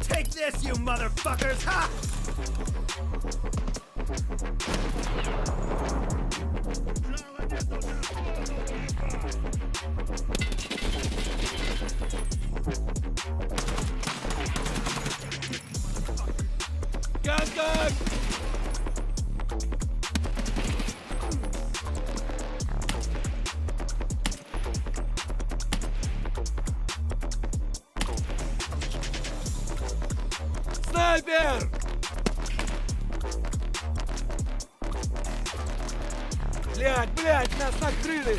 Take this, you motherfuckers! Ha! Gun, gun! Снайпер! Блядь, нас накрыли!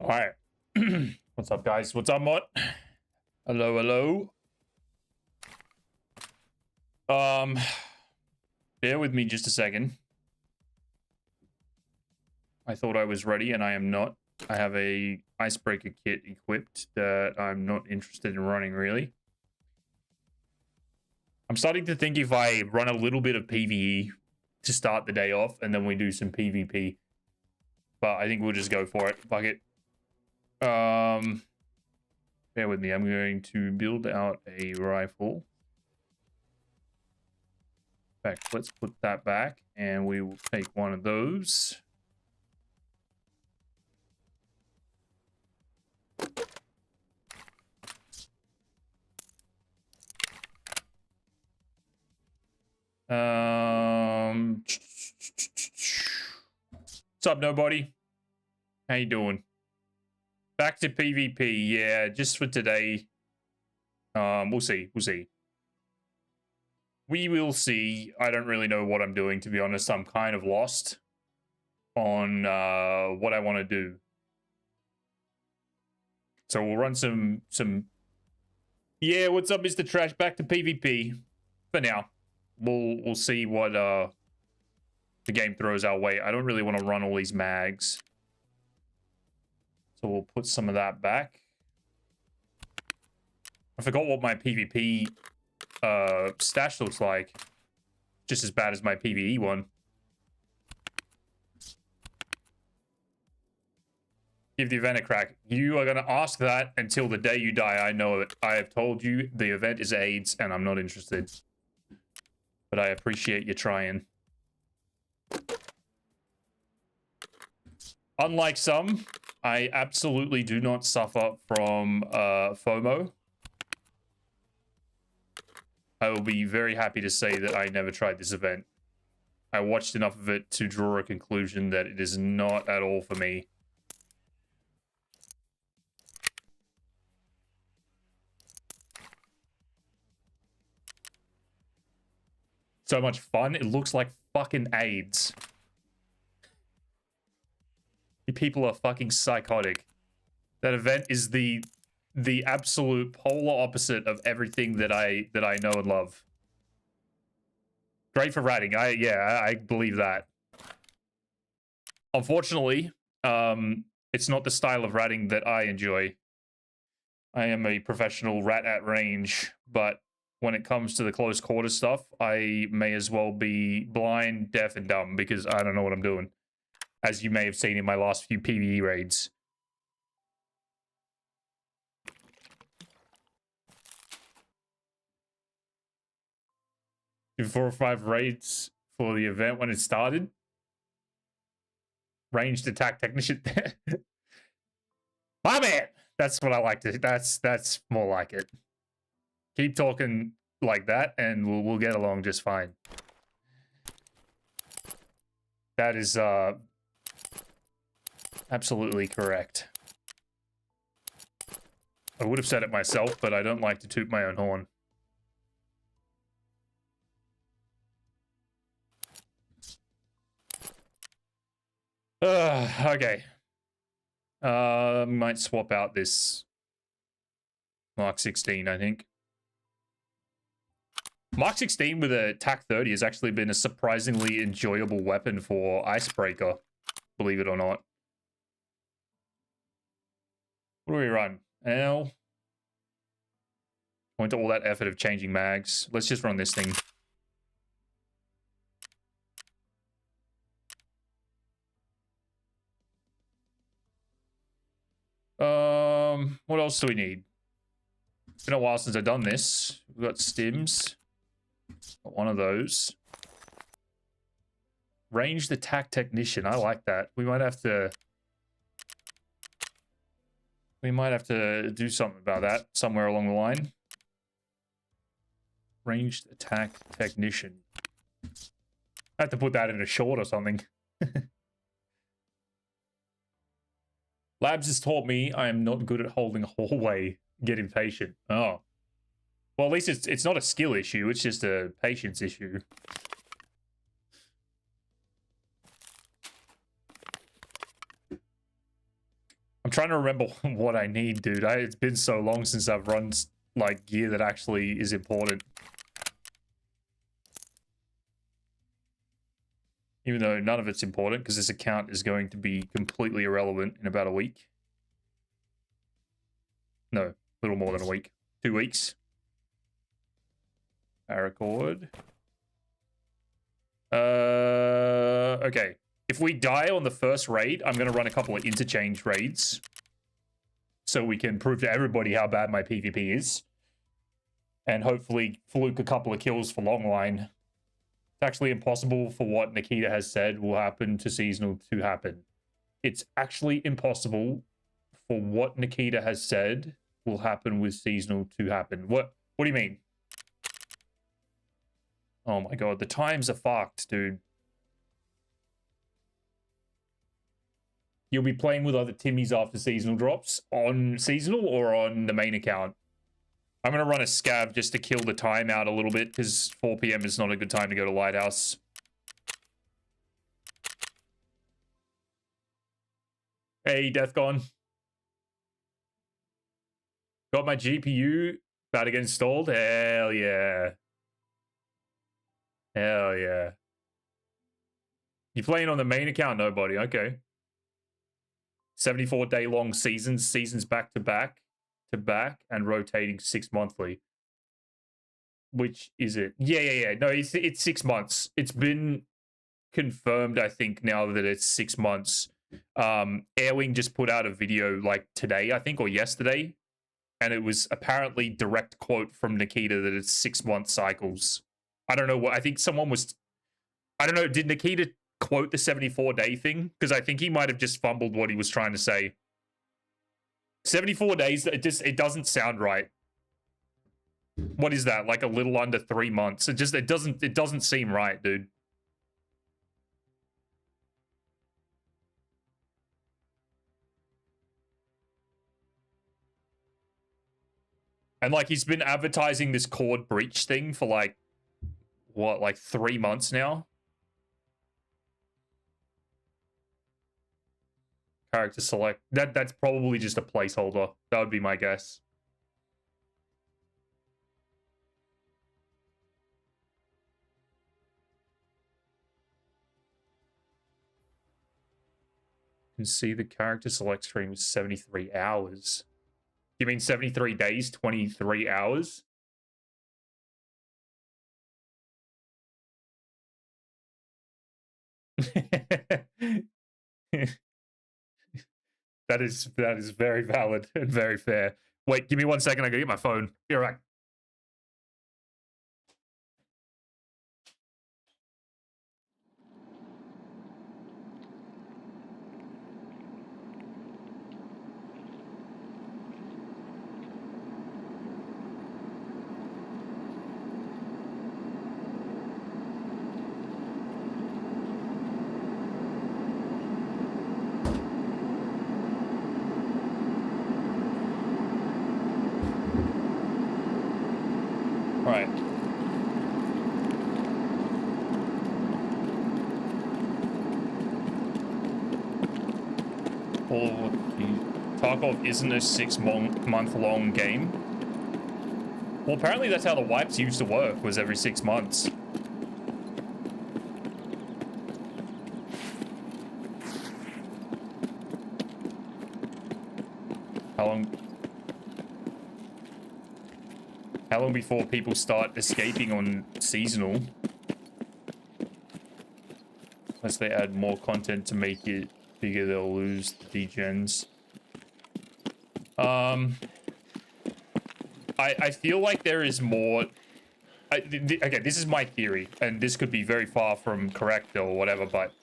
All right. What's up, guys? What's up, mod? Hello, hello. Bear with me just a second. I thought I was ready, and I am not. I have a icebreaker kit equipped that I'm not interested in running, really. I'm starting to think if I run a little bit of PvE to start the day off, and then we do some PvP. But I think we'll just go for it. Fuck it. Bear with me. I'm going to build out a rifle. In fact, let's put that back, and we will take one of those. What's up, nobody? How you doing? Back to PvP, yeah, just for today. We'll see. We will see. I don't really know what I'm doing, to be honest. I'm kind of lost on what I want to do. So we'll run some... Yeah, what's up, Mr. Trash? Back to PvP for now. we'll see what the game throws our way. I don't really want to run all these mags, so we'll put some of that back. I forgot what my PvP stash looks like. Just as bad as my PvE one. Give the event a crack. You are going to ask that until the day you die. I know it. I have told you the event is AIDS and I'm not interested. But I appreciate you trying. Unlike some, I absolutely do not suffer from FOMO. I will be very happy to say that I never tried this event. I watched enough of it to draw a conclusion that it is not at all for me. So much fun. It looks like fucking AIDS. You people are fucking psychotic. That event is the absolute polar opposite of everything that I know and love. Great for ratting. I believe that. Unfortunately, it's not the style of ratting that I enjoy. I am a professional rat at range, but when it comes to the close quarter stuff, I may as well be blind, deaf, and dumb because I don't know what I'm doing. As you may have seen in my last few PvE raids. Do 4 or 5 raids for the event when it started. Ranged attack technician. My man! That's what I like to... That's more like it. Keep talking like that, and we'll get along just fine. That is absolutely correct. I would have said it myself, but I don't like to toot my own horn. Okay. Might swap out this Mark 16, I think. Mark 16 with a TAC 30 has actually been a surprisingly enjoyable weapon for Icebreaker, believe it or not. What do we run? L. Went to all that effort of changing mags. Let's just run this thing. What else do we need? It's been a while since I've done this. We've got stims. Got one of those. Ranged attack technician. I like that. We might have to do something about that somewhere along the line. Ranged attack technician. I have to put that in a short or something. Labs has taught me I am not good at holding a hallway. Get impatient. Oh. Well, at least it's not a skill issue. It's just a patience issue. I'm trying to remember what I need, dude. It's been so long since I've run, like, gear that actually is important. Even though none of it's important, because this account is going to be completely irrelevant in about a week. No, a little more than a week. 2 weeks. Paracord. Okay. If we die on the first raid, I'm going to run a couple of interchange raids. So we can prove to everybody how bad my PvP is. And hopefully fluke a couple of kills for Longline. It's actually impossible for what Nikita has said will happen to Seasonal to happen. It's actually impossible for what Nikita has said will happen with Seasonal to happen. What do you mean? Oh my god, the times are fucked, dude. You'll be playing with other Timmies after Seasonal drops on Seasonal or on the main account? I'm going to run a scav just to kill the time out a little bit because 4 PM is not a good time to go to Lighthouse. Hey, Deathgone. Got my GPU about to get installed? Hell yeah. Hell yeah. You playing on the main account? Nobody. Okay. 74-day long seasons back to back, and rotating 6 monthly. Which is it? Yeah. No, it's 6 months. It's been confirmed, I think, now that it's 6 months. Airwing just put out a video like today, I think, or yesterday, and it was apparently direct quote from Nikita that it's 6 month cycles. I don't know what. I think someone was. I don't know. Did Nikita quote the 74-day thing? Because I think he might have just fumbled what he was trying to say. 74 days. It doesn't sound right. What is that? Like a little under 3 months. It doesn't seem right, dude. And like he's been advertising this cord breach thing for like what, like 3 months now? Character select. That's probably just a placeholder. That would be my guess. You can see the character select stream is 73 hours. You mean 73 days, 23 hours? That is very valid and very fair. Wait, give me 1 second. I gotta get my phone. Be right back. All right. Oh, Tarkov isn't a 6 month long game. Well, apparently that's how the wipes used to work, was every 6 months. How long before people start escaping on seasonal? Unless they add more content to make it bigger, they'll lose the degens. I feel like there is more. Okay, this is my theory, and this could be very far from correct or whatever, but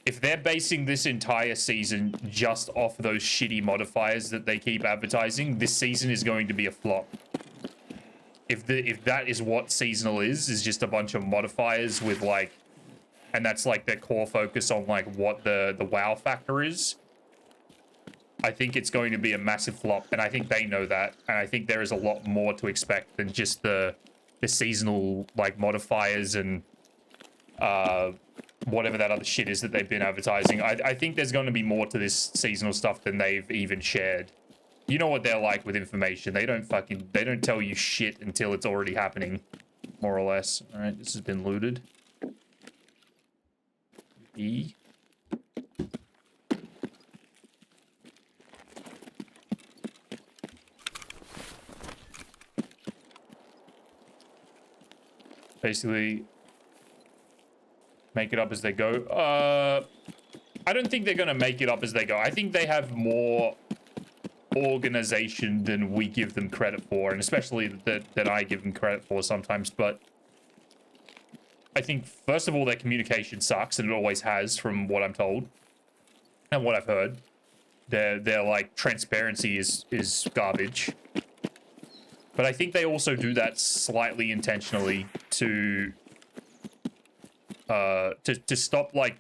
if they're basing this entire season just off those shitty modifiers that they keep advertising, this season is going to be a flop. If that is what seasonal is just a bunch of modifiers with like, and that's like their core focus on like what the wow factor is, I think it's going to be a massive flop, and I think they know that, and I think there is a lot more to expect than just the seasonal like modifiers and whatever that other shit is that they've been advertising. I think there's going to be more to this seasonal stuff than they've even shared. You know what they're like with information. They don't tell you shit until it's already happening, more or less. All right, this has been looted. E. Basically, make it up as they go. I don't think they're going to make it up as they go. I think they have more organization than we give them credit for, and especially that I give them credit for sometimes. But I think, first of all, their communication sucks, and it always has, from what I'm told and what I've heard. Their like transparency is garbage. But I think they also do that slightly intentionally to stop like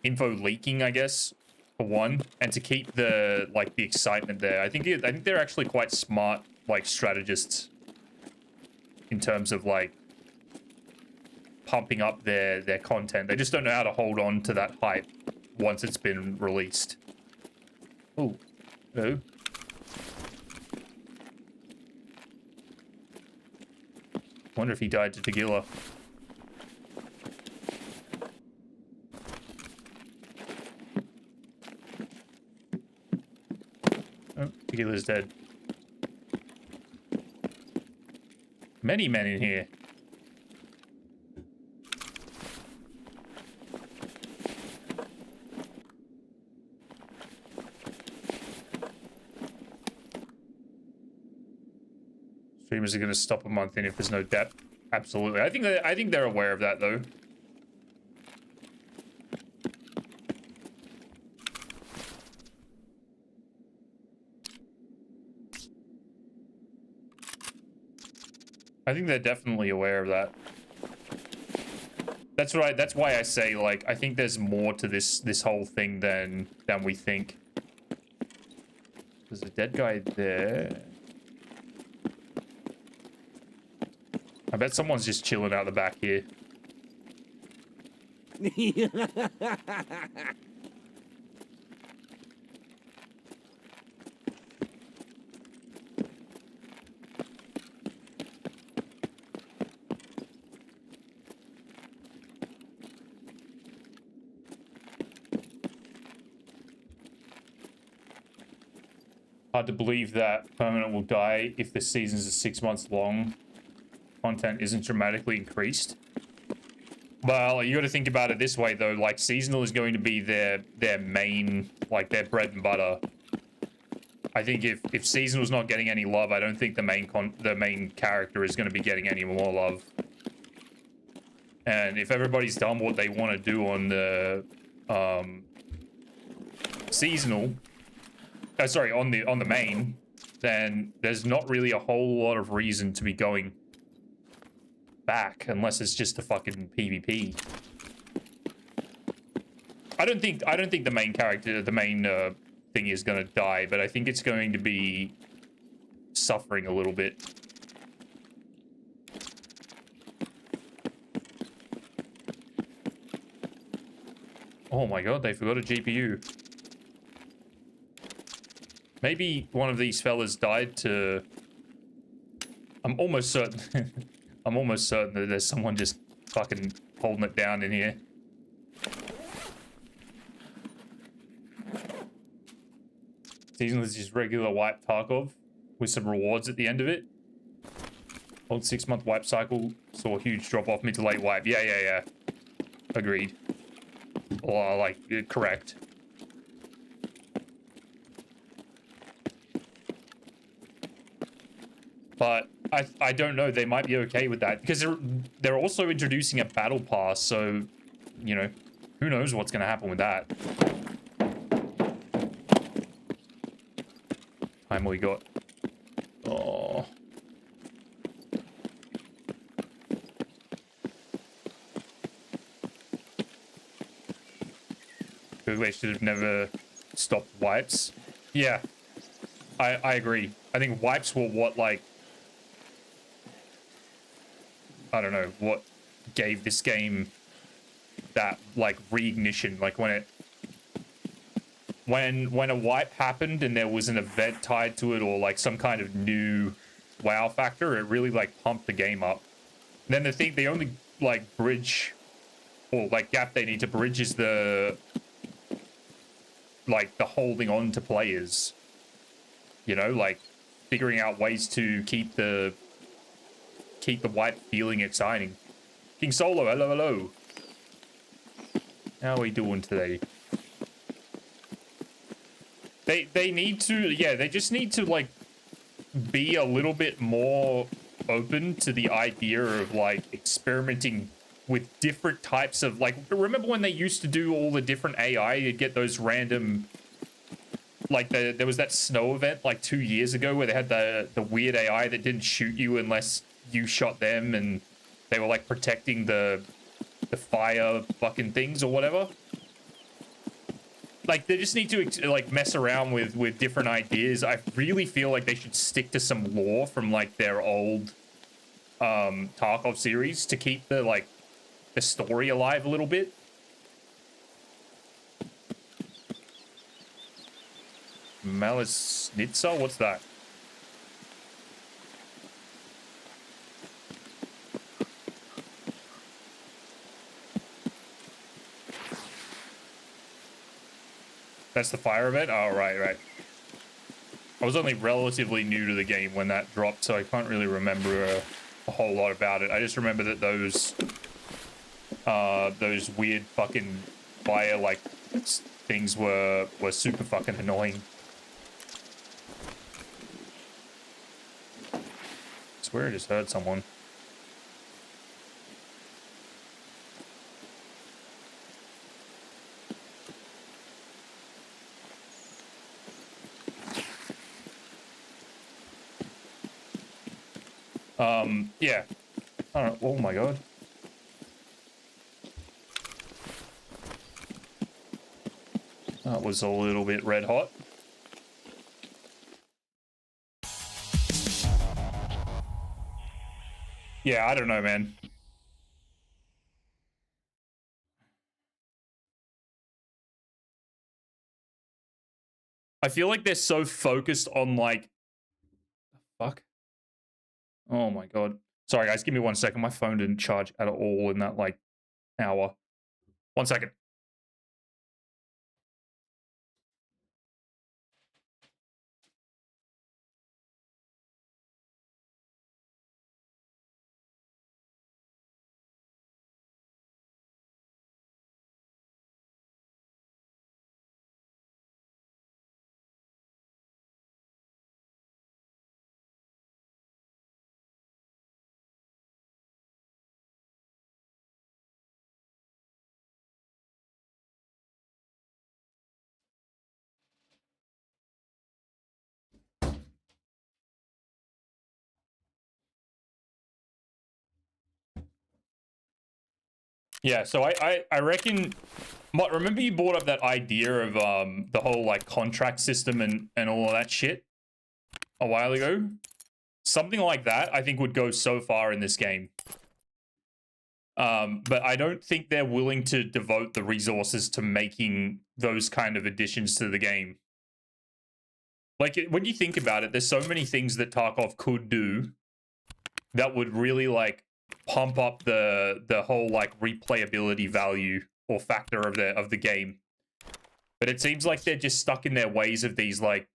info leaking, I guess, for one, and to keep the excitement there. I think they're actually quite smart like strategists in terms of like pumping up their content. They just don't know how to hold on to that hype once it's been released. Ooh. Oh. Wonder if he died to tequila. Healer's dead. Many men in here. Streamers are going to stop a month in if there's no depth. Absolutely. I think they're aware of that though. I think they're definitely aware of that. That's right. That's why I say, like, I think there's more to this whole thing than we think. There's a dead guy there. I bet someone's just chilling out the back here. Hard to believe that permanent will die if the seasons are 6 months long. Content isn't dramatically increased. Well, you got to think about it this way though. Like, seasonal is going to be their main, like, their bread and butter. I think if seasonal's not getting any love, I don't think the main character is going to be getting any more love. And if everybody's done what they want to do on the seasonal, sorry, on the main, then there's not really a whole lot of reason to be going back unless it's just a fucking PvP. I don't think the main character, the main thing is gonna die, but I think it's going to be suffering a little bit. Oh my god, they forgot a GPU. Maybe one of these fellas died to... I'm almost certain... I'm almost certain that there's someone just fucking holding it down in here. Seasonal is just regular wipe Tarkov with some rewards at the end of it. Old 6-month wipe cycle saw a huge drop off mid to late wipe. Yeah. Agreed. Or, like, correct. But I don't know, they might be okay with that because they're also introducing a battle pass, so, you know, who knows what's going to happen with that. Time we got. Oh. They should have never stopped wipes. Yeah, I agree. I think wipes were what, like, I don't know, what gave this game that, like, reignition. Like, when a wipe happened and there was an event tied to it or, like, some kind of new wow factor, it really, like, pumped the game up. And then the only, like, bridge or, like, gap they need to bridge is the, like, the holding on to players. You know, like, figuring out ways to keep the wipe feeling exciting. King Solo, hello. How are we doing today? They need to, yeah, they just need to, like, be a little bit more open to the idea of, like, experimenting with different types of, like, remember when they used to do all the different AI? You'd get those random, like, there was that snow event, like, 2 years ago where they had the weird AI that didn't shoot you unless you shot them, and they were, like, protecting the fire fucking things or whatever. Like, they just need to, like, mess around with different ideas. I really feel like they should stick to some lore from, like, their old Tarkov series to keep the, like, the story alive a little bit. Malisnitsa? What's that? That's the fire event? Oh, right. I was only relatively new to the game when that dropped, so I can't really remember a whole lot about it. I just remember that those weird fucking fire like things were super fucking annoying. I swear I just heard someone. Yeah. I don't know. Oh my god. That was a little bit red hot. Yeah, I don't know, man. I feel like they're so focused on like... Fuck. Oh my god. Sorry, guys, give me 1 second. My phone didn't charge at all in that, like, hour. 1 second. Yeah, so I reckon... Remember you brought up that idea of the whole, like, contract system and all of that shit a while ago? Something like that, I think, would go so far in this game. But I don't think they're willing to devote the resources to making those kind of additions to the game. Like, when you think about it, there's so many things that Tarkov could do that would really, like, pump up the whole, like, replayability value or factor of the game. But it seems like they're just stuck in their ways of these, like,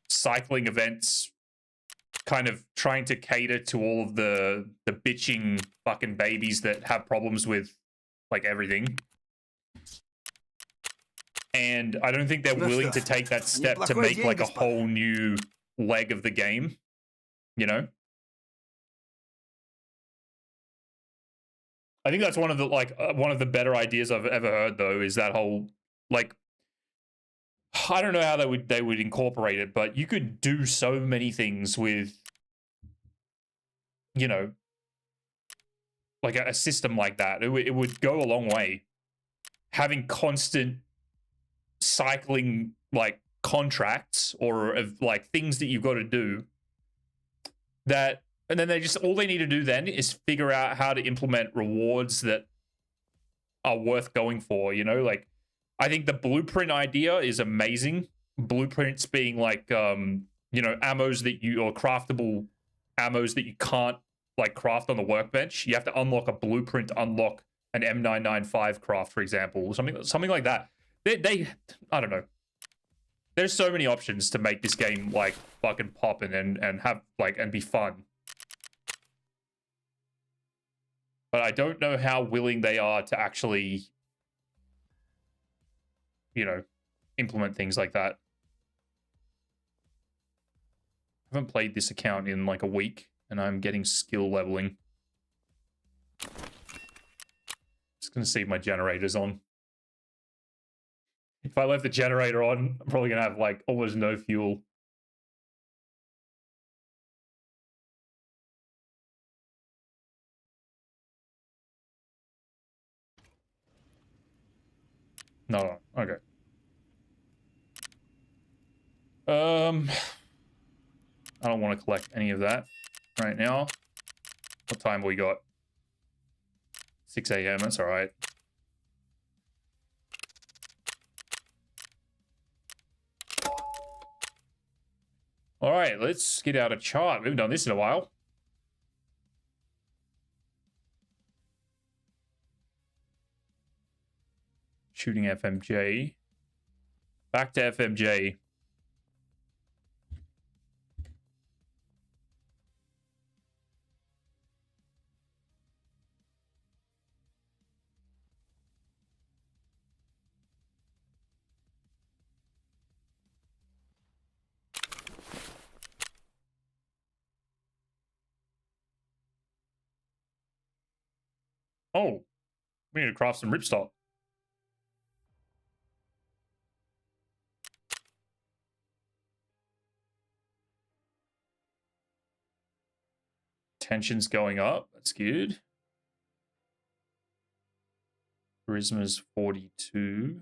cycling events, kind of trying to cater to all of the bitching fucking babies that have problems with, like, everything. And I don't think they're willing to take that step to make, like, a whole new leg of the game, you know? I think that's one of the, like, one of the better ideas I've ever heard, though, is that whole, like, I don't know how they would incorporate it, but you could do so many things with, you know, like a system like that. It would go a long way. Having constant cycling, like, contracts or of, like, things that you've got to do that, and then all they need to do then is figure out how to implement rewards that are worth going for, you know? Like, I think the blueprint idea is amazing. Blueprints being like, you know, ammos that or craftable ammos that you can't, like, craft on the workbench. You have to unlock a blueprint to unlock an M995 craft, for example, something like that. They I don't know. There's so many options to make this game, like, fucking poppin' and have, like, and be fun. But I don't know how willing they are to actually, you know, implement things like that. I haven't played this account in, like, a week, and I'm getting skill leveling. Just gonna see if my generator's on. If I left the generator on, I'm probably gonna have, like, almost no fuel. No, okay. I don't want to collect any of that right now. What time we got? 6 a.m. That's all right. All right, let's get out a chart. We haven't done this in a while. Shooting FMJ. Back to FMJ. Oh, we need to craft some ripstop. Tension's going up. That's good. Charisma's 42.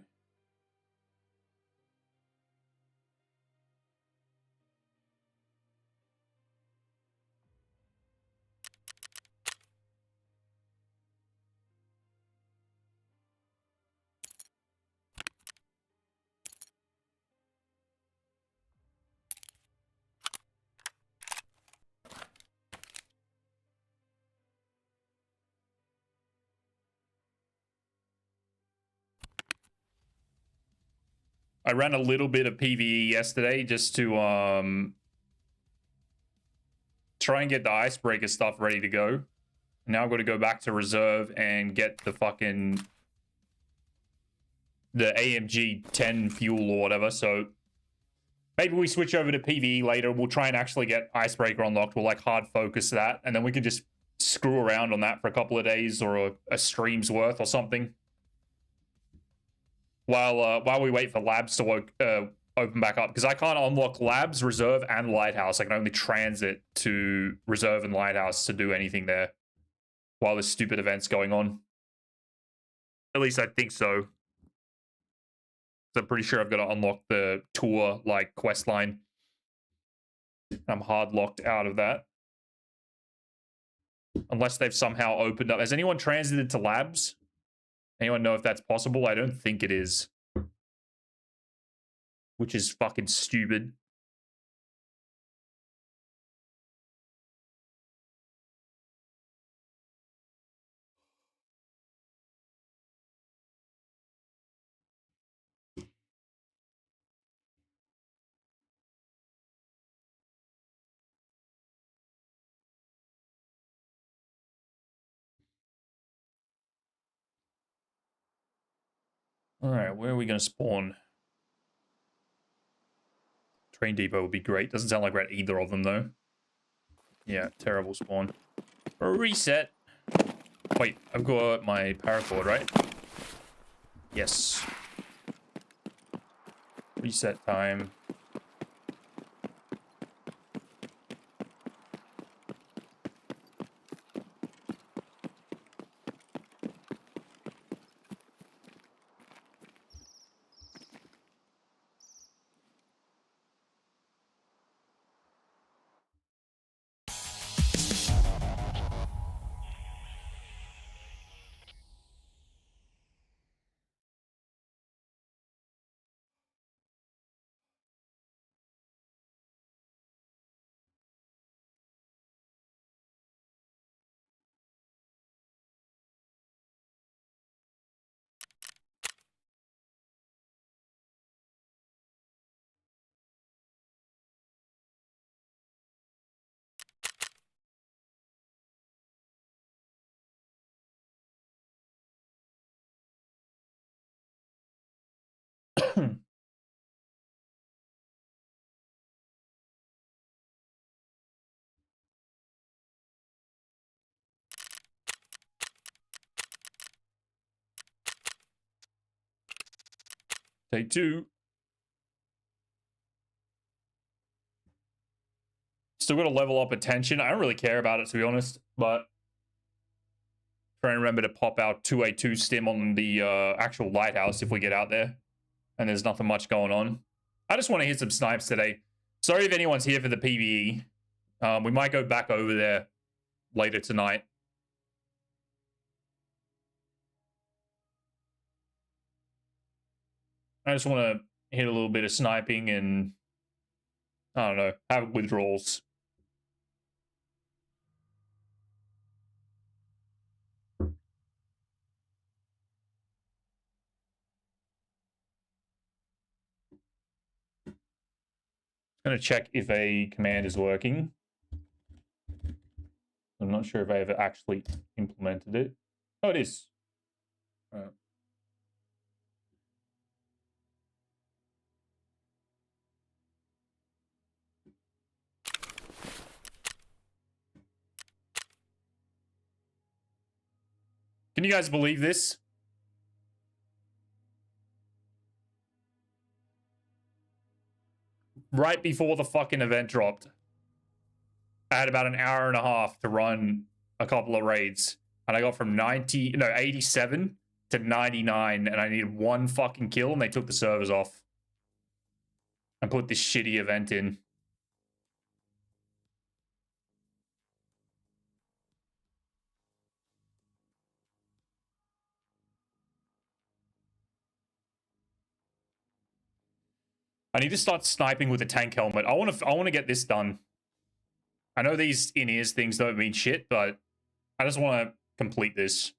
I ran a little bit of PvE yesterday just to try and get the icebreaker stuff ready to go. Now I've got to go back to reserve and get the fucking the AMG 10 fuel or whatever. So maybe we switch over to PvE later. We'll try and actually get icebreaker unlocked. We'll like hard focus that, and then we can just screw around on that for a couple of days or a stream's worth or something. While we wait for labs to open back up, because I can't unlock labs, reserve, and lighthouse. I can only transit to reserve and lighthouse to do anything there while this stupid event's going on. At least I think so. I'm pretty sure I've got to unlock the tour like quest line. I'm hard locked out of that. Unless they've somehow opened up. Has anyone transited to labs? Anyone know if that's possible? I don't think it is. Which is fucking stupid. All right, where are we going to spawn? Train depot would be great. Doesn't sound like we're at either of them, though. Yeah, terrible spawn. Reset. Wait, I've got my paracord, right? Yes. Reset time. Take two. Still got to level up attention. I don't really care about it, to be honest, but try and remember to pop out 2A2 stim on the actual lighthouse if we get out there and there's nothing much going on. I just want to hit some snipes today. Sorry if anyone's here for the PvE. We might go back over there later tonight. I just want to hit a little bit of sniping and, I don't know, have withdrawals. I'm going to check if a command is working. I'm not sure if I ever actually implemented it. Oh, it is. Can you guys believe this? Right before the fucking event dropped, I had about an hour and a half to run a couple of raids. And I got from 87 to 99, and I needed one fucking kill, and they took the servers off and put this shitty event in. I need to start sniping with a tank helmet. I want to get this done. I know these in-ears things don't mean shit, but I just want to complete this.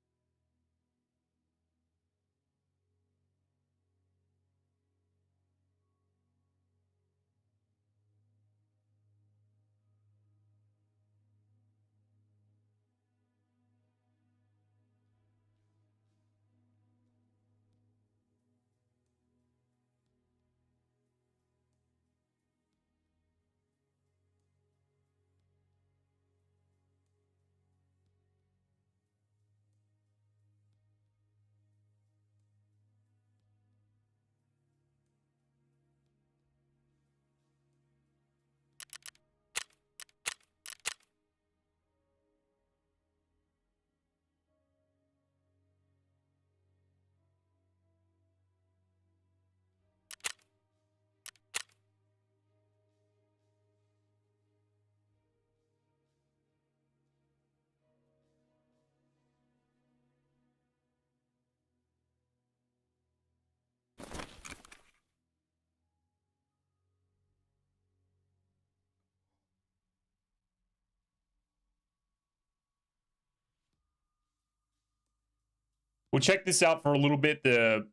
We'll check this out for a little bit, the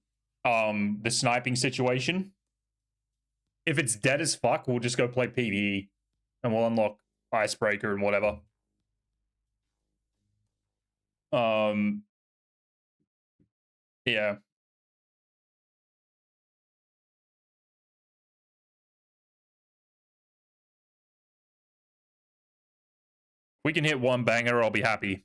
sniping situation. If it's dead as fuck, we'll just go play PvE and we'll unlock Icebreaker and whatever. Yeah. We can hit one banger, I'll be happy.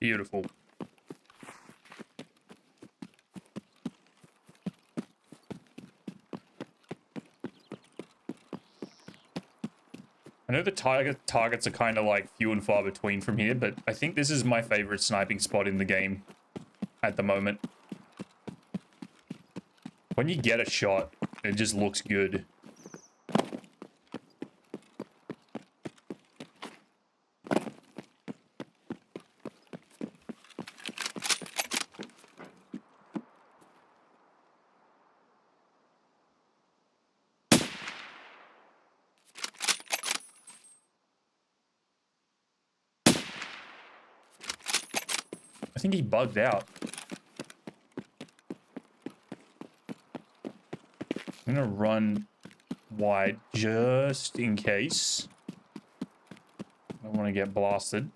Beautiful. I know the targets are kind of like few and far between from here, but I think this is my favorite sniping spot in the game at the moment. When you get a shot, it just looks good. I think he bugged out. I'm gonna run wide just in case. I don't want to get blasted.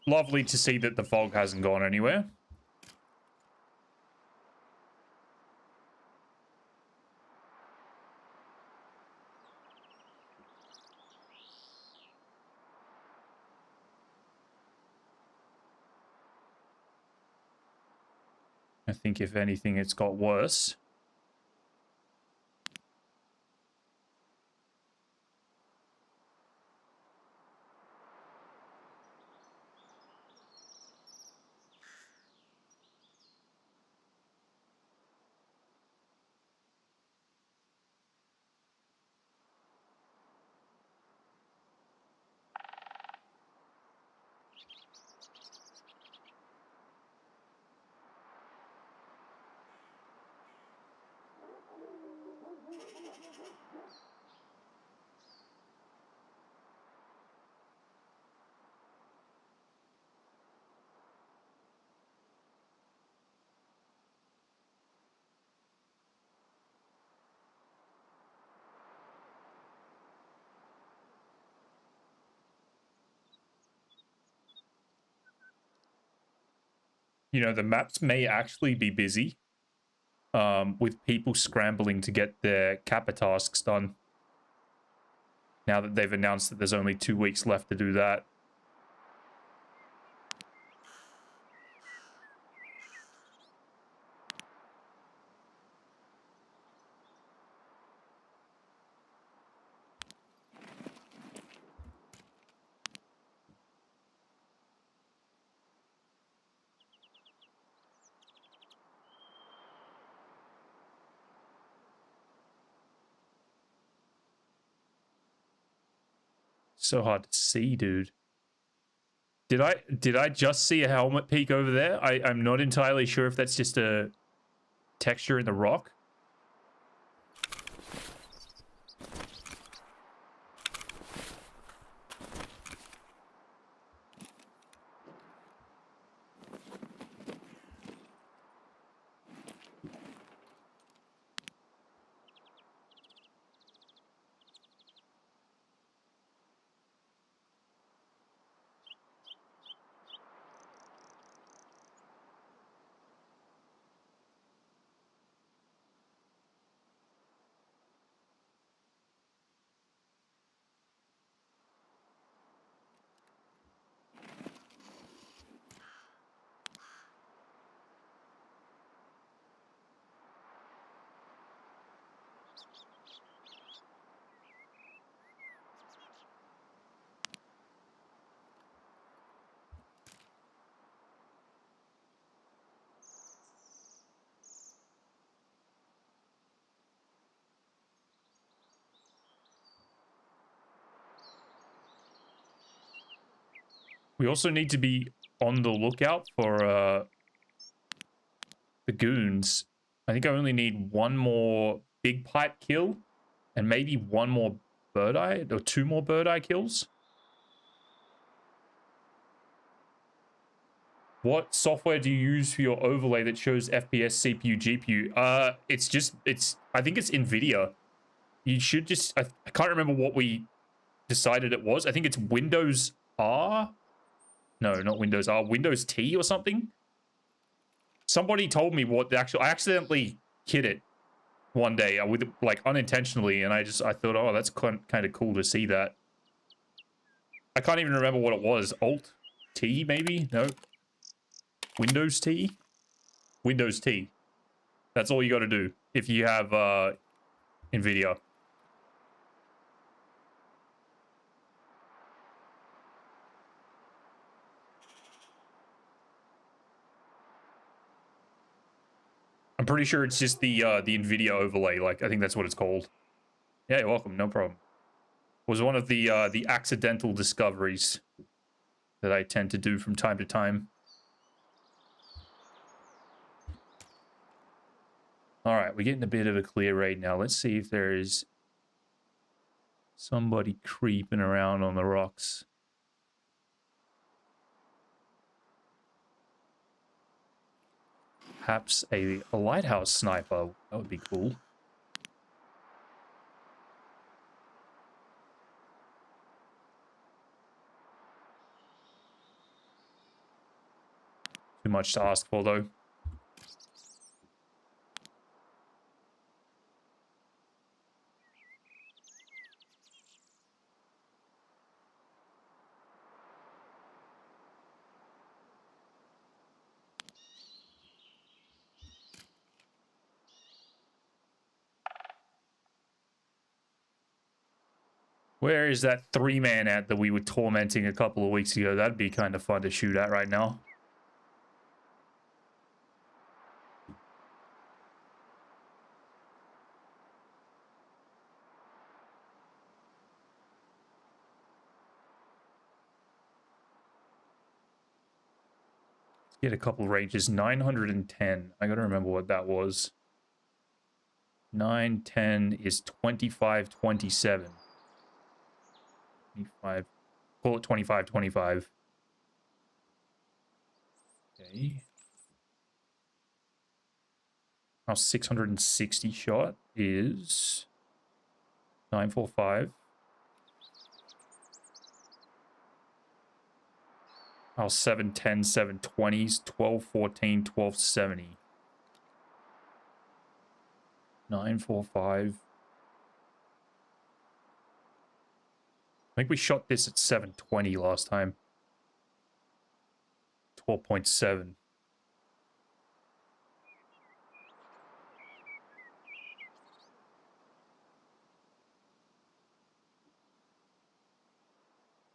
lovely to see that the fog hasn't gone anywhere. I think if anything, it's got worse. You know, the maps may actually be busy with people scrambling to get their Kappa tasks done. Now that they've announced that there's only 2 weeks left to do that. So hard to see, dude. Did I just see a helmet peak over there? I'm not entirely sure if that's just a texture in the rock. We also need to be on the lookout for the goons. I think I only need one more big pipe kill and maybe one more bird eye or 2 more bird eye kills. What software do you use for your overlay that shows FPS, CPU, GPU? I think it's NVIDIA. You should just, I can't remember what we decided it was. I think it's Windows R. No, not Windows R, Windows T or something. Somebody told me what the actual, I accidentally hit it one day with like unintentionally, and I thought, oh, that's kind of cool to see that. I can't even remember what it was. Alt T maybe? No. Windows T? Windows T. That's all you got to do if you have NVIDIA. I'm pretty sure it's just the NVIDIA overlay. Like, I think that's what it's called. Yeah, you're welcome. No problem. Was one of the accidental discoveries that I tend to do from time to time. All right, we're getting a bit of a clear raid now. Let's see if there is somebody creeping around on the rocks. Perhaps a lighthouse sniper. That would be cool. Too much to ask for, though. Where is that 3-man at that we were tormenting a couple of weeks ago? That'd be kind of fun to shoot at right now. Let's get a couple ranges. 910. I gotta remember what that was. 910 is 25, 27. 25. Call it 25, 25. Okay. Our 660 shot is 945. Our 710, 720s, 1214, 1270. 945. I think we shot this at 720 last time. 12.7.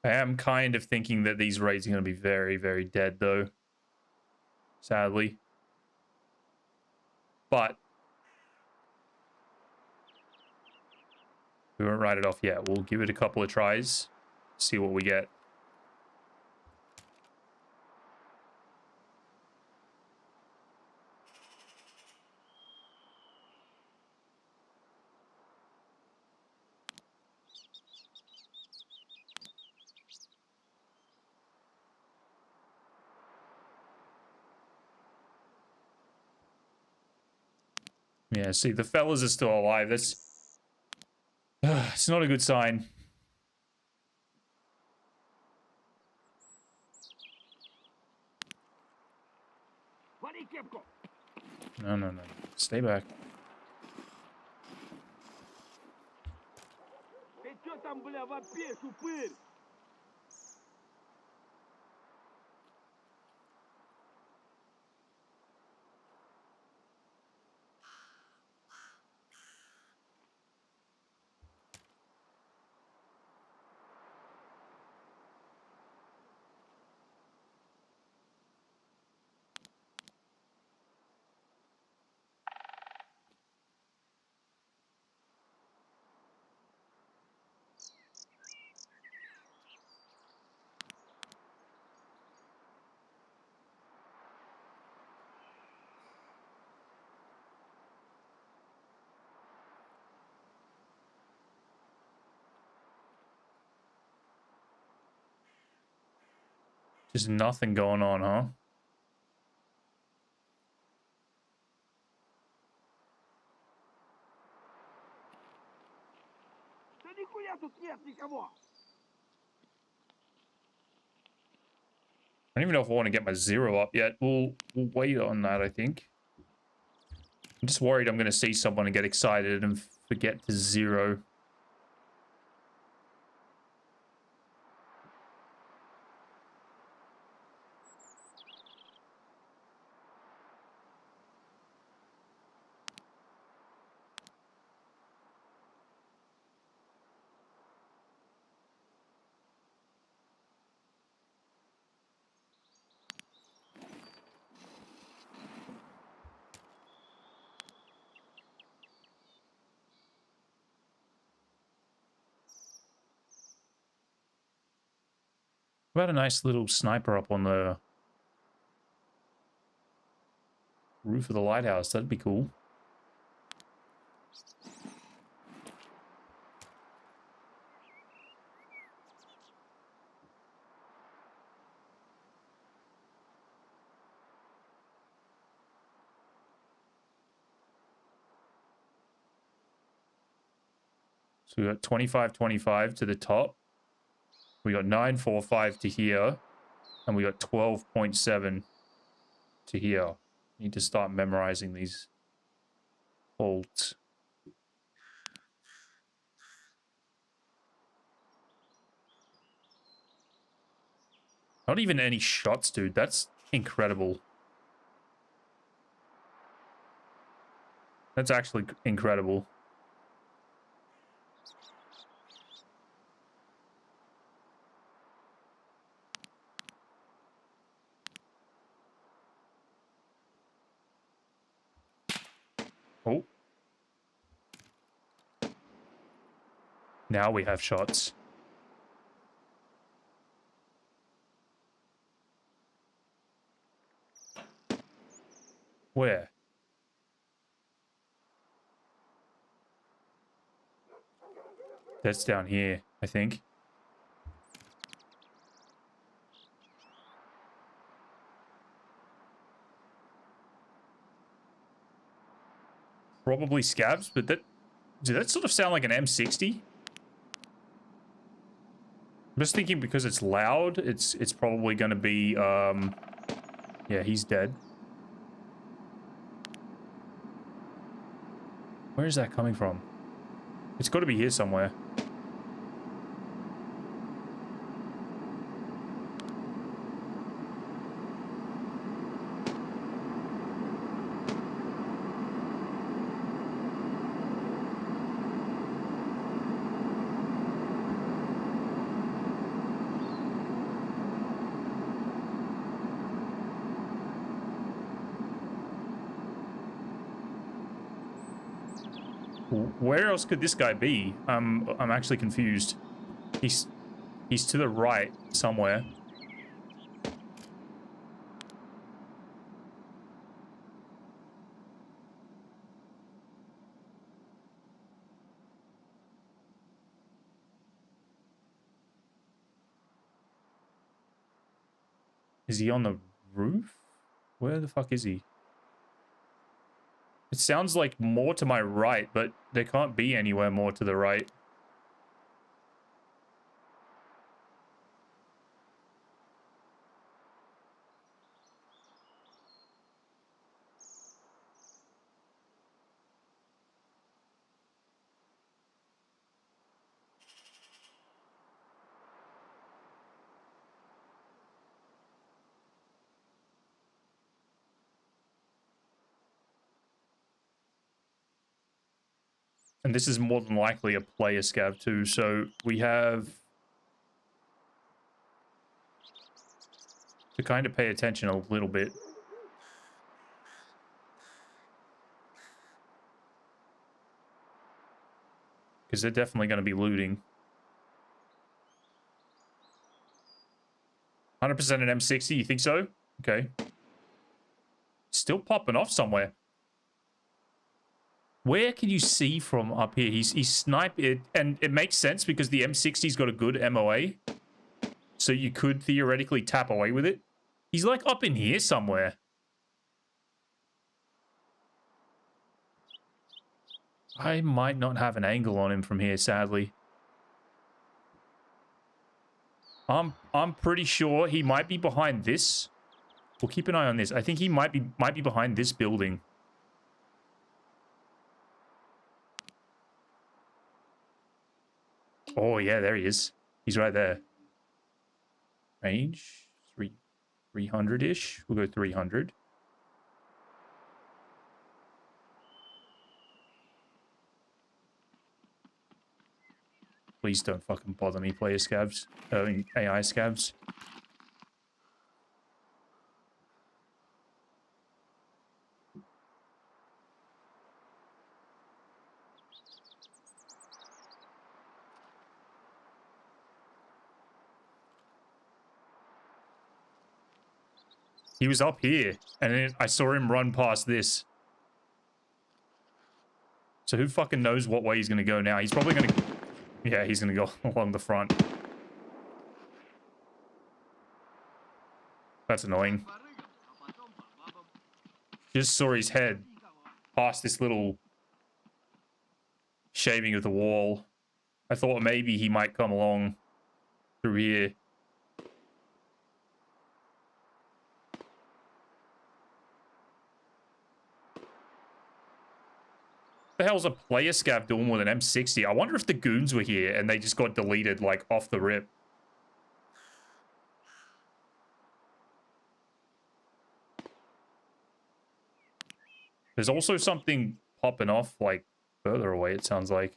I am kind of thinking that these raids are going to be very, very dead, though. Sadly. But we won't write it off yet. We'll give it a couple of tries. See what we get. Yeah, see, the fellas are still alive. That's... it's not a good sign. No, no, no. Stay back. Just nothing going on, huh? I don't even know if I want to get my 0 up yet. We'll wait on that, I think. I'm just worried I'm going to see someone and get excited and forget to 0. We had a nice little sniper up on the roof of the lighthouse. That'd be cool. So we got 25, 25 to the top. We got 945 to here. And we got 12.7. to here. Need to start memorizing these holds. Not even any shots, dude. That's incredible. That's actually incredible. Oh. Now we have shots. Where? That's down here, I think. Probably scabs, but that... Does that sort of sound like an M60? I'm just thinking because it's loud, it's probably going to be, yeah, he's dead. Where is that coming from? It's got to be here somewhere. Where else could this guy be? I'm actually confused. He's to the right somewhere. Is he on the roof? Where the fuck is he? It sounds like more to my right, but there can't be anywhere more to the right. And this is more than likely a player scav too, so we have to kind of pay attention a little bit. Because they're definitely going to be looting. 100% an M60, you think so? Okay. Still popping off somewhere. Where can you see from up here? He's sniped it, and it makes sense because the M60's got a good MOA. So you could theoretically tap away with it. He's like up in here somewhere. I might not have an angle on him from here, sadly. I'm pretty sure he might be behind this. We'll keep an eye on this. I think he might be behind this building. Oh yeah, there he is. He's right there. Range 300-ish. We'll go 300. Please don't fucking bother me, player scavs. AI scavs. He was up here, and then I saw him run past this. So who fucking knows what way he's going to go now? He's probably going to... Yeah, he's going to go along the front. That's annoying. Just saw his head past this little shaving of the wall. I thought maybe he might come along through here. the hell's a player scav doing with an M60? I wonder if the goons were here and they just got deleted, like, off the rip. There's also something popping off, like, further away, it sounds like.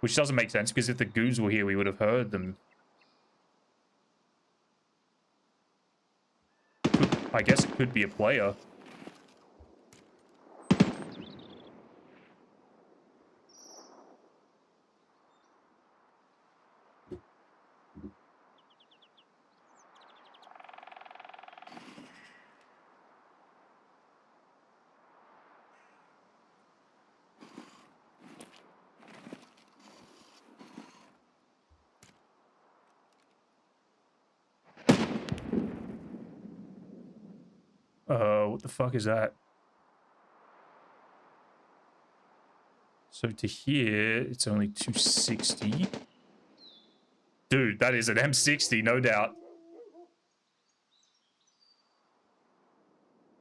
Which doesn't make sense, because if the goons were here, we would have heard them. I guess it could be a player. What the fuck is that? So to here, it's only 260. Dude, that is an M60, no doubt.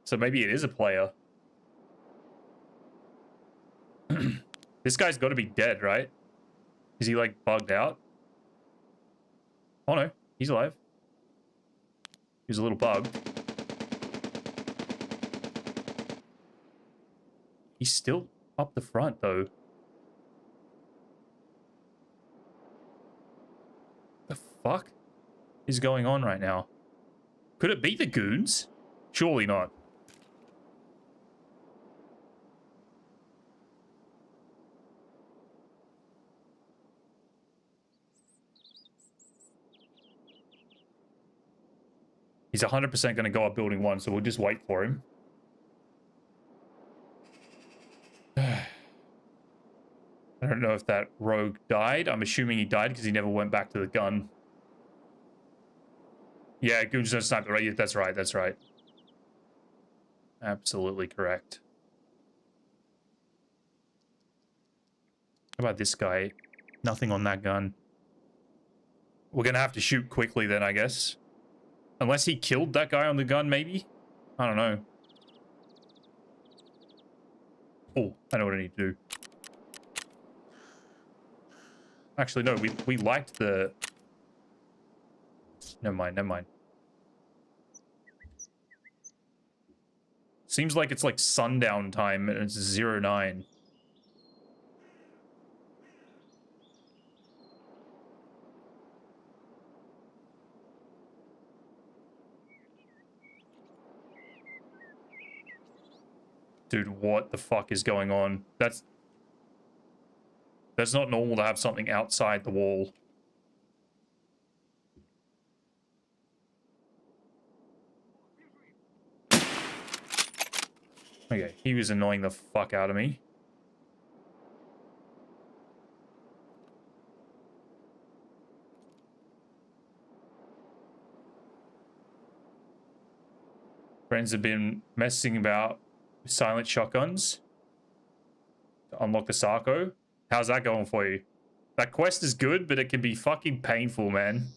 So maybe it is a player. This guy's got to be dead, right? Is he, like, bugged out? Oh, no. He's alive. He's a little bugged. He's still up the front, though. The fuck is going on right now? Could it be the goons? Surely not. He's 100% going to go up building 1, so we'll just wait for him. I don't know if that rogue died. I'm assuming he died because he never went back to the gun. Yeah, goons don't snipe the right. That's right, that's right. Absolutely correct. How about this guy? Nothing on that gun. We're going to have to shoot quickly then, I guess. Unless he killed that guy on the gun, maybe? I don't know. Oh, I know what I need to do. Actually, no, we liked the... Never mind, never mind. Seems like it's like sundown time and it's 09. Dude, what the fuck is going on? That's not normal to have something outside the wall. Okay, he was annoying the fuck out of me. Friends have been messing about with silent shotguns to unlock the Sarko. How's that going for you? That quest is good, but it can be fucking painful, man.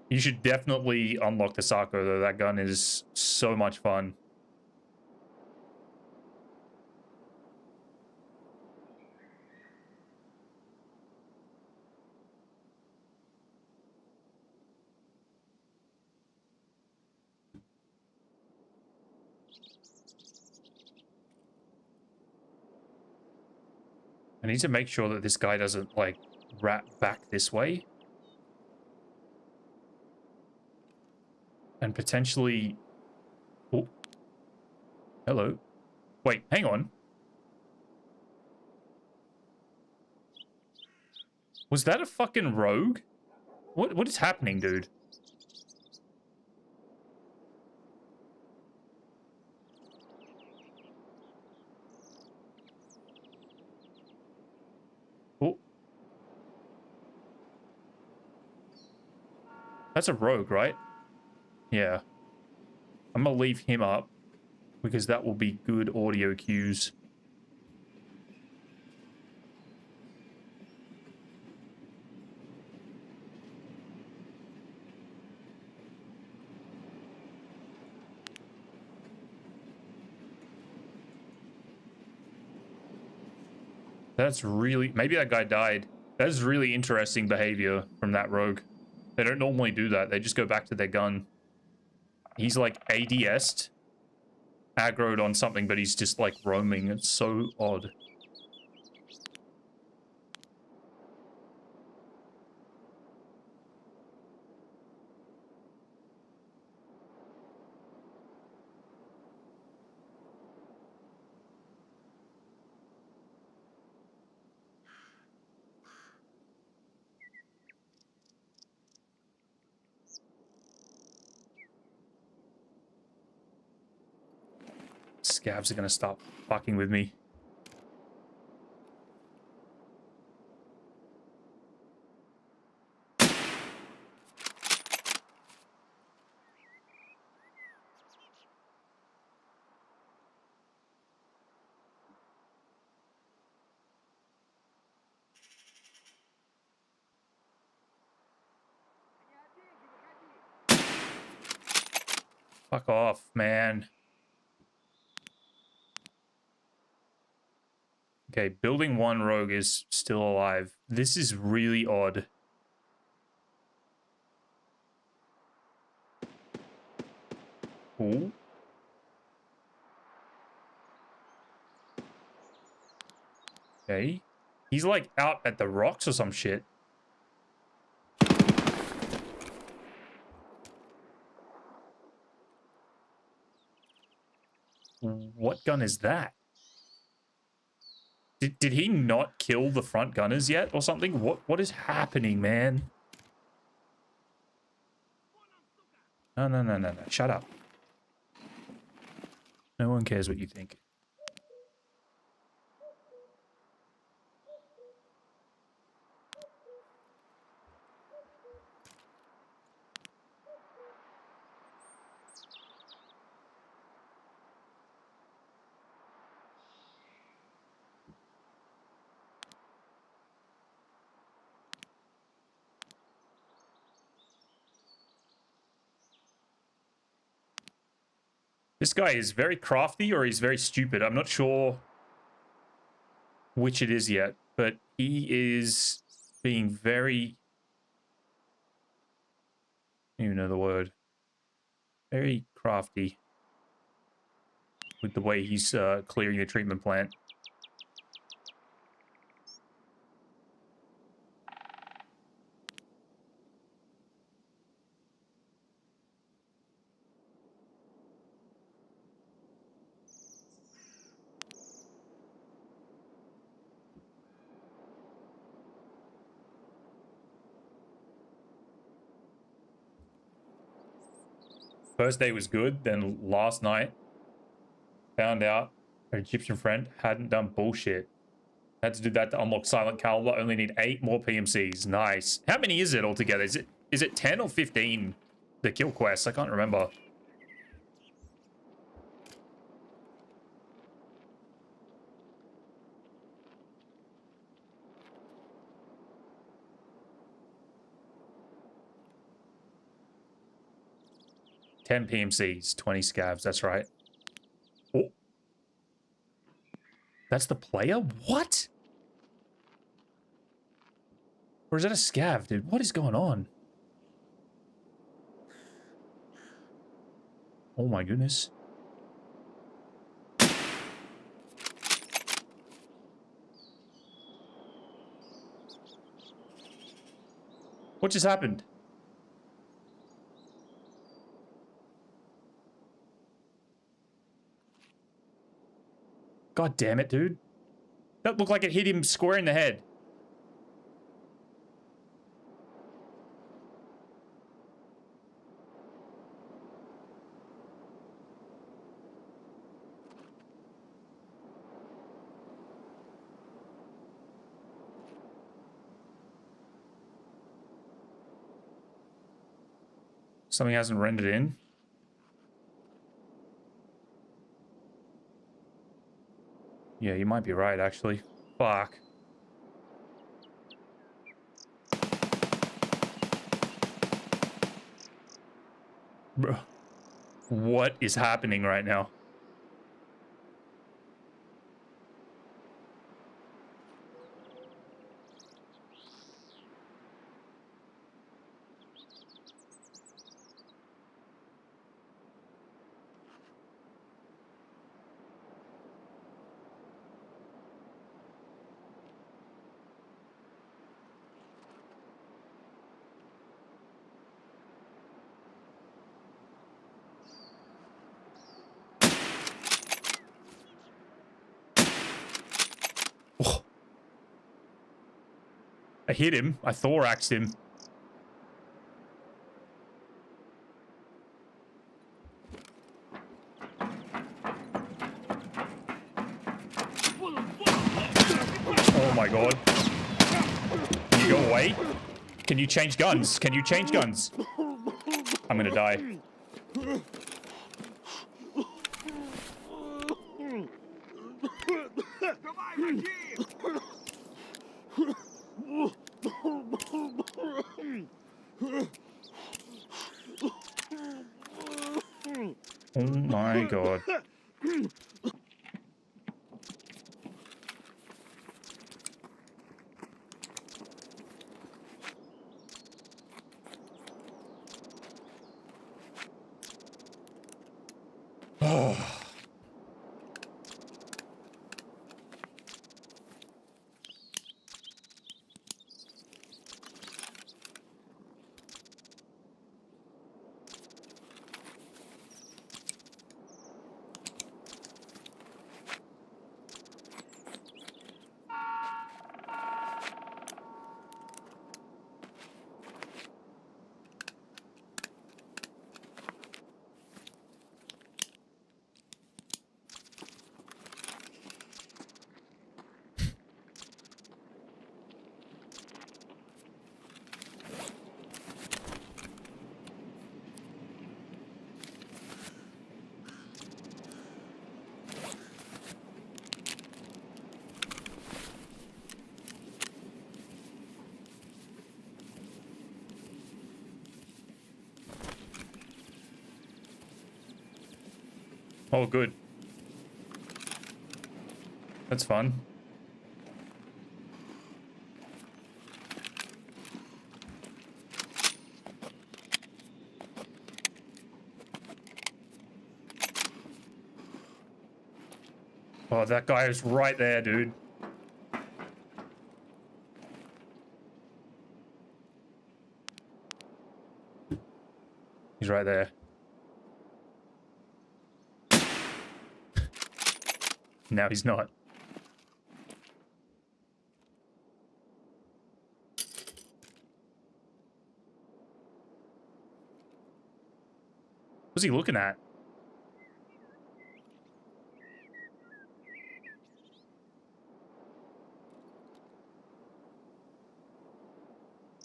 You should definitely unlock the Sarko, though. That gun is so much fun. I need to make sure that this guy doesn't, like, wrap back this way. And potentially... Oh. Hello. Wait, hang on. Was that a fucking rogue? What is happening, dude? Oh. That's a rogue, right? Yeah. I'm gonna leave him up because that will be good audio cues. That's really... Maybe that guy died. That's really interesting behavior from that rogue. They don't normally do that. They just go back to their gun. He's like ADS'd, aggroed on something, but he's just like roaming. It's so odd. Scavs are gonna stop fucking with me. Fuck off, man. Okay, building 1 rogue is still alive. This is really odd. Ooh. Okay. He's like out at the rocks or some shit. What gun is that? Did he not kill the front gunners yet or something? What is happening, man? No. Shut up. No one cares what you think. This guy is very crafty or he's very stupid. I'm not sure which it is yet, but he is being very... I don't even know the word. Very crafty with the way he's clearing the treatment plant. First day was good, then last night found out our Egyptian friend hadn't done bullshit. Had to do that to unlock Silent Caliber. Only need 8 more PMCs. Nice. How many is it altogether? Is it 10 or 15? The kill quest? I can't remember. Ten PMCs, 20 scavs. That's right. Oh, that's the player. What? Or is that a scav, dude? What is going on? Oh my goodness. What just happened? God damn it, dude. That looked like it hit him square in the head. Something hasn't rendered in. Yeah, you might be right, actually. Fuck. Bro. What is happening right now? I hit him. I thoraxed him. Oh my god. Can you go away? Can you change guns? Can you change guns? I'm gonna die. Oh my god. Oh, good. That's fun. Oh, that guy is right there, dude. He's right there. Now he's not. What's he looking at?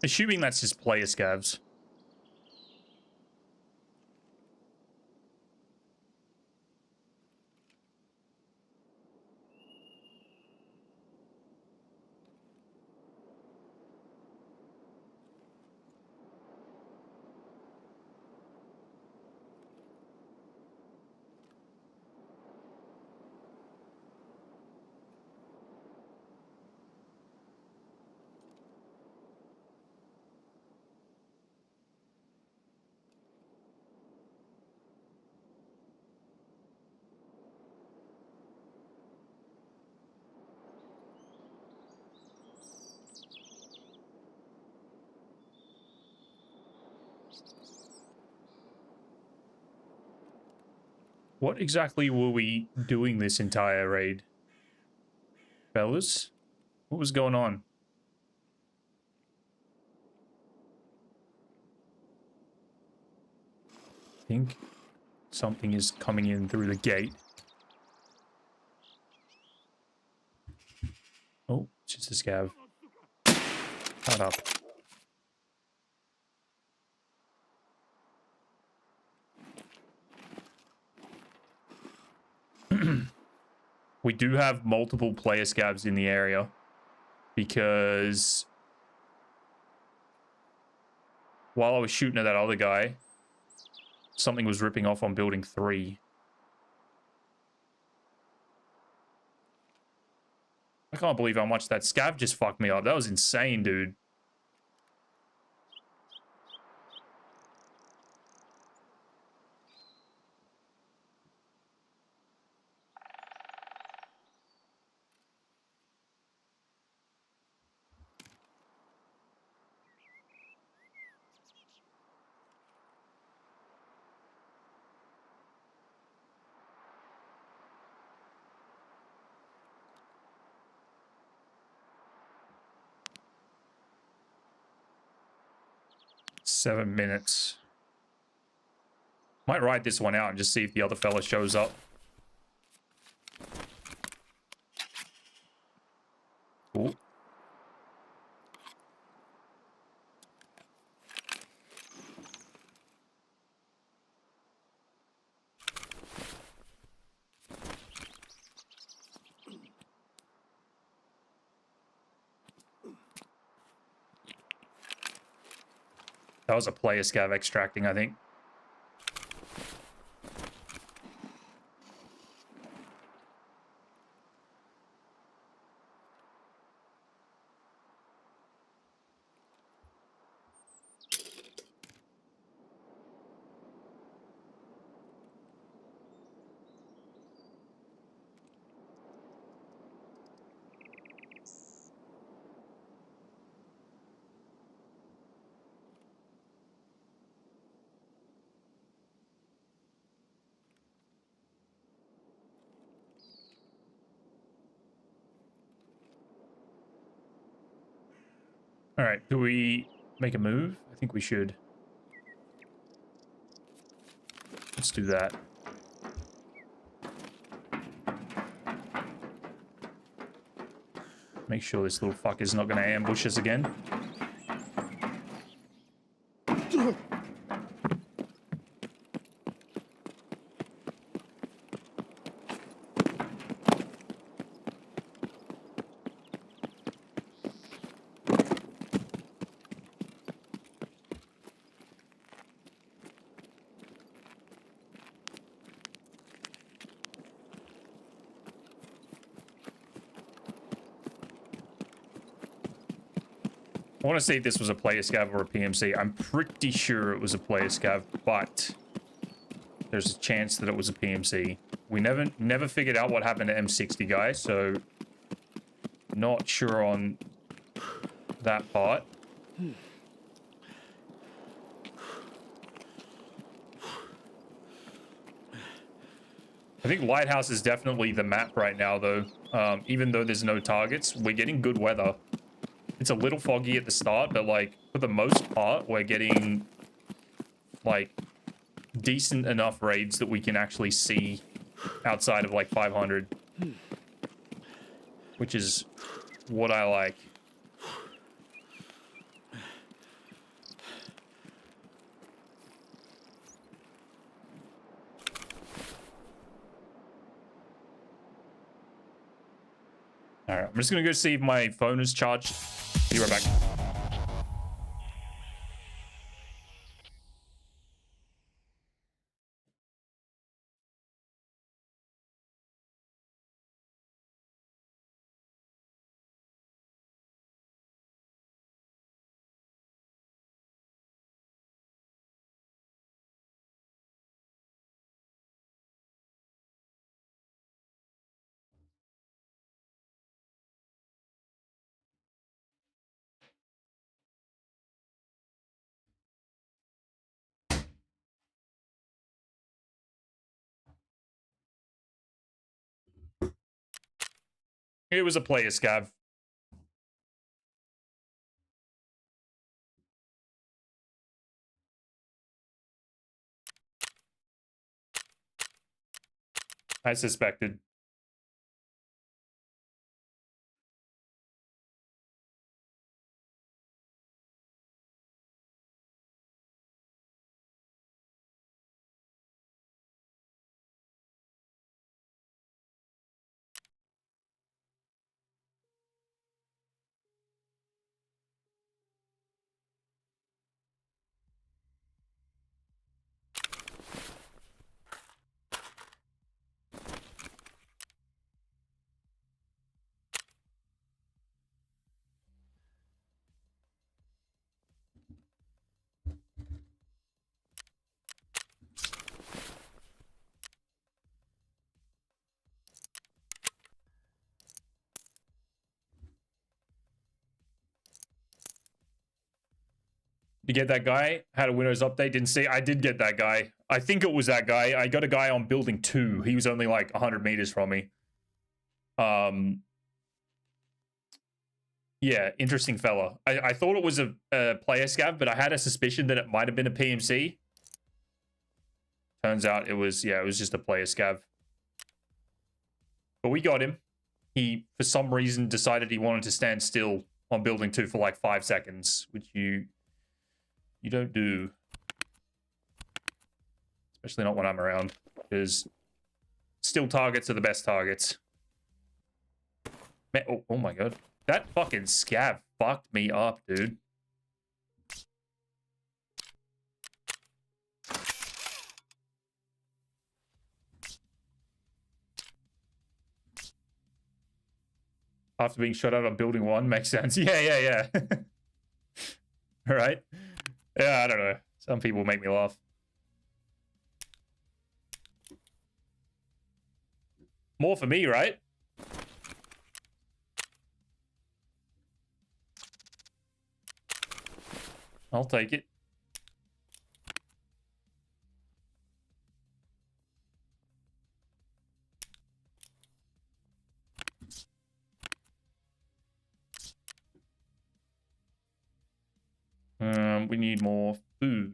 Assuming that's just player scavs. What exactly were we doing this entire raid? Fellas? What was going on? I think something is coming in through the gate. Oh, it's just a scav. Shut up. We do have multiple player scavs in the area because while I was shooting at that other guy, something was ripping off on building 3. I can't believe how much that scav just fucked me up. That was insane, dude. 7 minutes. Might ride this one out and just see if the other fella shows up. Cool. That was a player scav extracting, I think. All right, do we make a move? I think we should. Let's do that. Make sure this little fucker's not going to ambush us again. I want to see if this was a player scav or a PMC. I'm pretty sure it was a player scav, but there's a chance that it was a PMC. We never figured out what happened to M60 guy, so not sure on that part. I think Lighthouse is definitely the map right now, though. Even though there's no targets, we're getting good weather. It's a little foggy at the start, but, like, for the most part, we're getting, like, decent enough raids that we can actually see outside of, like, 500. Which is what I like. Alright, I'm just gonna go see if my phone is charged. Be right back. It was a player scav. I suspected. You get that guy? Had a Windows update, didn't see. I did get that guy. I think it was that guy. I got a guy on building 2. He was only like 100 meters from me. Yeah, interesting fella. I thought it was a player scav, but I had a suspicion that it might have been a PMC. Turns out it was, yeah, it was just a player scav. But we got him. He, for some reason, decided he wanted to stand still on building 2 for like 5 seconds, which you don't do. Especially not when I'm around, because still targets are the best targets. Man, oh my god. That fucking scav fucked me up, dude. After being shot out on building 1, makes sense. Yeah. All right. Yeah, I don't know. Some people make me laugh. More for me, right? I'll take it. We need more food.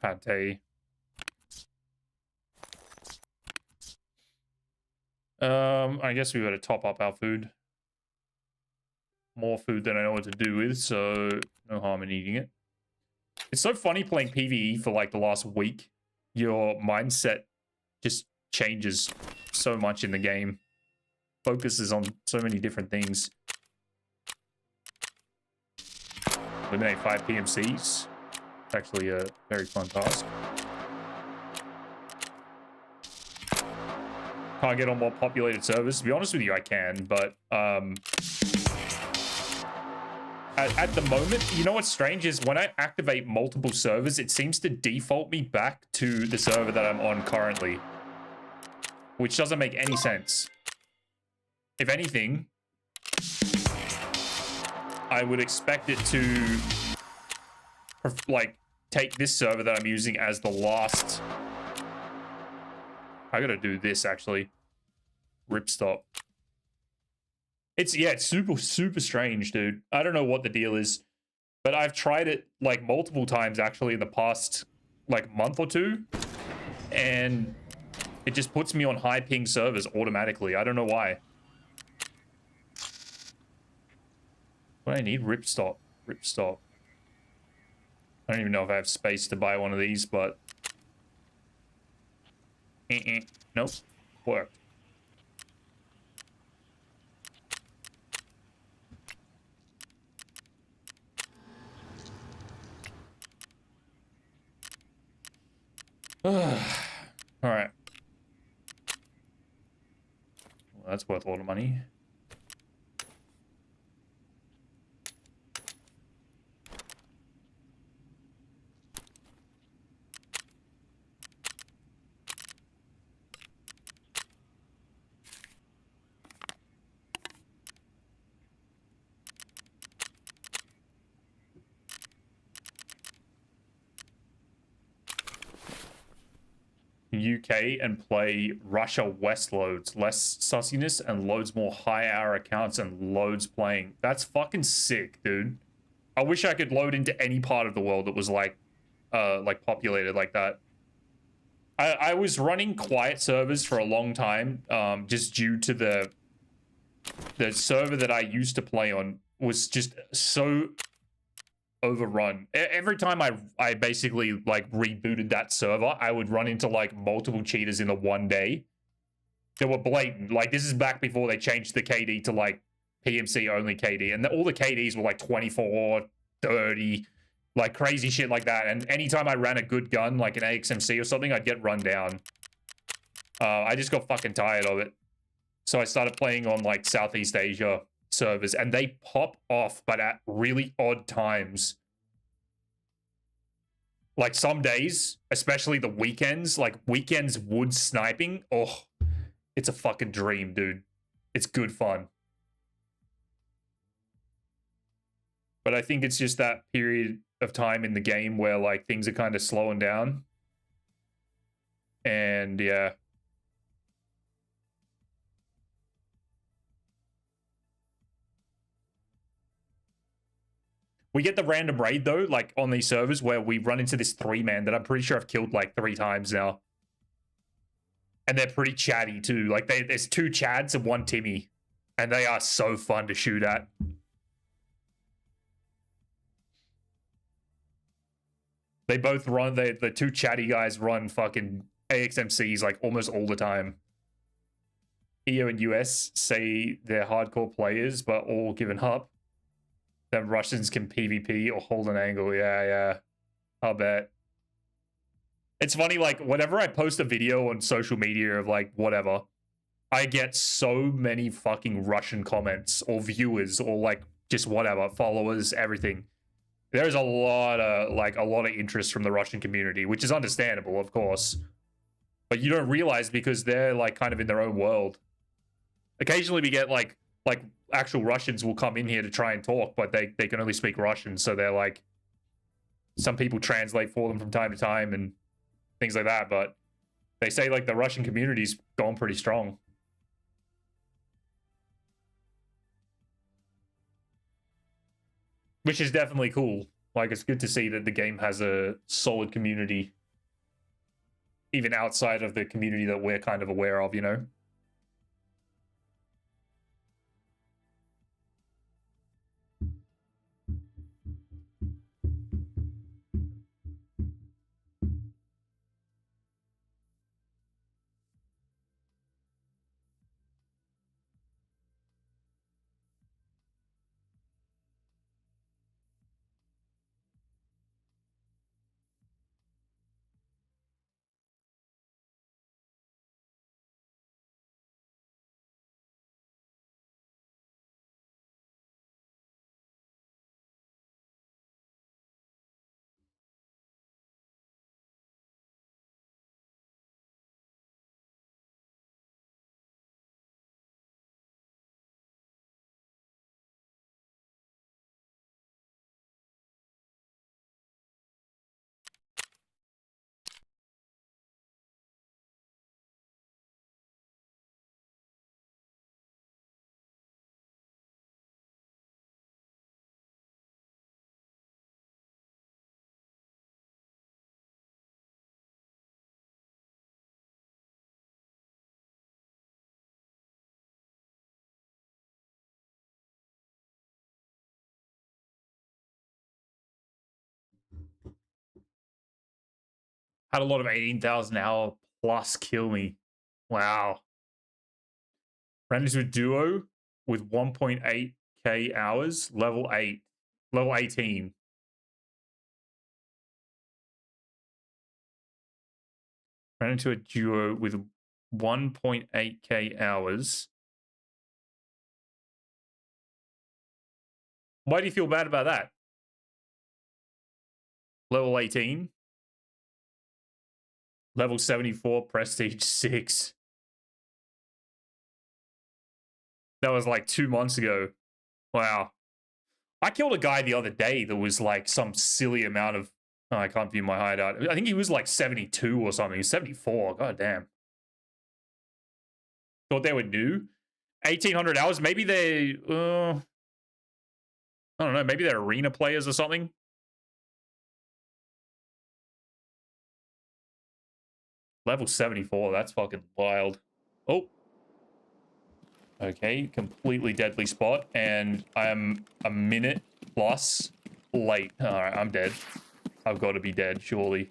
Pate. I guess we better top up our food. More food than I know what to do with, so no harm in eating it. It's so funny playing PvE for like the last week. Your mindset just changes so much in the game. Focuses on so many different things. Eliminate 5 PMCs. It's actually a very fun task. Can't get on more populated servers. To be honest with you, I can, but at the moment, you know what's strange is when I activate multiple servers, it seems to default me back to the server that I'm on currently, which doesn't make any sense. If anything, I would expect it to like take this server that I'm using as the last. I gotta do this actually. Rip stop. It's super strange, dude. I don't know what the deal is, but I've tried it like multiple times actually in the past like month or two, and it just puts me on high ping servers automatically. I don't know why. What do I need? Rip stop. Rip stop. I don't even know if I have space to buy one of these, but nope. Worked. All right. Well, that's worth a lot of money. UK and play Russia West loads, less sussiness and loads more high hour accounts and loads playing. That's fucking sick, dude. I wish I could load into any part of the world that was like populated like that. I was running quiet servers for a long time, just due to the server that I used to play on was just so overrun. Every time I basically like rebooted that server, I would run into like multiple cheaters in the one day. They were blatant. Like this is back before they changed the KD to like PMC only KD, and all the KDs were like 24, 30, like crazy shit like that. And anytime I ran a good gun, like an AXMC or something, I'd get run down. I just got fucking tired of it. So I started playing on like Southeast Asia servers, and they pop off, but at really odd times. Like some days, especially the weekends, like weekends wood sniping, oh, it's a fucking dream, dude. It's good fun. But I think it's just that period of time in the game where like things are kind of slowing down. And yeah. We get the random raid, though, like, on these servers where we run into this 3-man that I'm pretty sure I've killed, like, 3 times now. And they're pretty chatty, too. Like, there's 2 Chads and 1 Timmy. And they are so fun to shoot at. They both run, the 2 chatty guys run fucking AXMCs, like, almost all the time. EU and US say they're hardcore players, but all given up. That Russians can PvP or hold an angle. Yeah. I'll bet. It's funny, like, whenever I post a video on social media of, like, whatever, I get so many fucking Russian comments or viewers or, like, just whatever, followers, everything. There's a lot of interest from the Russian community, which is understandable, of course. But you don't realize because they're, like, kind of in their own world. Occasionally we get, like actual Russians will come in here to try and talk, but they can only speak Russian, so they're, like, some people translate for them from time to time and things like that, but they say, like, the Russian community's gone pretty strong. Which is definitely cool. Like, it's good to see that the game has a solid community, even outside of the community that we're kind of aware of, you know? Had a lot of 18,000 hour plus kill me. Wow. Ran into a duo with 1.8k hours, level 8, level 18. Ran into a duo with 1.8k hours. Why do you feel bad about that? Level 18. Level 74, Prestige 6. That was like 2 months ago. Wow. I killed a guy the other day that was like some silly amount of... Oh, I can't view my hideout. I think he was like 72 or something. 74. God damn. Thought they were new. 1,800 hours. Maybe they... I don't know. Maybe they're arena players or something. Level 74. That's fucking wild. Oh. Okay. Completely deadly spot. And I am a minute plus late. Alright, I'm dead. I've got to be dead, surely.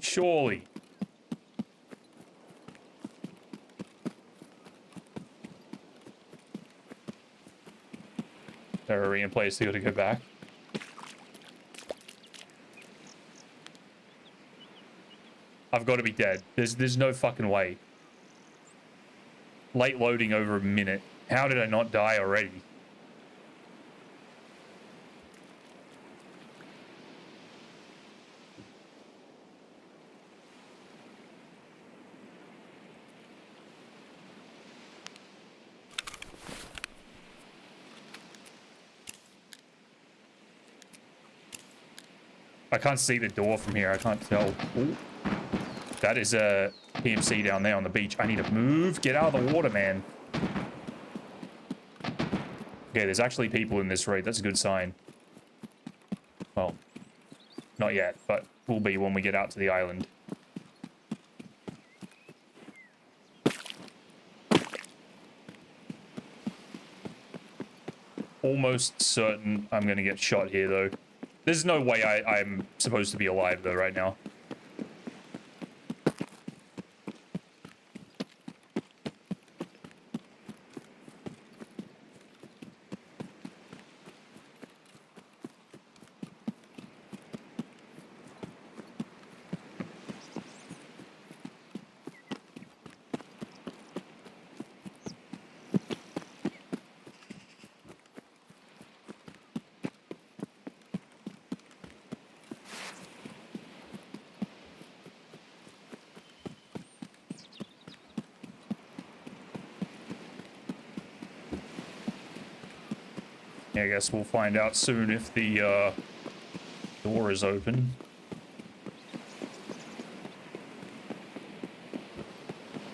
Surely. There are arena players still to go back. I've got to be dead. There's no fucking way. Late loading over a minute. How did I not die already? I can't see the door from here. I can't tell. Ooh. That is a PMC down there on the beach. I need to move. Get out of the water, man. Okay, there's actually people in this raid. That's a good sign. Well, not yet, but will be when we get out to the island. Almost certain I'm going to get shot here, though. There's no way I'm supposed to be alive, though, right now. I guess we'll find out soon if the door is open.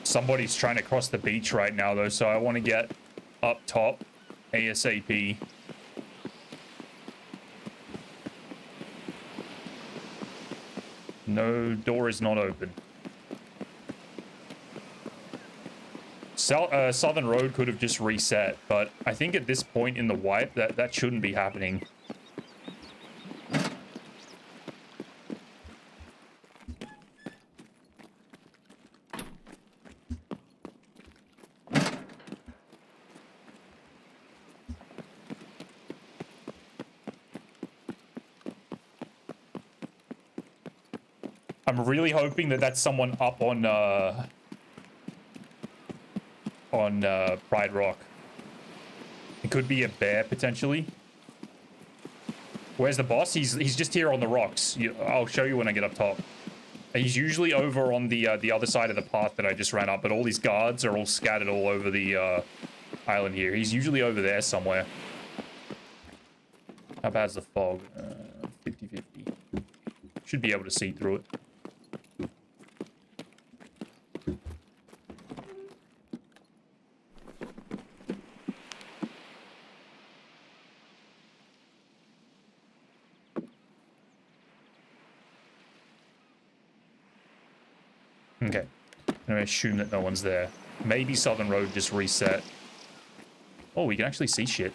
Somebody's trying to cross the beach right now, though, so I want to get up top ASAP. No, door is not open. Southern Road could have just reset, but I think at this point in the wipe, that shouldn't be happening. I'm really hoping that that's someone up on Pride Rock. It could be a bear, potentially. Where's the boss? He's just here on the rocks. I'll show you when I get up top. He's usually over on the other side of the path that I just ran up, but all these guards are all scattered all over the island here. He's usually over there somewhere. How bad's the fog? 50-50. Should be able to see through it. Okay, I'm gonna assume that no one's there. Maybe Southern Road just reset. Oh, we can actually see shit.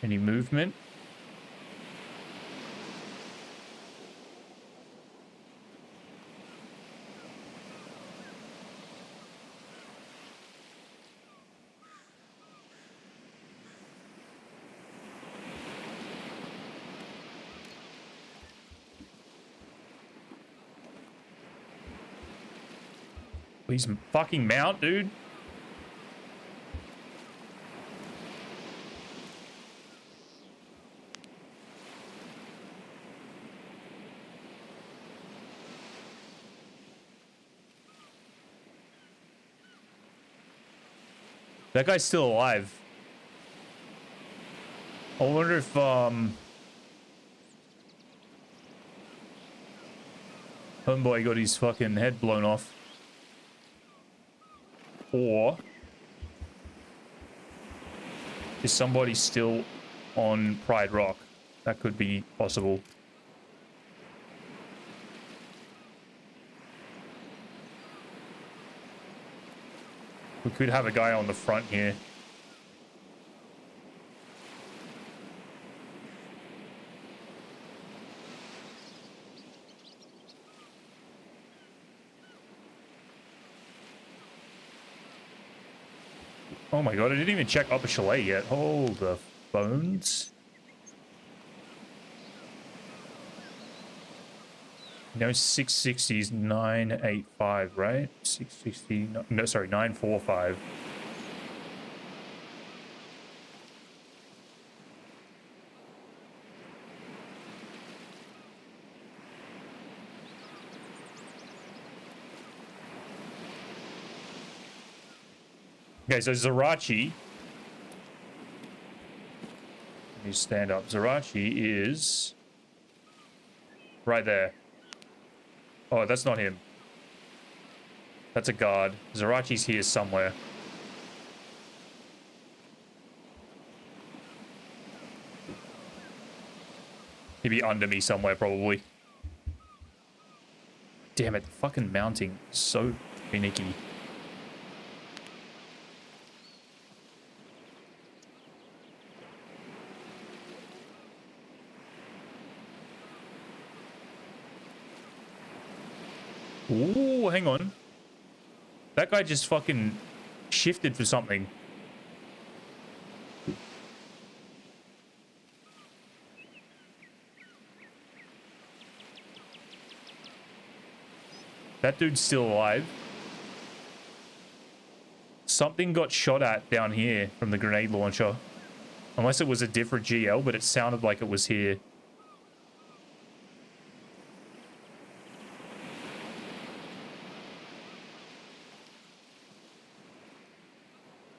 Any movement? Please fucking mount, dude. That guy's still alive. I wonder if homeboy got his fucking head blown off. Or is somebody still on Pride Rock? That could be possible. We could have a guy on the front here. Oh my god, I didn't even check Upper Chalet yet. Hold the phones. No, 660 is 985, right? 660, no, sorry, 945. Okay, so Zarachi stand up. Zerachi is right there. Oh, that's not him. That's a guard. Zerachi's here somewhere. He'd be under me somewhere, probably. Damn it, the fucking mounting is so finicky. Ooh, hang on. That guy just fucking shifted for something. That dude's still alive. Something got shot at down here from the grenade launcher. Unless it was a different GL, but it sounded like it was here.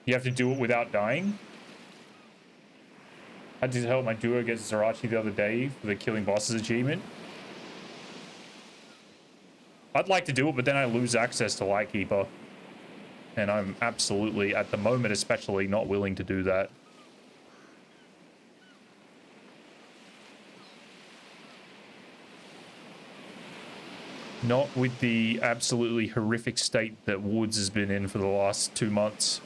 You have to do it without dying? I did help my duo get Zerachi the other day for the killing bosses achievement. I'd like to do it, but then I lose access to Lightkeeper. And I'm absolutely, at the moment especially, not willing to do that. Not with the absolutely horrific state that Woods has been in for the last 2 months.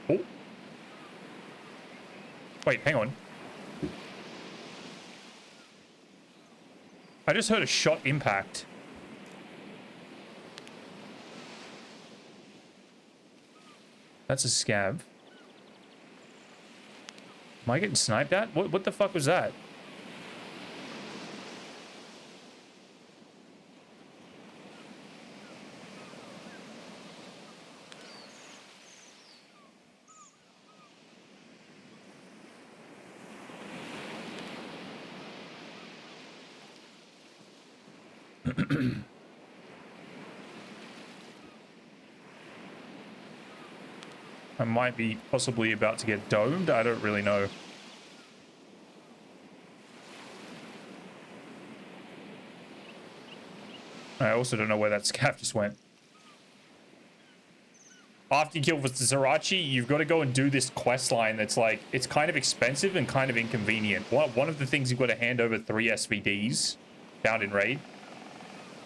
Oh. Wait, hang on. I just heard a shot impact. That's a scav. Am I getting sniped at? What the fuck was that? I might be possibly about to get domed. I don't really know. I also don't know where that scav just went. After you kill with Zerachi, you've got to go and do this quest line that's like, it's kind of expensive and kind of inconvenient. One of the things you've got to hand over 3 SVDs found in raid,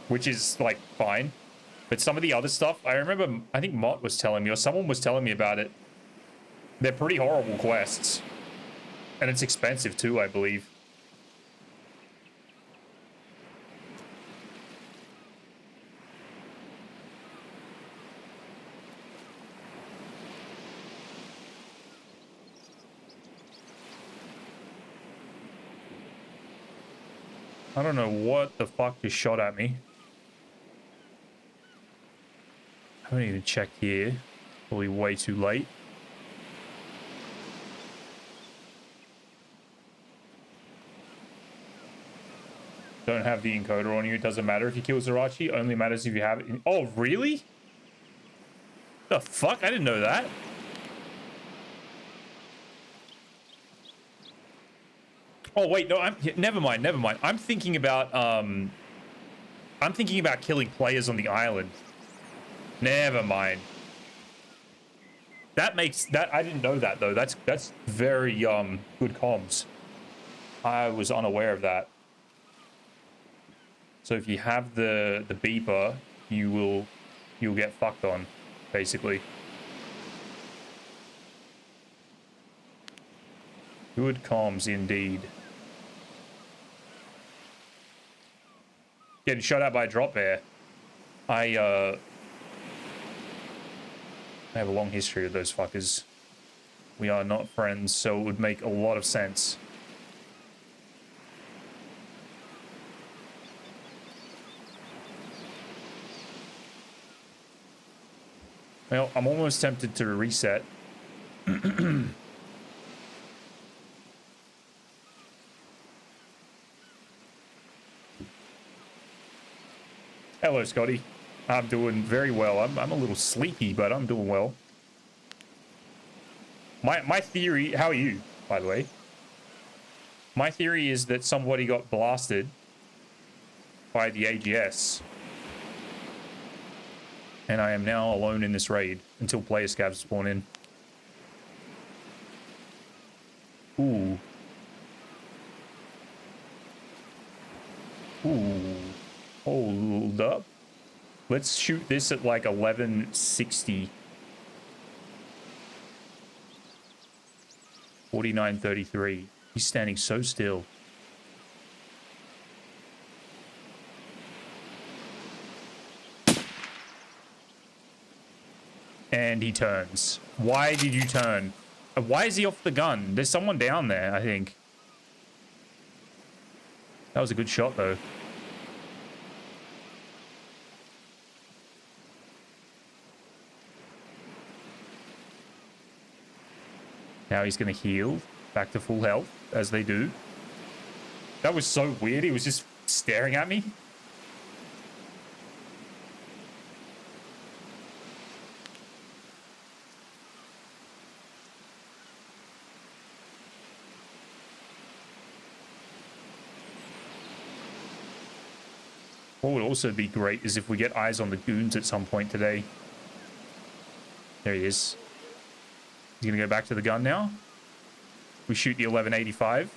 which is like fine. But some of the other stuff, I remember, I think Mott was telling me, or someone was telling me about it. They're pretty horrible quests. And it's expensive too, I believe. I don't know what the fuck just shot at me. I haven't even checked here. Probably way too late. Don't have the encoder on you. It doesn't matter if you kill Zerachi. Only matters if you have it. Oh, really? The fuck? I didn't know that. Oh wait, no. Never mind. Never mind. I'm thinking about killing players on the island. Never mind. That makes that. I didn't know that though. That's very good comms. I was unaware of that. So if you have the beeper, you'll get fucked on, basically. Good comms indeed. Getting shot at by a drop bear. I have a long history of those fuckers. We are not friends, so it would make a lot of sense. Well, I'm almost tempted to reset. Hello, Scotty. I'm doing very well. I'm a little sleepy, but I'm doing well. My theory... How are you, by the way? My theory is that somebody got blasted by the AGS. And I am now alone in this raid until player scavs spawn in. Ooh. Ooh. Hold up. Let's shoot this at like 1160. 4933. He's standing so still. And he turns. Why did you turn? Why is he off the gun? There's someone down there, I think. That was a good shot, though. Now he's going to heal back to full health, as they do. That was so weird. He was just staring at me. What would also be great is if we get eyes on the goons at some point today. There he is. He's going to go back to the gun now. We shoot the 1185.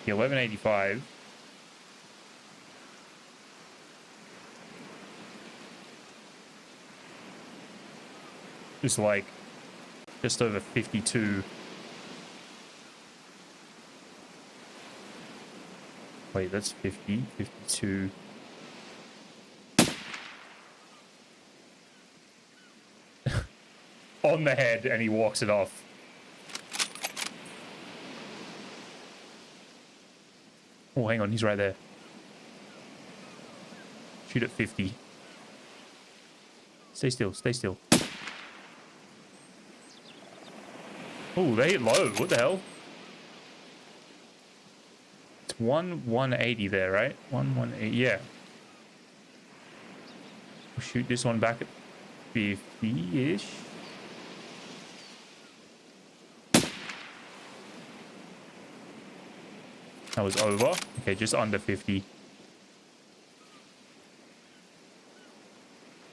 The 1185. Is like just over 52. Wait, that's 50, 52. On the head, and he walks it off. Oh, hang on, he's right there. Shoot at 50. Stay still, stay still. Oh, they hit low. What the hell? It's 180 there, right? 180, yeah. We'll shoot this one back at 50-ish. That was over. Okay, just under 50.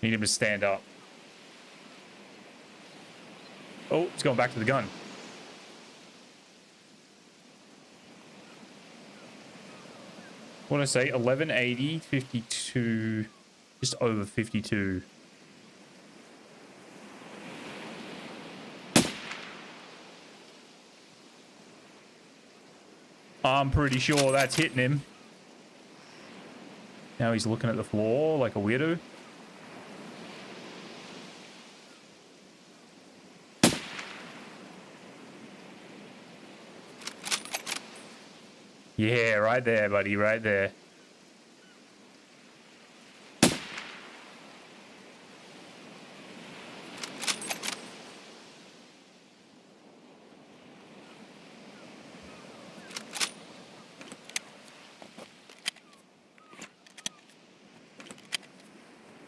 Need him to stand up. Oh, he's going back to the gun. What did I say? 1180, 52, just over 52. I'm pretty sure that's hitting him. Now he's looking at the floor like a weirdo. Yeah, right there, buddy, right there.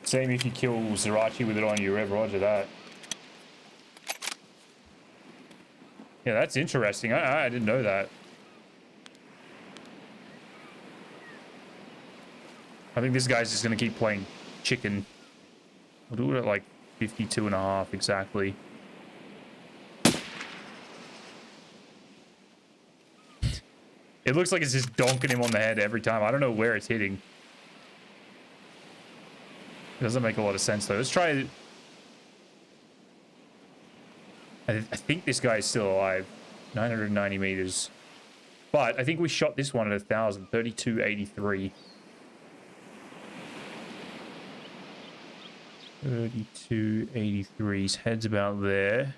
Same if you kill Zerachi with it on you, roger that. Yeah, that's interesting. I didn't know that. I think this guy's just going to keep playing chicken. We'll do it at like 52.5 exactly. It looks like it's just donking him on the head every time. I don't know where it's hitting. It doesn't make a lot of sense though. Let's try... I think this guy is still alive. 990 meters. But I think we shot this one at 1,000. 3283. 3283's head's about there.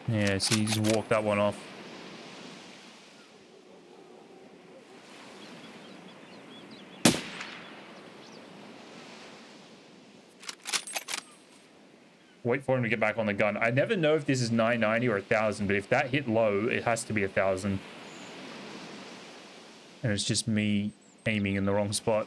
Yeah, so he just walked that one off. Wait for him to get back on the gun. I never know if this is 990 or 1,000, but if that hit low, it has to be 1,000. And it's just me aiming in the wrong spot.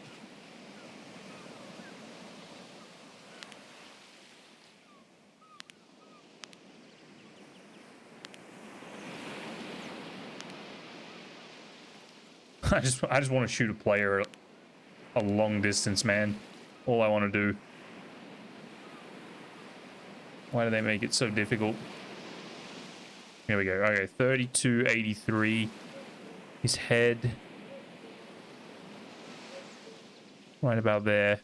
I just want to shoot a player a long distance, man. All I want to do. Why do they make it so difficult? Here we go. Okay, 3283. His head. Right about there.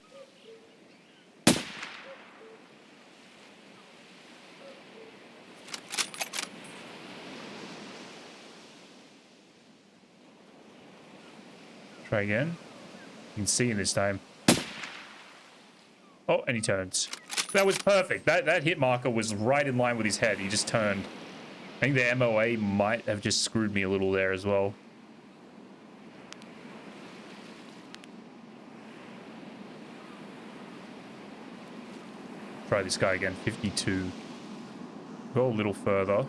Try again. You can see him this time. Oh, and he turns. That was perfect. That hit marker was right in line with his head. He just turned. I think the MOA might have just screwed me a little there as well. Try this guy again. 52. Go a little further.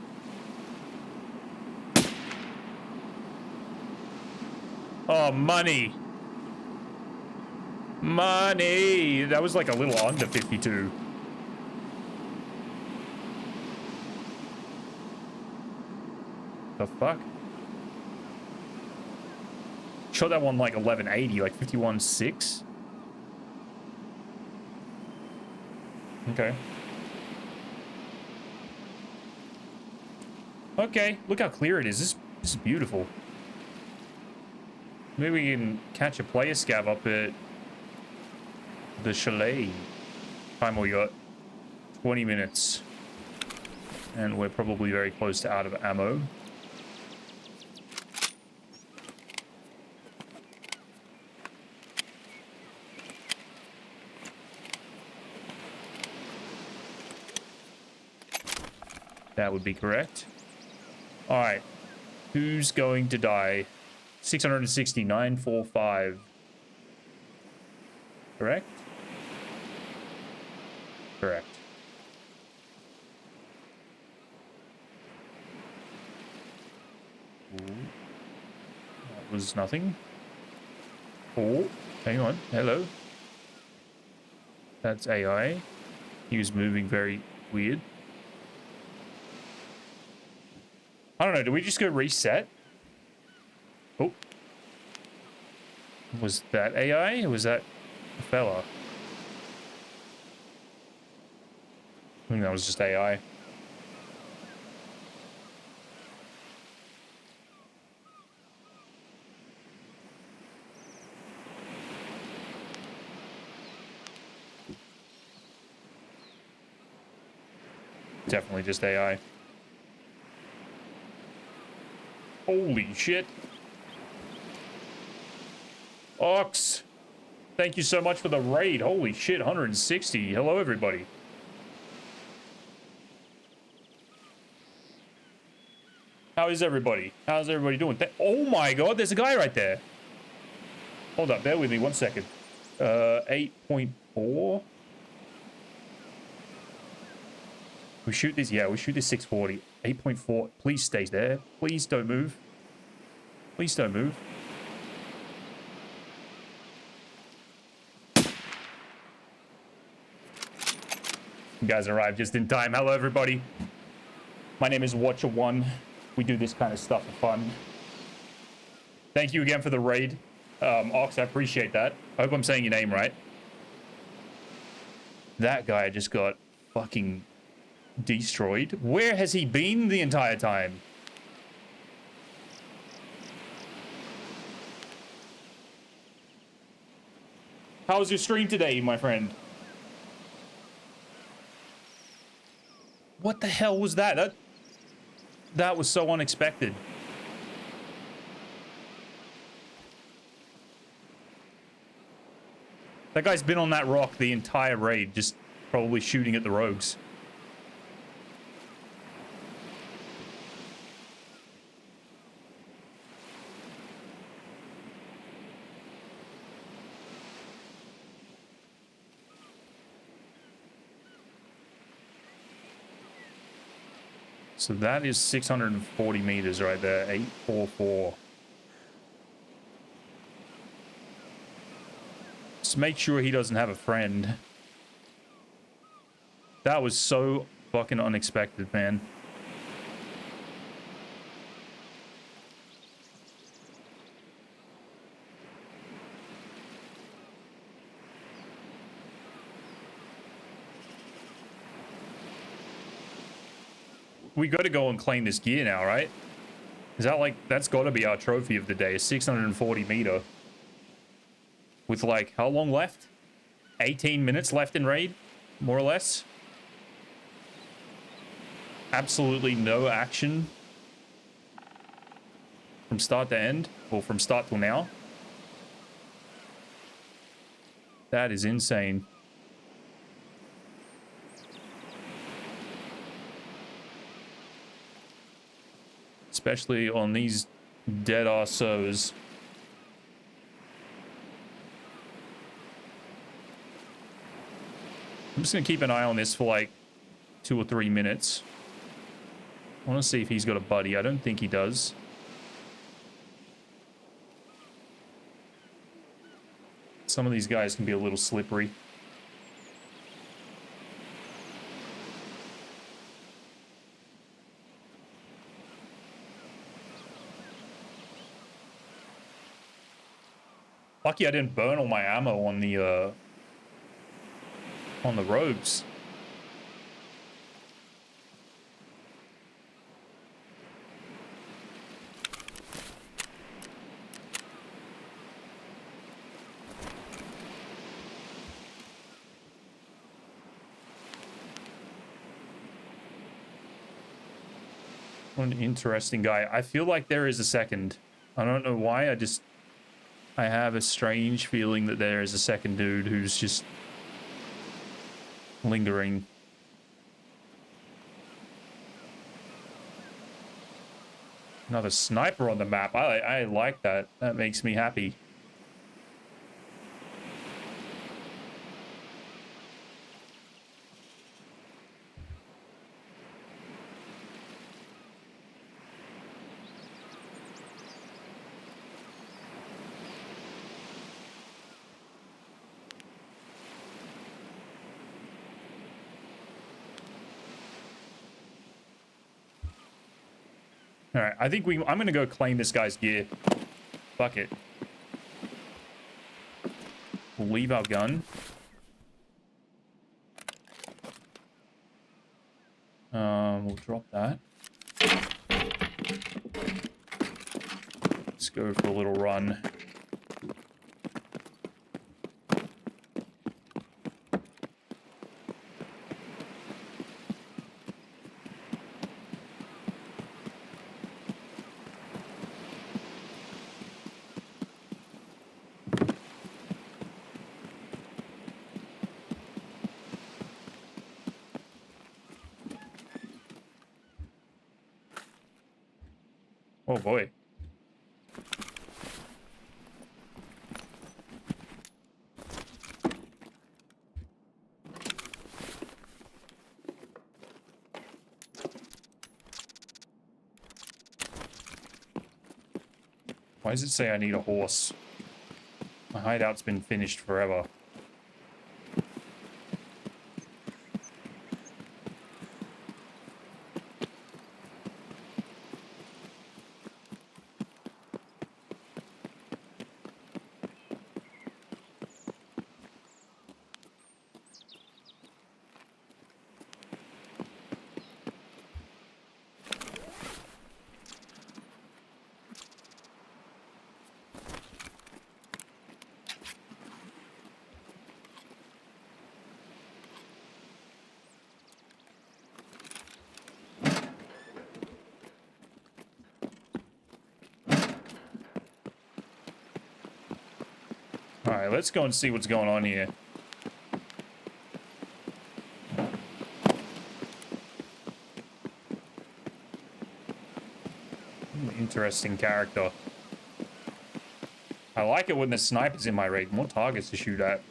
Oh, money. Money. That was like a little under 52. The fuck? Shot that one like 1180, like 51.6. Okay. Okay, look how clear it is. This is beautiful. Maybe we can catch a player scav up at the chalet. Time we got 20 minutes. And we're probably very close to out of ammo. That would be correct. All right. Who's going to die? 660, 945. Correct? Correct. Ooh. That was nothing. Oh, hang on. Hello. That's AI. He was moving very weird. I don't know. Do we just go reset? Oh. Was that AI? Or was that a fella? I think that was just AI. Definitely just AI. Holy shit. Ox, thank you so much for the raid. Holy shit, 160. Hello, everybody. How is everybody? How's everybody doing? Oh my god, there's a guy right there. Hold up, bear with me 1 second. 8.4. We shoot this, yeah, we shoot this 640. 8.4, please stay there. Please don't move. Please don't move. You guys arrived just in time. Hello, everybody. My name is Watcher1. We do this kind of stuff for fun. Thank you again for the raid. Ox, I appreciate that. I hope I'm saying your name right. That guy just got fucking destroyed. Where has he been the entire time? How was your stream today, my friend? What the hell was that? That was so unexpected. That guy's been on that rock the entire raid, just probably shooting at the rogues. So that is 640 meters right there, 844. make sure he doesn't have a friend. That was so fucking unexpected, man. We got to go and claim this gear now, right? Is that like, that's got to be our trophy of the day, a 640 meter. With like, how long left? 18 minutes left in raid, more or less. Absolutely no action from start to end, or from start till now. That is insane. Especially on these dead-ass servers. I'm just gonna keep an eye on this for like 2 or 3 minutes. I want to see if he's got a buddy. I don't think he does. Some of these guys can be a little slippery. Lucky I didn't burn all my ammo on the rogues. What an interesting guy. I feel like there is a second. I don't know why. I have a strange feeling that there is a second dude who's just lingering. Another sniper on the map. I like that. That makes me happy. All right, I think I'm gonna go claim this guy's gear. Fuck it. We'll leave our gun. We'll drop that. Let's go for a little run. Oh boy. Why does it say I need a horse? My hideout's been finished forever. All right, let's go and see what's going on here. Interesting character. I like it when the sniper's in my raid. More targets to shoot at.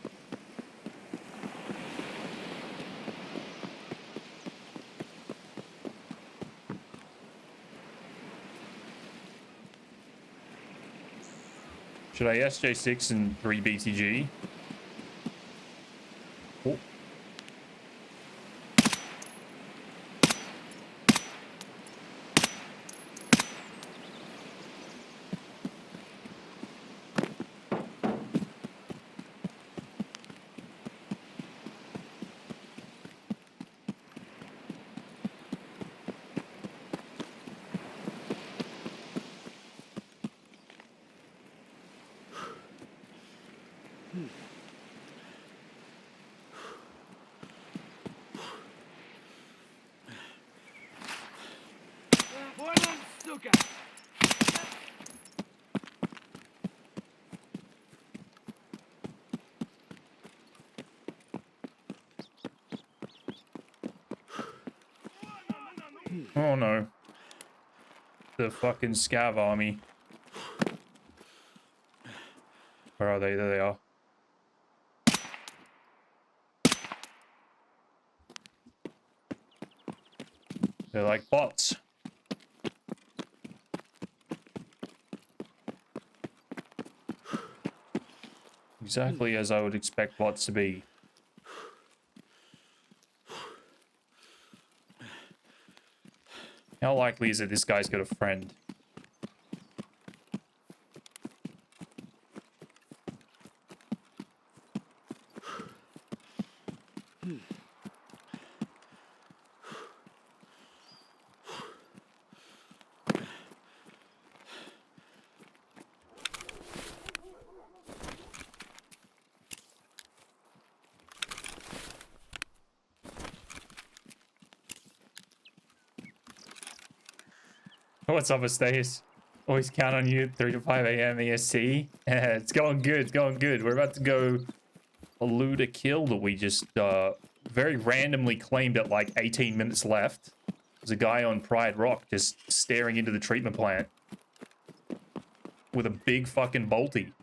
Should I SJ6 and 3 BTG? сука! Oh no. The fucking scav army. Where are they? There they are. They're like bots. Exactly as I would expect bots to be. How likely is it this guy's got a friend? What's up, Estes? Always count on you, 3 to 5 a.m. EST. It's going good, it's going good. We're about to go elude a kill that we just very randomly claimed at like 18 minutes left. There's a guy on Pride Rock just staring into the treatment plant with a big fucking bolty.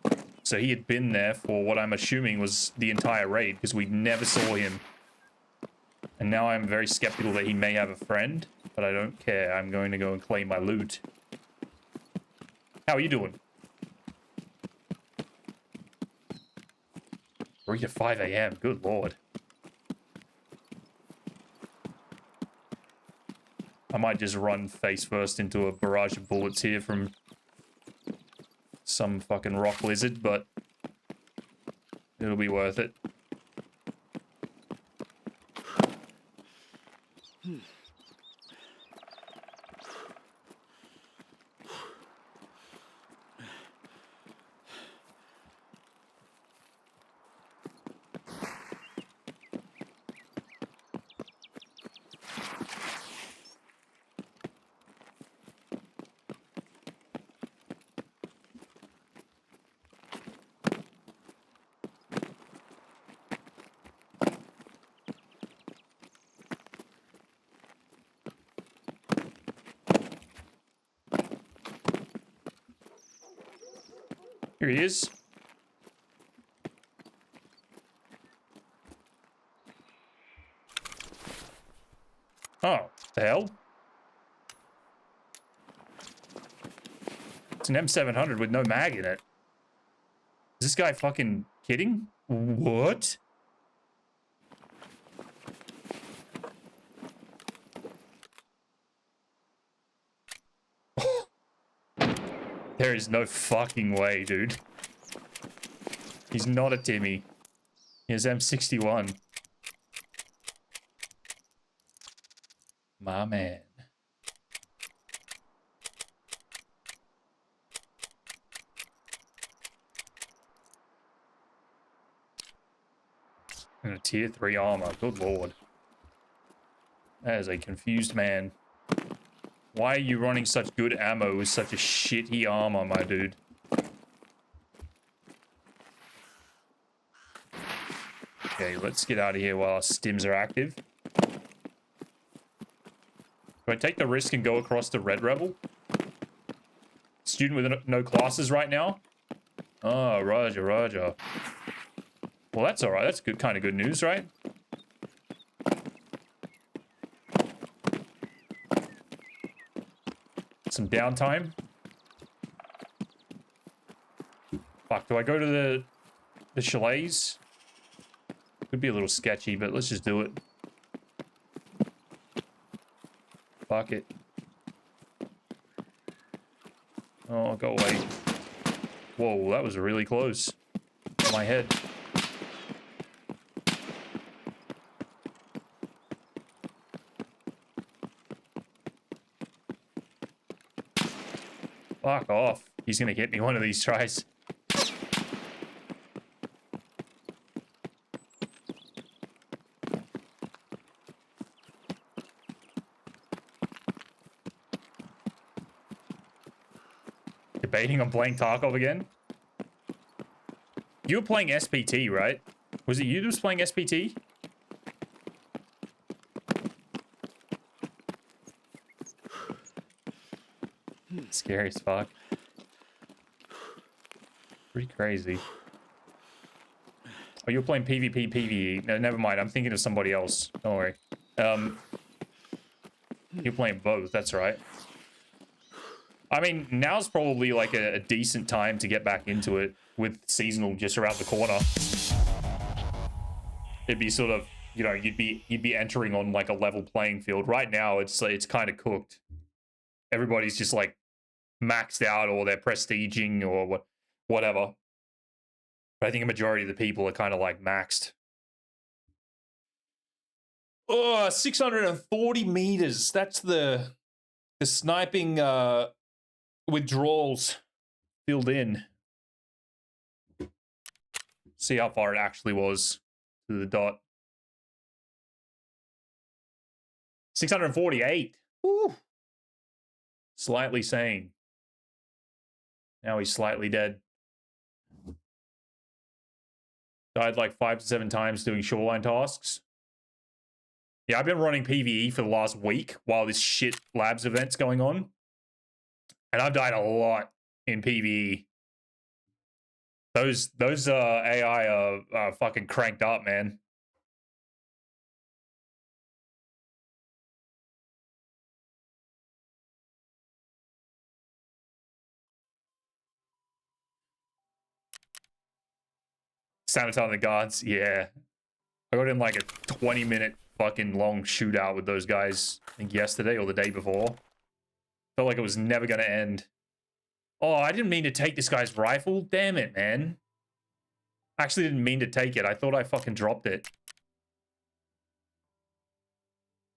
So he had been there for what I'm assuming was the entire raid because we never saw him. And now I'm very skeptical that he may have a friend, but I don't care. I'm going to go and claim my loot. How are you doing? 3 to 5 a.m. Good lord. I might just run face first into a barrage of bullets here from some fucking rock lizard, but it'll be worth it. Here he is. Oh, the hell? It's an M700 with no mag in it. Is this guy fucking kidding? What? There is no fucking way, dude. He's not a Timmy. He has M61. My man. And a tier 3 armor. Good lord. That is a confused man. Why are you running such good ammo with such a shitty armor, my dude? Okay, let's get out of here while our stims are active. Do I take the risk and go across to Red Rebel? Student with no classes right now? Oh, roger, roger. Well, that's alright. That's good, kind of good news, right? Some downtime. Fuck, do I go to the chalets? Could be a little sketchy, but let's just do it. Fuck it. Oh, go away. Whoa, that was really close. My head. Fuck off. He's gonna get me one of these tries. Debating on playing Tarkov again? You were playing SPT, right? Was it you that was playing SPT? Scary as fuck. Pretty crazy. Oh, you're playing PvP, PvE. No, never mind. I'm thinking of somebody else. Don't worry. You're playing both. That's right. I mean, now's probably like a decent time to get back into it with seasonal just around the corner. It'd be sort of, you know, you'd be entering on like a level playing field. Right now, it's kind of cooked. Everybody's just like maxed out, or they're prestiging, or whatever. But I think a majority of the people are kind of like maxed. Oh, 640 meters. That's the sniping withdrawals filled in. See how far it actually was to the dot. 648. Woo. Slightly sane. Now he's slightly dead. Died like 5 to 7 times doing shoreline tasks. Yeah, I've been running PvE for the last week while this shit labs event's going on. And I've died a lot in PvE. Those AI are fucking cranked up, man. Sabotage the guards, yeah. I got in like a 20-minute fucking long shootout with those guys, I think yesterday or the day before. Felt like it was never going to end. Oh, I didn't mean to take this guy's rifle. Damn it, man. I actually didn't mean to take it. I thought I fucking dropped it.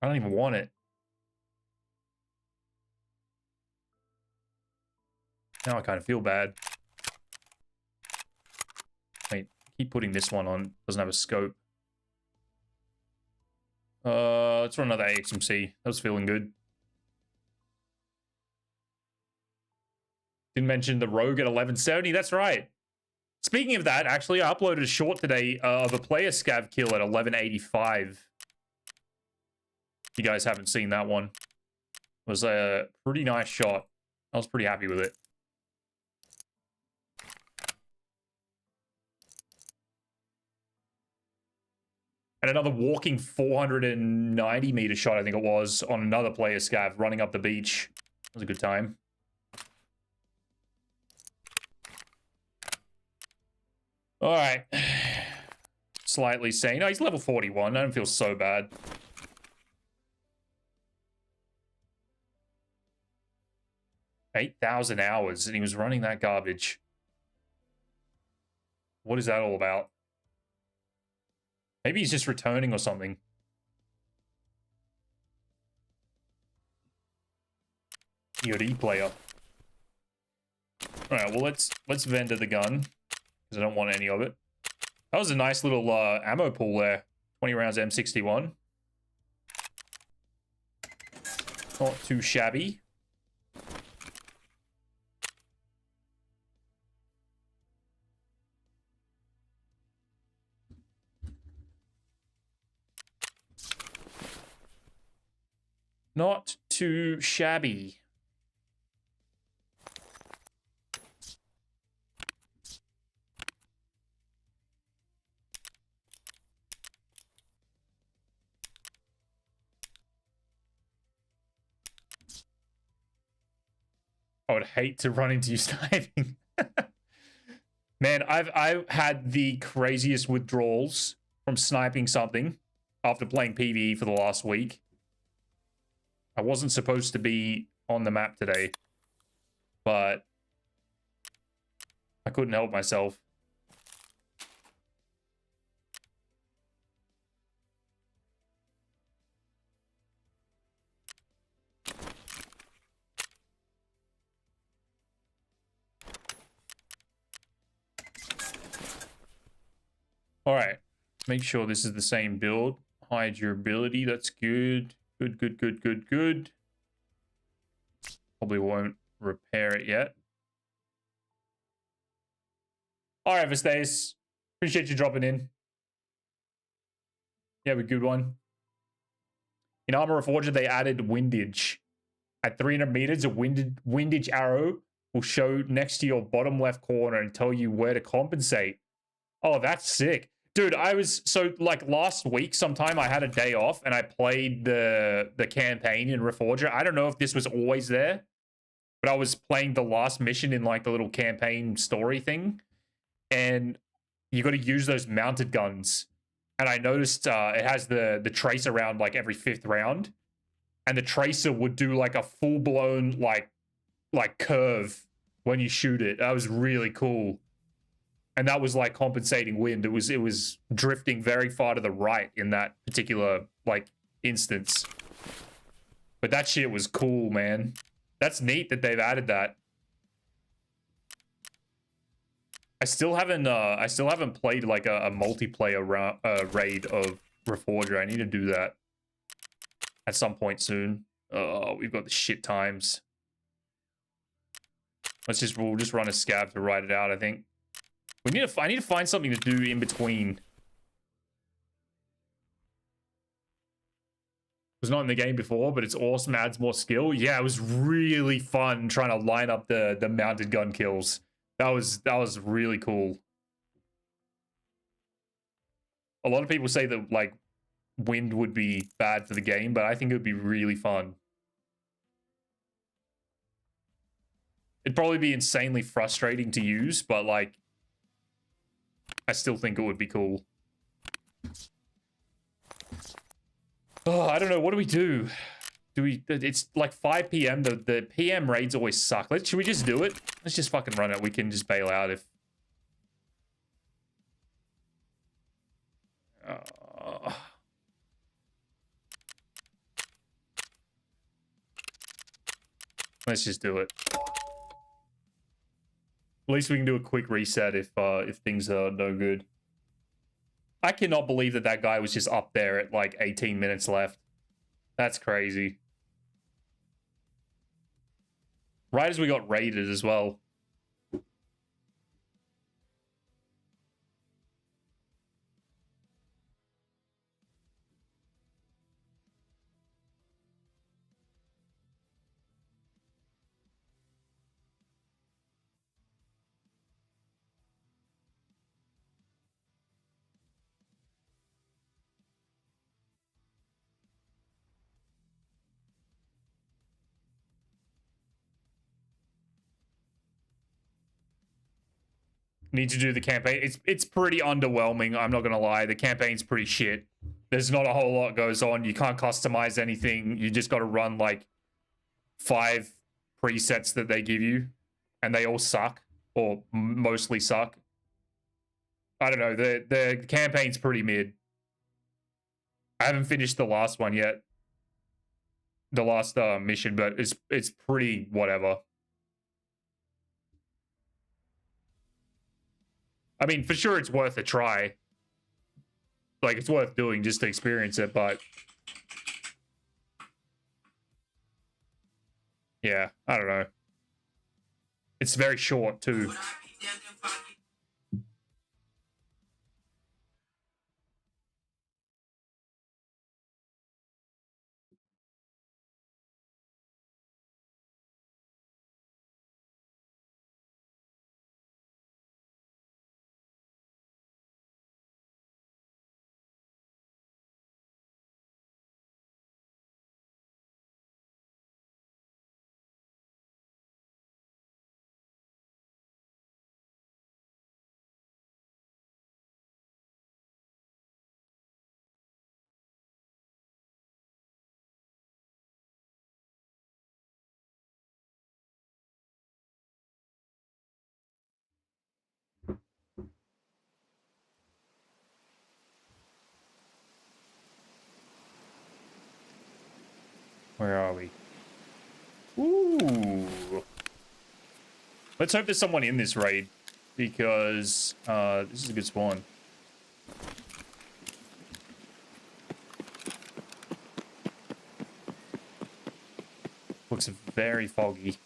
I don't even want it. Now I kind of feel bad. Wait, keep putting this one on. Doesn't have a scope. Let's run another AXMC. That was feeling good. Didn't mention the Rogue at 1170. That's right. Speaking of that, actually, I uploaded a short today of a player scav kill at 1185. If you guys haven't seen that one. It was a pretty nice shot. I was pretty happy with it. And another walking 490 meter shot, I think it was, on another player scav running up the beach. That was a good time. All right. Slightly sane. Oh, he's level 41. I don't feel so bad. $8,000 hours, and he was running that garbage. What is that all about? Maybe he's just returning or something. EOD player. All right, well, let's vendor the gun, because I don't want any of it. That was a nice little ammo pool there. 20 rounds M61. Not too shabby. Not too shabby. I would hate to run into you sniping. Man, I've had the craziest withdrawals from sniping something after playing PvE for the last week. I wasn't supposed to be on the map today, but I couldn't help myself. All right, make sure this is the same build. High durability, that's good. Good. Probably won't repair it yet. All right, Vistays. Appreciate you dropping in. You have a good one. In Armor Reforger, they added windage. At 300 meters, a windage arrow will show next to your bottom left corner and tell you where to compensate. Oh, that's sick. Dude, I was... So, like, last week sometime, I had a day off, and I played the campaign in Reforger. I don't know if this was always there, but I was playing the last mission in, like, the little campaign story thing. And you got to use those mounted guns. And I noticed it has the tracer round, like, every 5th round. And the tracer would do, like, a full-blown, like curve when you shoot it. That was really cool. And that was like compensating wind. It was drifting very far to the right in that particular like instance. But that shit was cool, man. That's neat that they've added that. I still haven't played like a multiplayer raid of Reforger. I need to do that at some point soon. Oh, we've got the shit times. We'll just run a scav to ride it out, I think. I need to find something to do in between. It was not in the game before, but it's awesome, adds more skill. Yeah, it was really fun trying to line up the mounted gun kills. That was really cool. A lot of people say that like wind would be bad for the game, but I think it would be really fun. It'd probably be insanely frustrating to use, but like I still think it would be cool. Oh, I don't know. What do we do? It's like 5 p.m. The PM raids always suck. Should we just do it? Let's just fucking run it. We can just bail out if... Let's just do it. At least we can do a quick reset if things are no good. I cannot believe that guy was just up there at like 18 minutes left. That's crazy. Right as we got raided as well. Need to do the campaign. It's pretty underwhelming, I'm not gonna lie. The campaign's pretty shit. There's not a whole lot goes on. You can't customize anything. You just gotta run like 5 presets that they give you, and they all suck, or mostly suck. I don't know, the campaign's pretty mid. I haven't finished the last one yet. The last mission, but it's pretty whatever. I mean, for sure it's worth a try. Like, it's worth doing just to experience it, but... yeah, I don't know. It's very short, too. Where are we? Ooh. Let's hope there's someone in this raid, because this is a good spawn. Looks very foggy.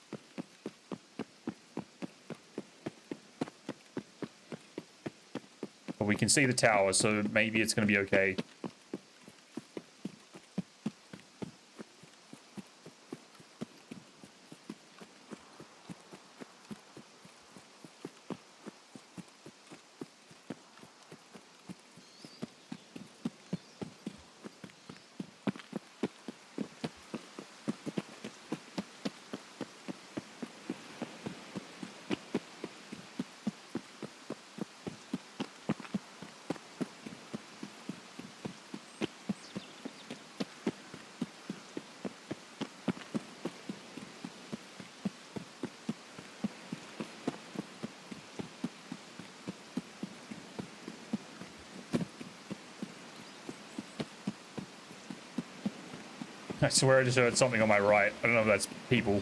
But we can see the tower, so maybe it's going to be okay. I swear I just heard something on my right. I don't know if that's people.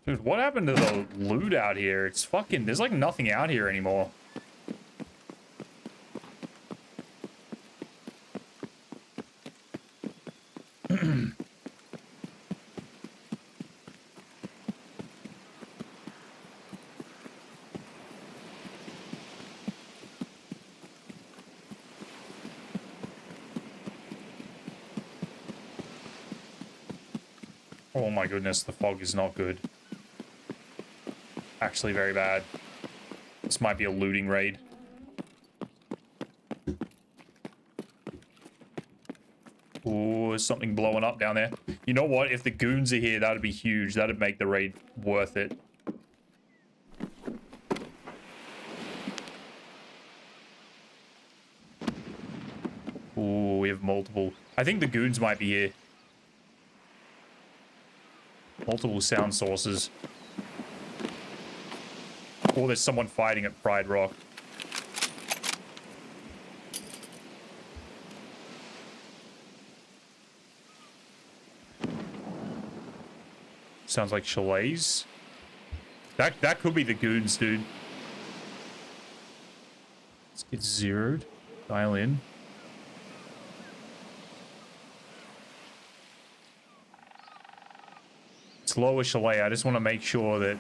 Dude, what happened to the loot out here? It's fucking... There's like nothing out here anymore. Oh my goodness, the fog is not good. Actually very bad. This might be a looting raid. Ooh, there's something blowing up down there. You know what? If the goons are here, that'd be huge. That'd make the raid worth it. Ooh, we have multiple. I think the goons might be here. Multiple sound sources. Or there's someone fighting at Pride Rock. Sounds like chalets. That could be the goons, dude. Let's get zeroed. Dial in. It's lower chalet. I just want to make sure that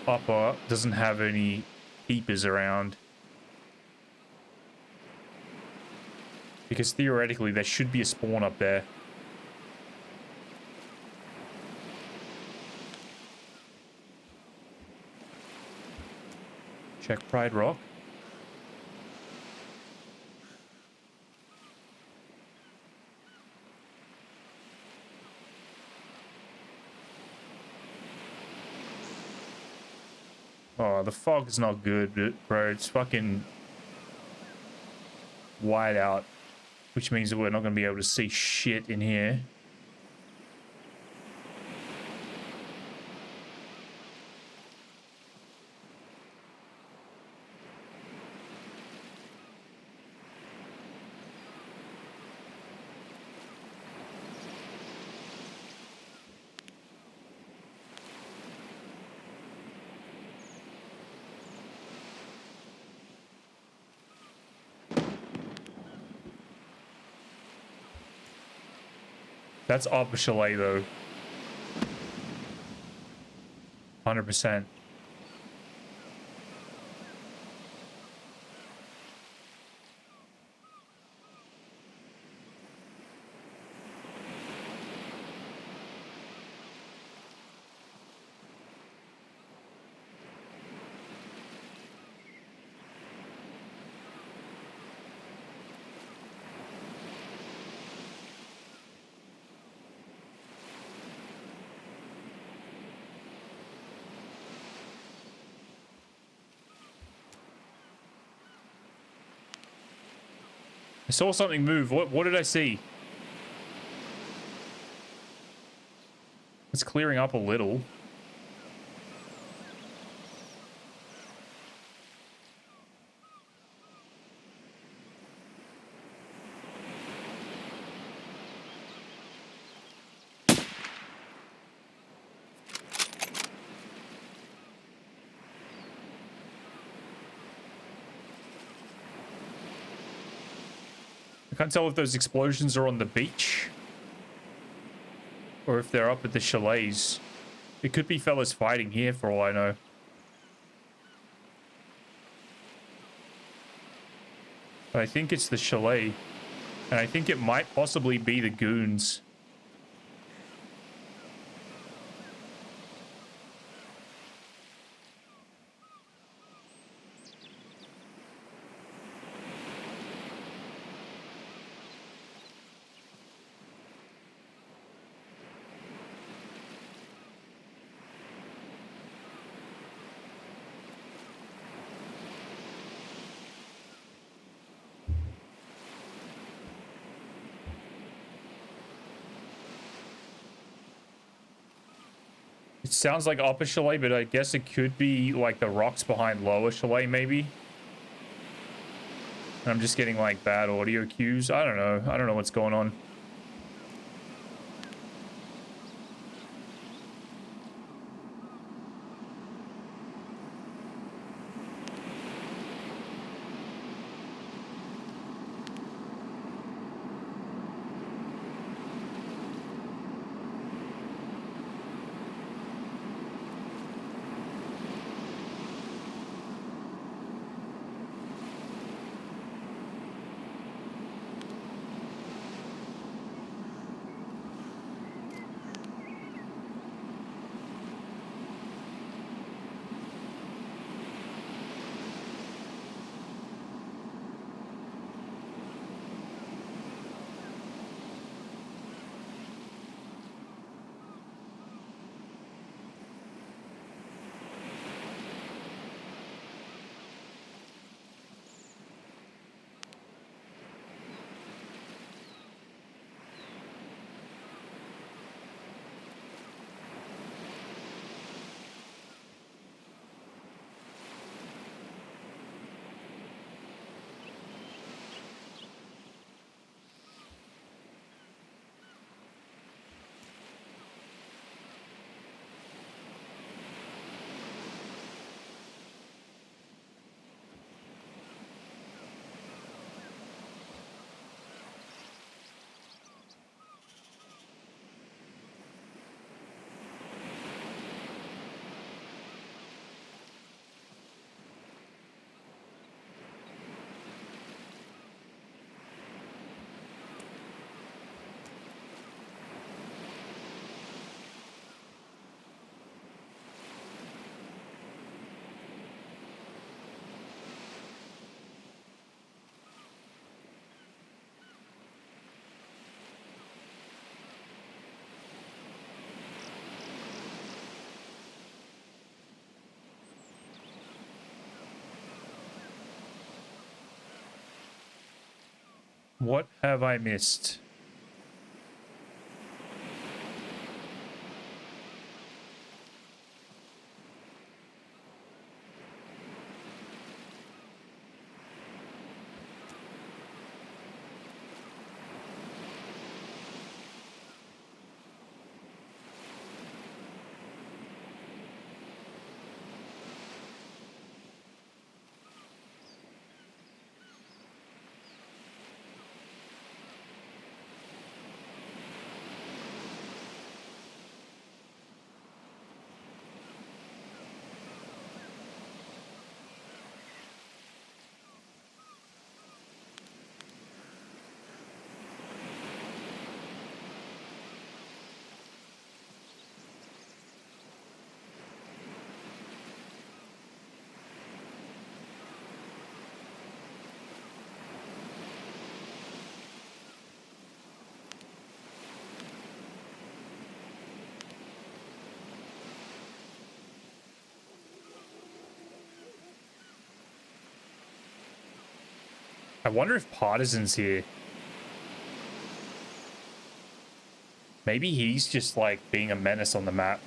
upper doesn't have any peepers around. Because theoretically there should be a spawn up there. Check Pride Rock. Oh, the fog's not good, bro. It's fucking white out, which means that we're not going to be able to see shit in here. That's upper chalet, though. 100%. saw something move. What did I see? It's clearing up a little. I can't tell if those explosions are on the beach or if they're up at the chalets. It could be fellas fighting here for all I know. But I think it's the chalet. And I think it might possibly be the goons. It sounds like upper chalet, but I guess it could be like the rocks behind lower chalet, maybe. And I'm just getting like bad audio cues. I don't know. I don't know what's going on. What have I missed? I wonder if Partisan's here. Maybe he's just like being a menace on the map.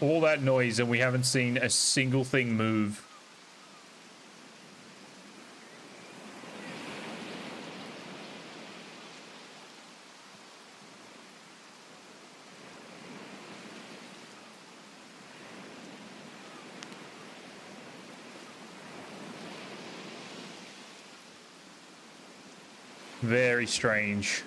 All that noise and we haven't seen a single thing move. Very strange.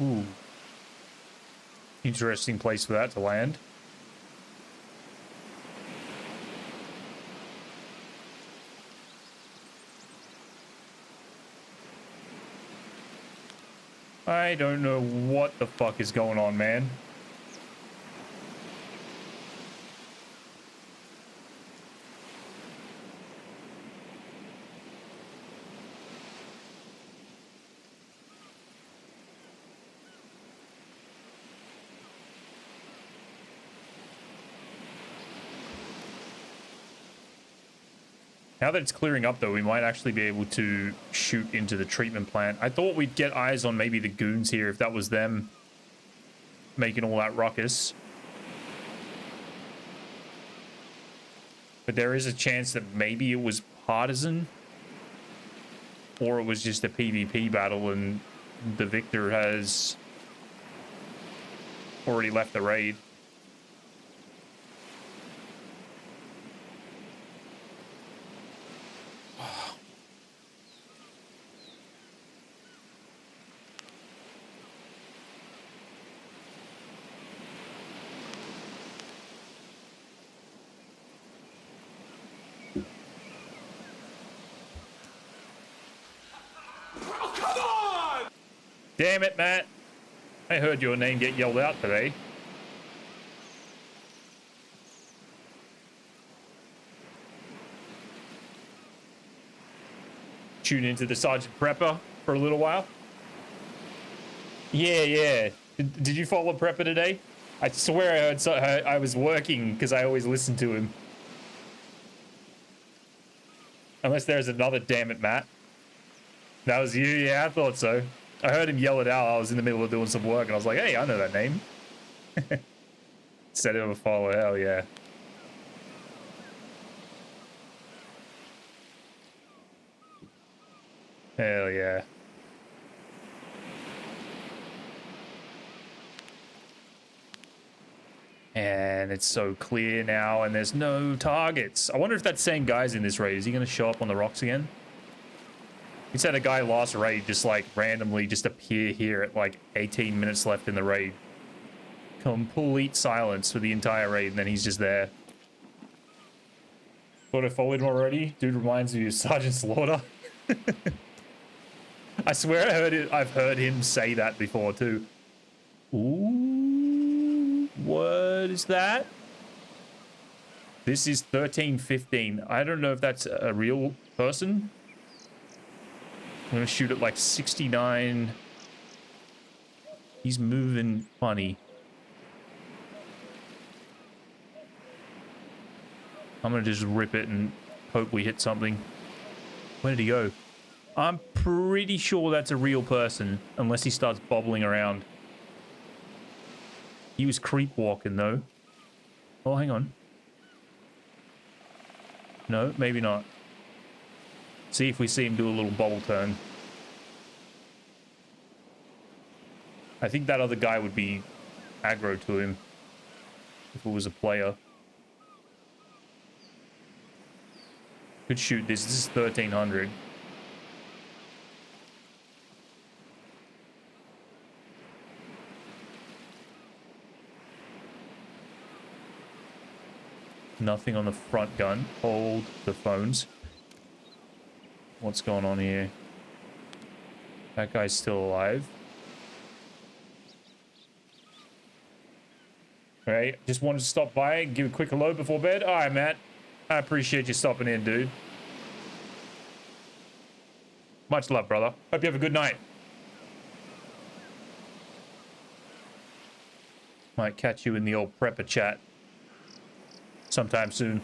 Ooh. Interesting place for that to land. I don't know what the fuck is going on, man. Now that it's clearing up, though, we might actually be able to shoot into the treatment plant. I thought we'd get eyes on maybe the goons here if that was them making all that ruckus. But there is a chance that maybe it was Partisan, or it was just a PvP battle and the victor has already left the raid. come on! Damn it, Matt. I heard your name get yelled out today. Tune into the Sergeant Prepper for a little while. Yeah. Did you follow Prepper today? I swear I heard I was working because I always listen to him. Unless there's another damn it, Matt. That was you? Yeah, I thought so. I heard him yell it out. I was in the middle of doing some work and I was like, hey, I know that name. Set him a follow. Hell yeah. Hell yeah. And it's so clear now, and there's no targets. I wonder if that same guy's in this raid. Is he going to show up on the rocks again? He said a guy last raid just like randomly just appear here at like 18 minutes left in the raid. Complete silence for the entire raid, and then he's just there. Thought I followed him already. Dude reminds me of Sergeant Slaughter. I swear I've heard him say that before too. Ooh, what is that? This is 1315. I don't know if that's a real person. I'm gonna shoot at like 69. He's moving funny. I'm gonna just rip it and hope we hit something. Where did he go? I'm pretty sure that's a real person, unless he starts bobbling around. He was creep walking though. Oh, hang on. No, maybe not. See if we see him do a little bobble turn. I think that other guy would be aggro to him if it was a player. Could shoot this. This is 1300. Nothing on the front gun. Hold the phones. What's going on here? That guy's still alive. Alright, just wanted to stop by and give a quick hello before bed. Alright, Matt. I appreciate you stopping in, dude. Much love, brother. Hope you have a good night. Might catch you in the old prepper chat sometime soon.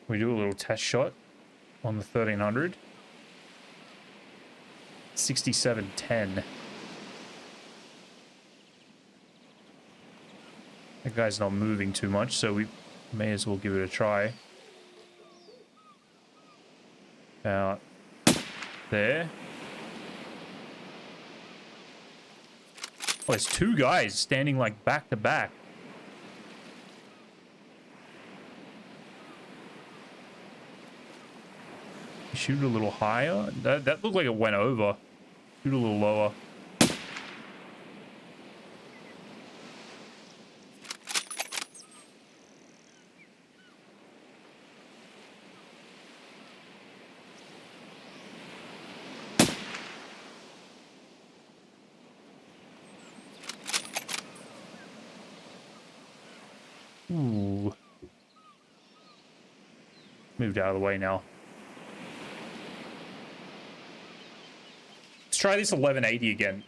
We do a little test shot on the 1300. 6710. That guy's not moving too much, so we may as well give it a try. About there. Oh, there's two guys standing like back to back. Shoot a little higher. That looked like it went over. Shoot a little lower. Ooh. Moved out of the way now. Try this 1180 again.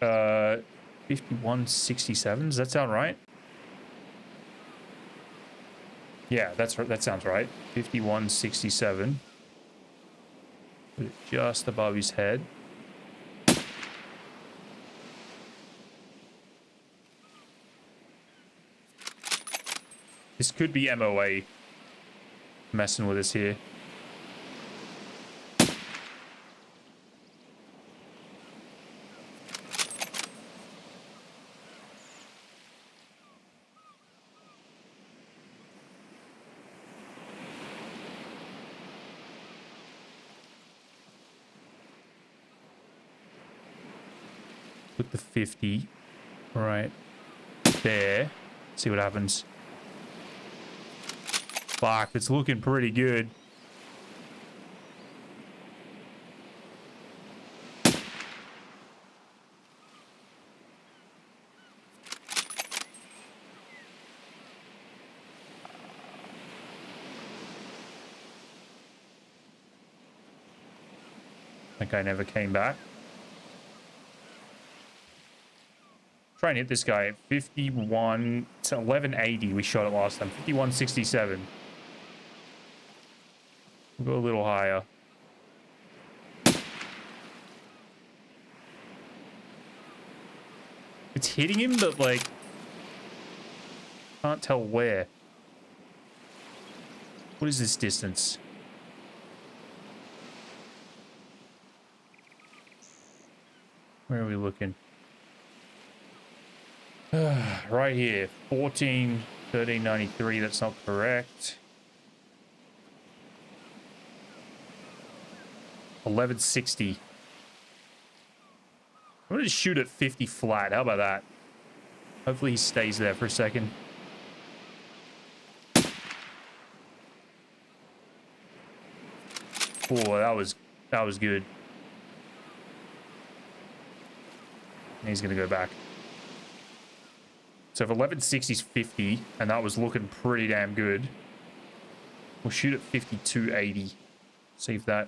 5167. Does that sound right? Yeah, that sounds right. 5167. Put it just above his head. This could be MOA messing with us here. Put the 50 right there. See what happens. Fuck, it's looking pretty good. That guy never came back. Try and hit this guy at 51 to 1180. We shot it last time. 5167. We'll go a little higher. It's hitting him, but like, can't tell where. What is this distance? Where are we looking? Right here. 14, 1393. That's not correct. 1160. I'm going to shoot at 50 flat. How about that? Hopefully he stays there for a second. Oh, that was good. And he's going to go back. So if 1160 is 50, and that was looking pretty damn good, we'll shoot at 5280. See if that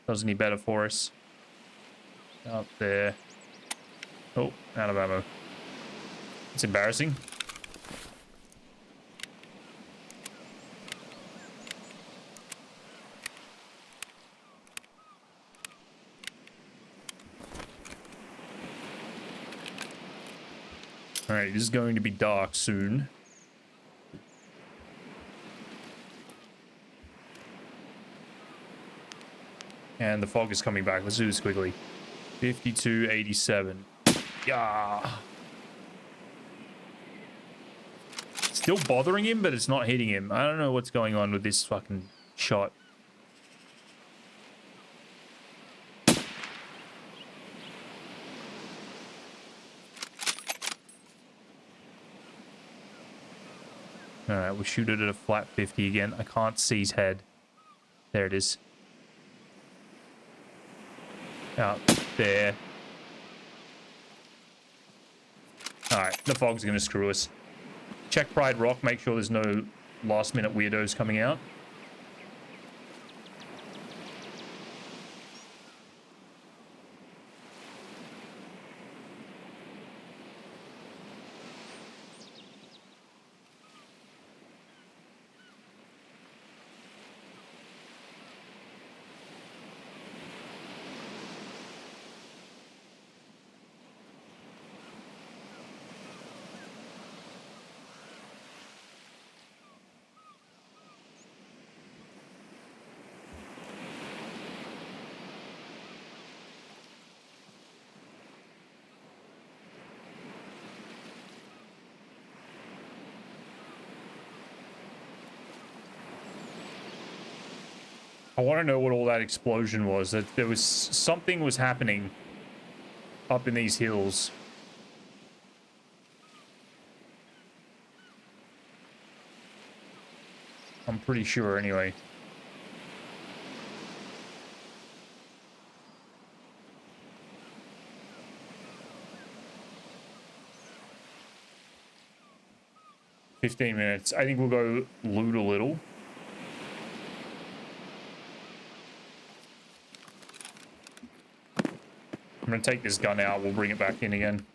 does any better for us. Up there. Oh, out of ammo. It's embarrassing. All right, this is going to be dark soon. And the fog is coming back. Let's do this quickly. 5287. Yeah. Still bothering him, but it's not hitting him. I don't know what's going on with this fucking shot. Alright, we'll shoot it at a flat 50 again. I can't see his head. There it is. Out there. Alright, the fog's gonna screw us. Check Pride Rock, make sure there's no last minute weirdos coming out. I want to know what all that explosion was. That there was something was happening up in these hills. I'm pretty sure anyway. "15 minutes. I think we'll go loot a little. I'm gonna take this gun out. We'll bring it back in again.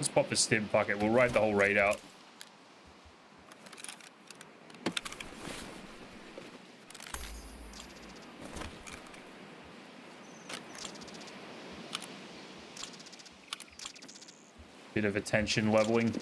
Let's pop the stim. Fuck it. We'll ride the whole raid out. Bit of attention leveling.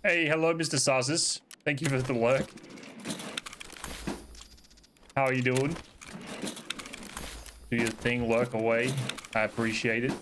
Hey, hello, Mr. Sauces. Thank you for the lurk. How are you doing? Do your thing, lurk away. I appreciate it.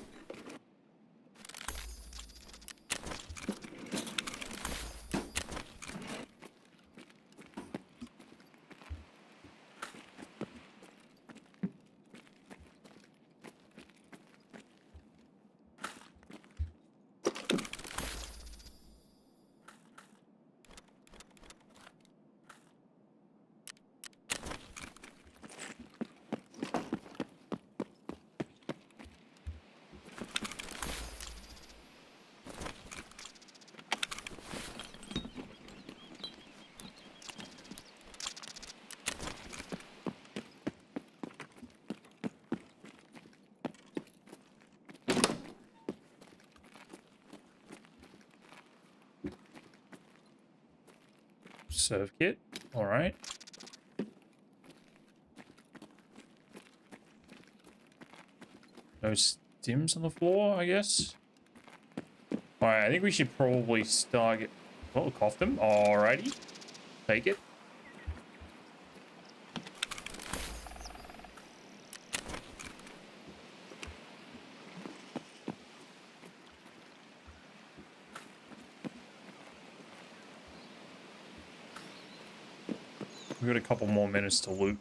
Serve kit. All right. No stims on the floor, I guess. All right, I think we should probably start. Oh, cough them. Alrighty, take it. We've got a couple more minutes to loot.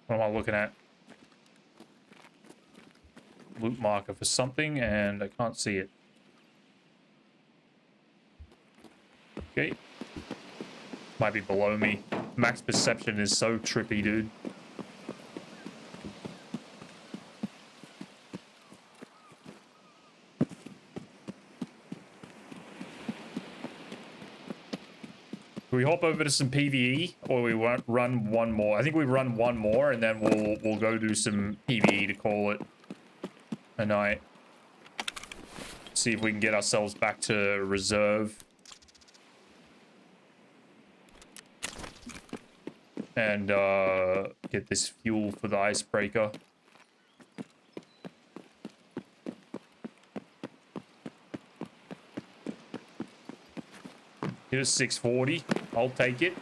What am I looking at? Loot marker for something, and I can't see it. Okay. Might be below me. Max perception is so trippy, dude. Do we hop over to some PvE, or we won't run one more? I think we run one more, and then we'll go do some PvE to call it a night. See if we can get ourselves back to reserve. And get this fuel for the icebreaker. Here's 640. I'll take it.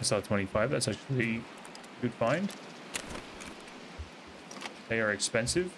SR25, that's actually a good find. They are expensive.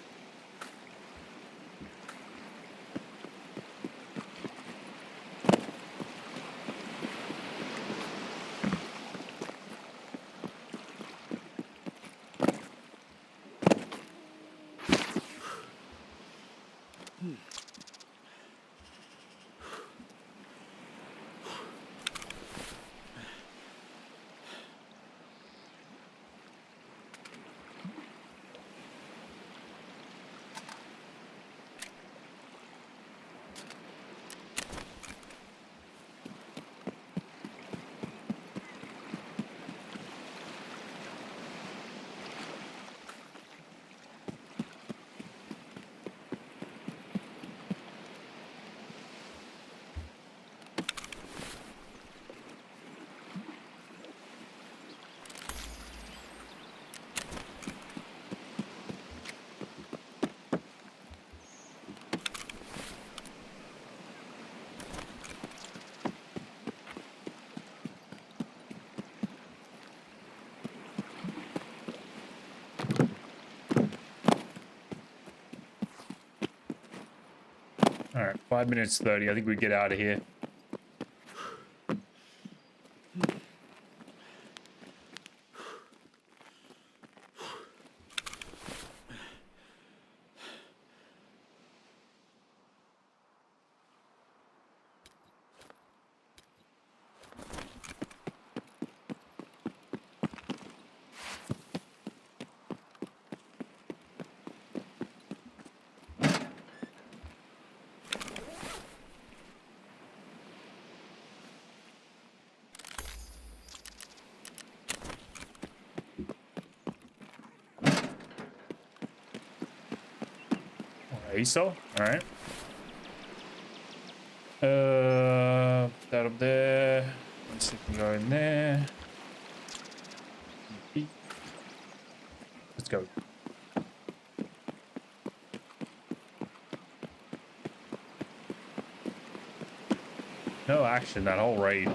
All right, 5 minutes 30. I think we get out of here. So, all right. That up there. Let's see if we can go in there. Let's go. No action that whole raid.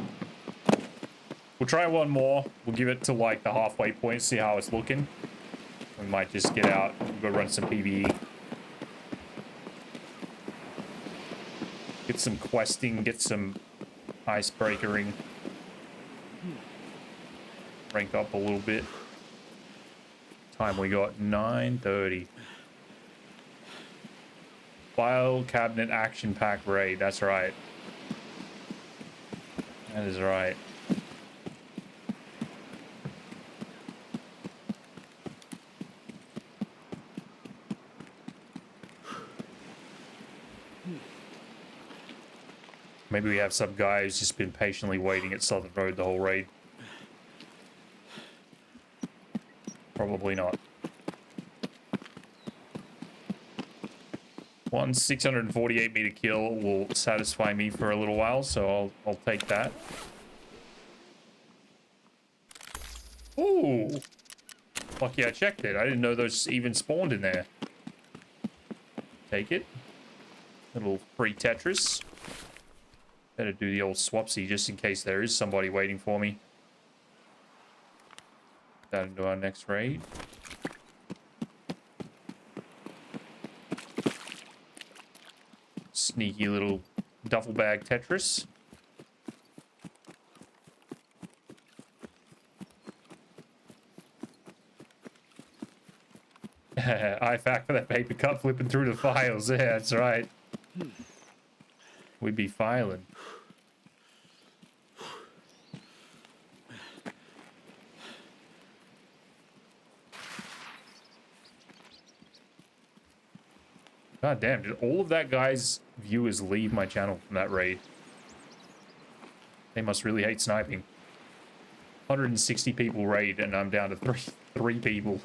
We'll try one more. We'll give it to like the halfway point, see how it's looking. We might just get out and go run some PvE. Get some questing, get some icebreakering. Rank up a little bit. Time we got 9:30. File cabinet action pack raid. That's right. That is right. Maybe we have some guy who's just been patiently waiting at Southern Road the whole raid. Probably not. One 648 meter kill will satisfy me for a little while, so I'll take that. Ooh. Lucky I checked it. I didn't know those even spawned in there. Take it. Little free Tetris. Better do the old swapsy just in case there is somebody waiting for me. that into our next raid. Sneaky little duffel bag Tetris. IFAC for that paper cut flipping through the files. Yeah, that's right. We'd be filing. God damn, did all of that guy's viewers leave my channel from that raid? They must really hate sniping. 160 people raid and I'm down to three people.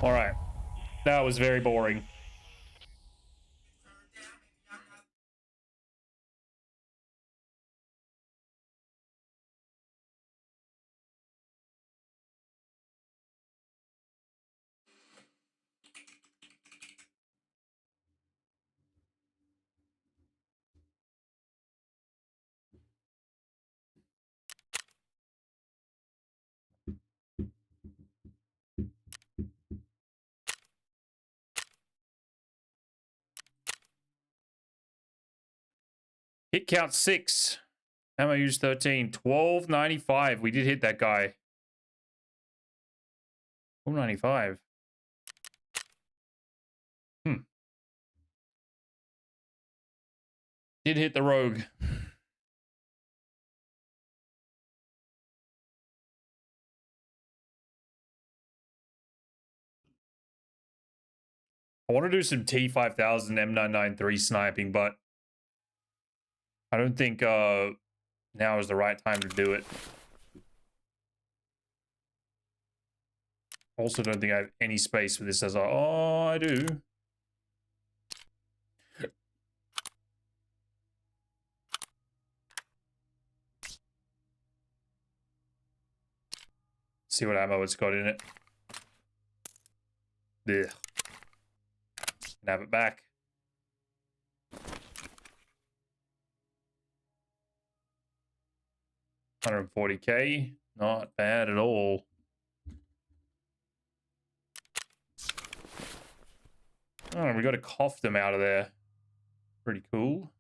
All right, that was very boring. Hit count 6. Ammo use 13. 1295. We did hit that guy. 1295. Did hit the rogue. I want to do some T5000 M993 sniping, but I don't think now is the right time to do it. Also don't think I have any space for this as oh, I do. See what ammo it's got in it. Ugh. Can have it back. $140K. Not bad at all. Oh, we got to cough them out of there. Pretty cool.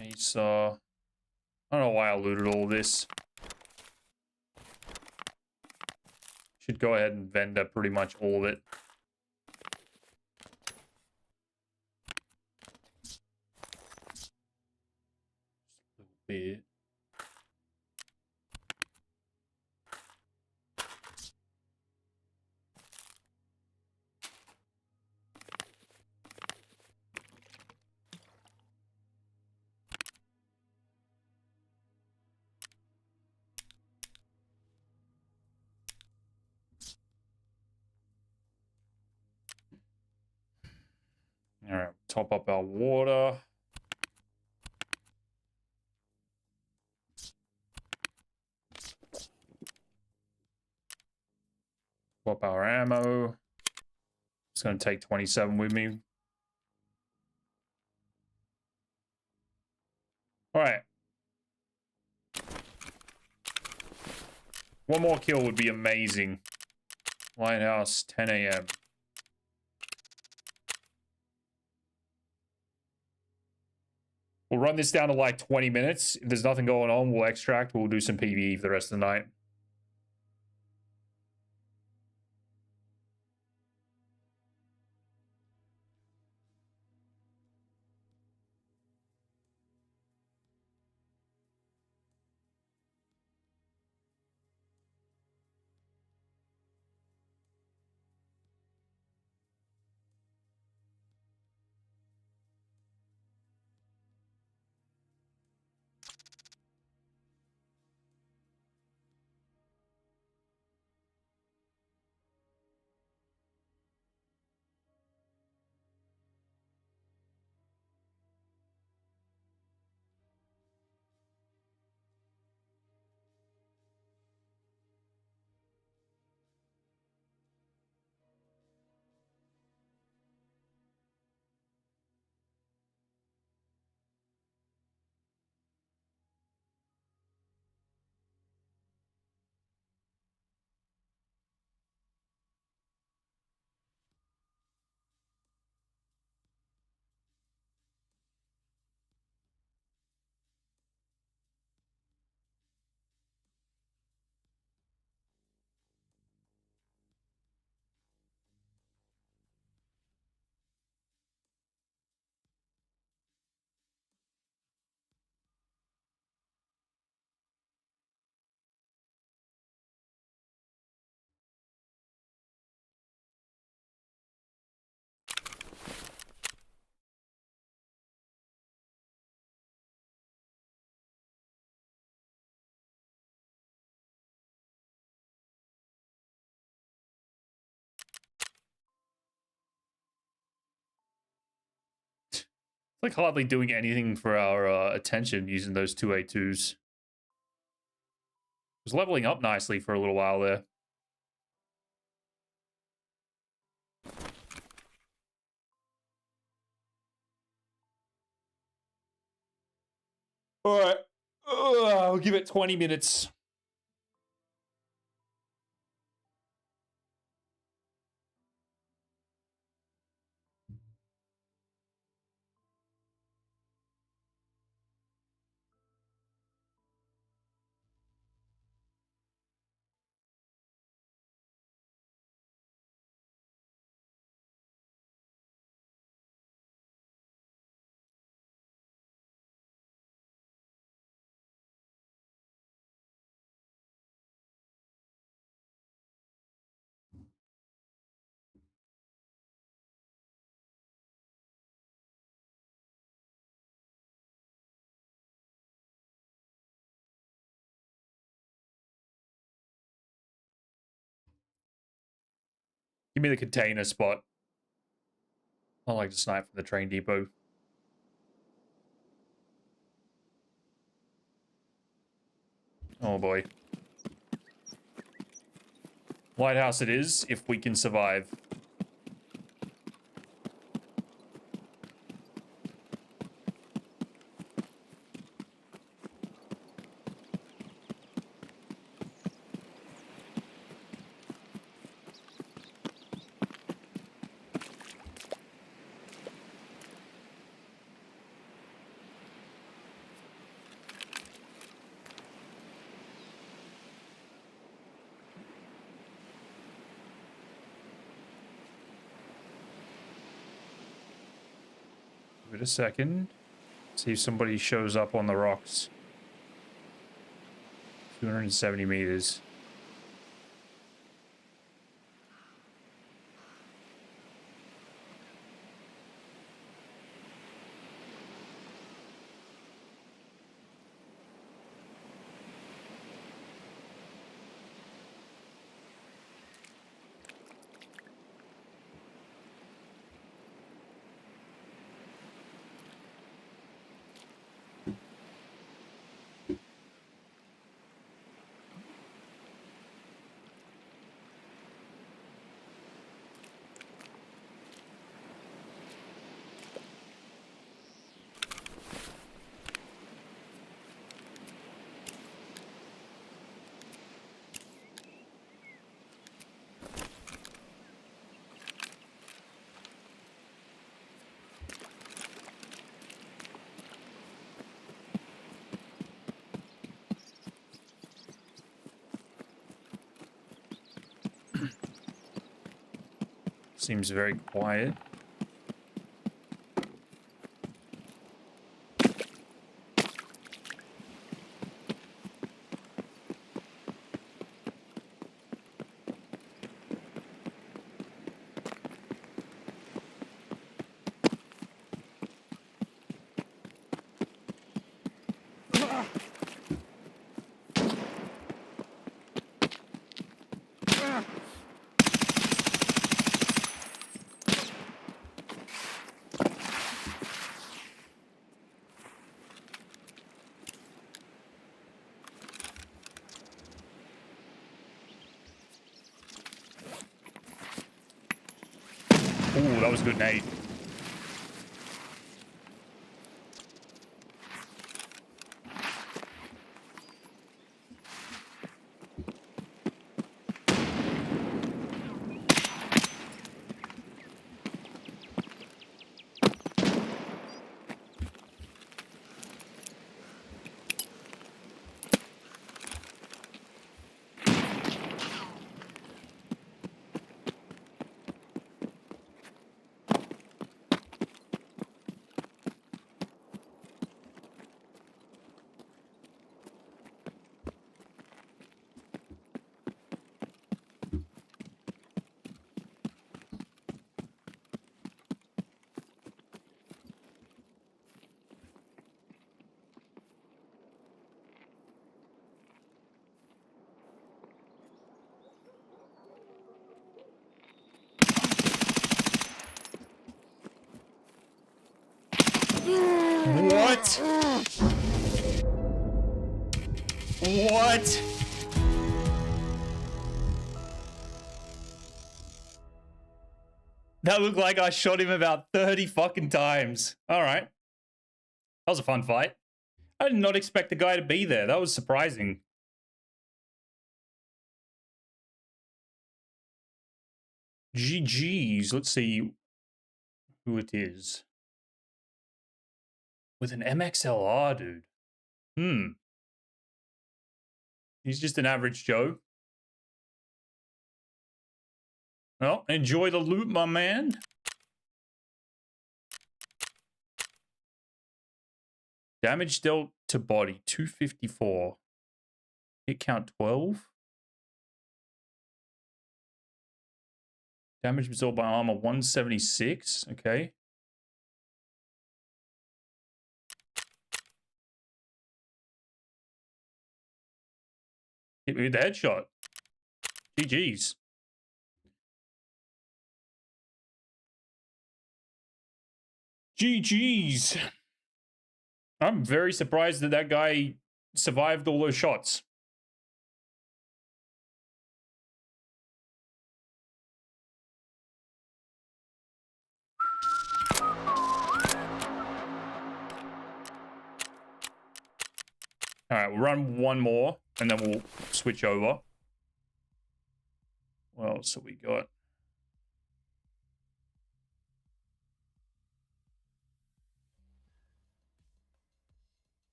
He's I don't know why I looted all this. Should go ahead and vendor pretty much all of it. Just a little bit. All right, top up our water. Swap our ammo. It's going to take 27 with me. All right. One more kill would be amazing. Lighthouse, 10 a.m. We'll run this down to like 20 minutes. If there's nothing going on, we'll extract. We'll do some PvE for the rest of the night. Like hardly doing anything for our attention using those 2A2s. Was leveling up nicely for a little while there. All right. I'll give it 20 minutes. Give me the container spot. I like to snipe from the train depot. Oh boy. Lighthouse it is, if we can survive. Give it a second. See if somebody shows up on the rocks. 270 meters. Seems very quiet. Ooh, that was a good nade. What? What? That looked like I shot him about 30 fucking times. All right. That was a fun fight. I did not expect the guy to be there. That was surprising. GG's. Let's see who it is. With an MXLR, dude. He's just an average Joe. Well, enjoy the loot, my man. Damage dealt to body, 254. Hit count, 12. Damage absorbed by armor, 176. Okay. Hit me with the headshot. GG's. GG's. I'm very surprised that that guy survived all those shots. All right, we'll run one more, and then we'll switch over. What else have we got?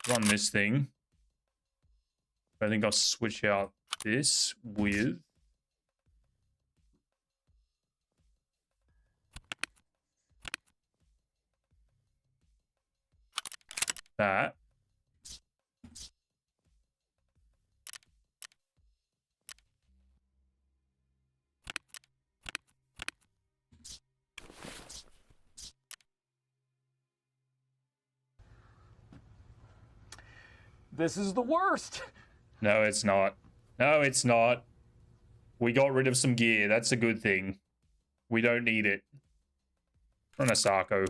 Run this thing. I think I'll switch out this with that. This is the worst. No, it's not. No, it's not. We got rid of some gear. That's a good thing. We don't need it. Run a Sarko.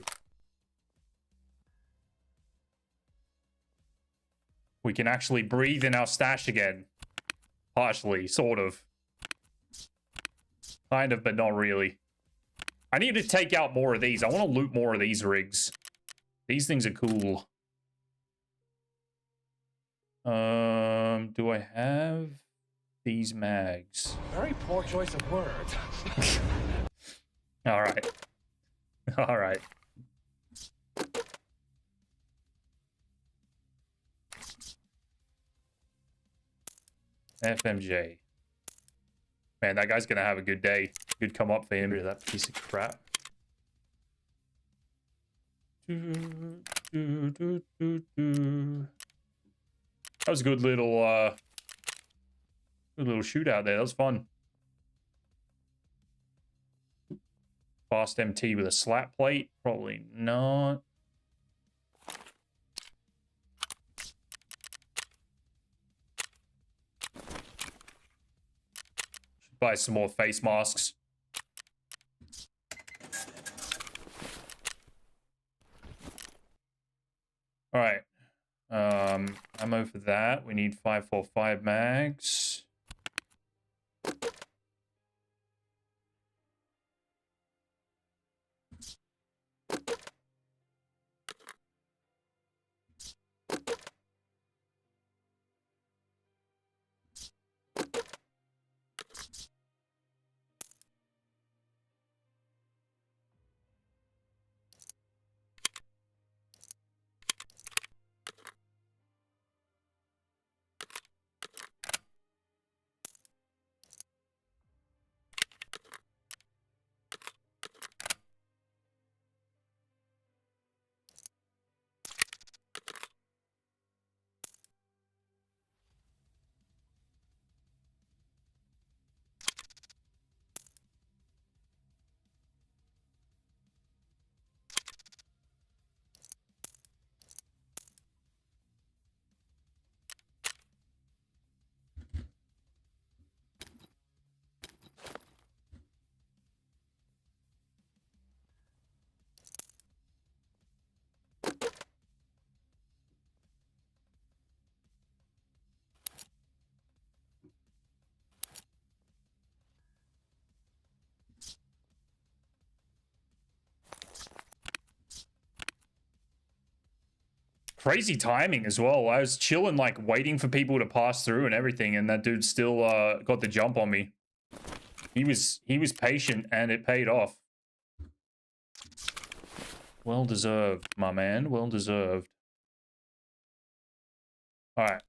We can actually breathe in our stash again. Partially, sort of. Kind of, but not really. I need to take out more of these. I want to loot more of these rigs. These things are cool. Do I have these mags? Very poor choice of words. All right. All right. FMJ. Man, that guy's gonna have a good day. Good come up for him. Rid of that piece of crap. That was a good little shootout there. That was fun. Fast MT with a slap plate? Probably not. Should buy some more face masks. All right. Ammo for that. We need 5.45 mags. Crazy timing as well. I was chilling, like waiting for people to pass through and everything, and that dude still got the jump on me. He was patient, and it paid off. Well deserved, my man. Well deserved. All right.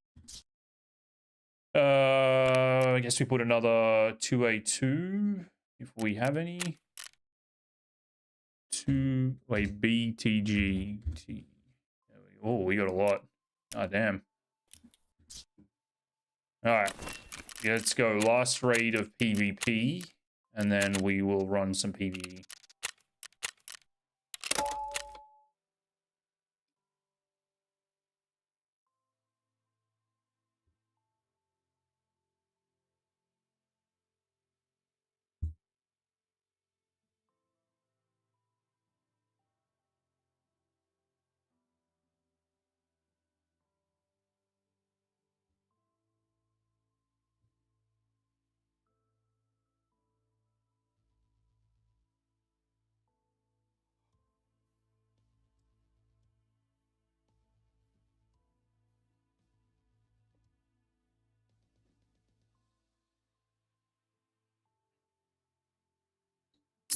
I guess we put another 2A2 if we have any. 2A BTG. Oh, we got a lot. Ah, damn. All right. Let's go last raid of PvP, and then we will run some PvE.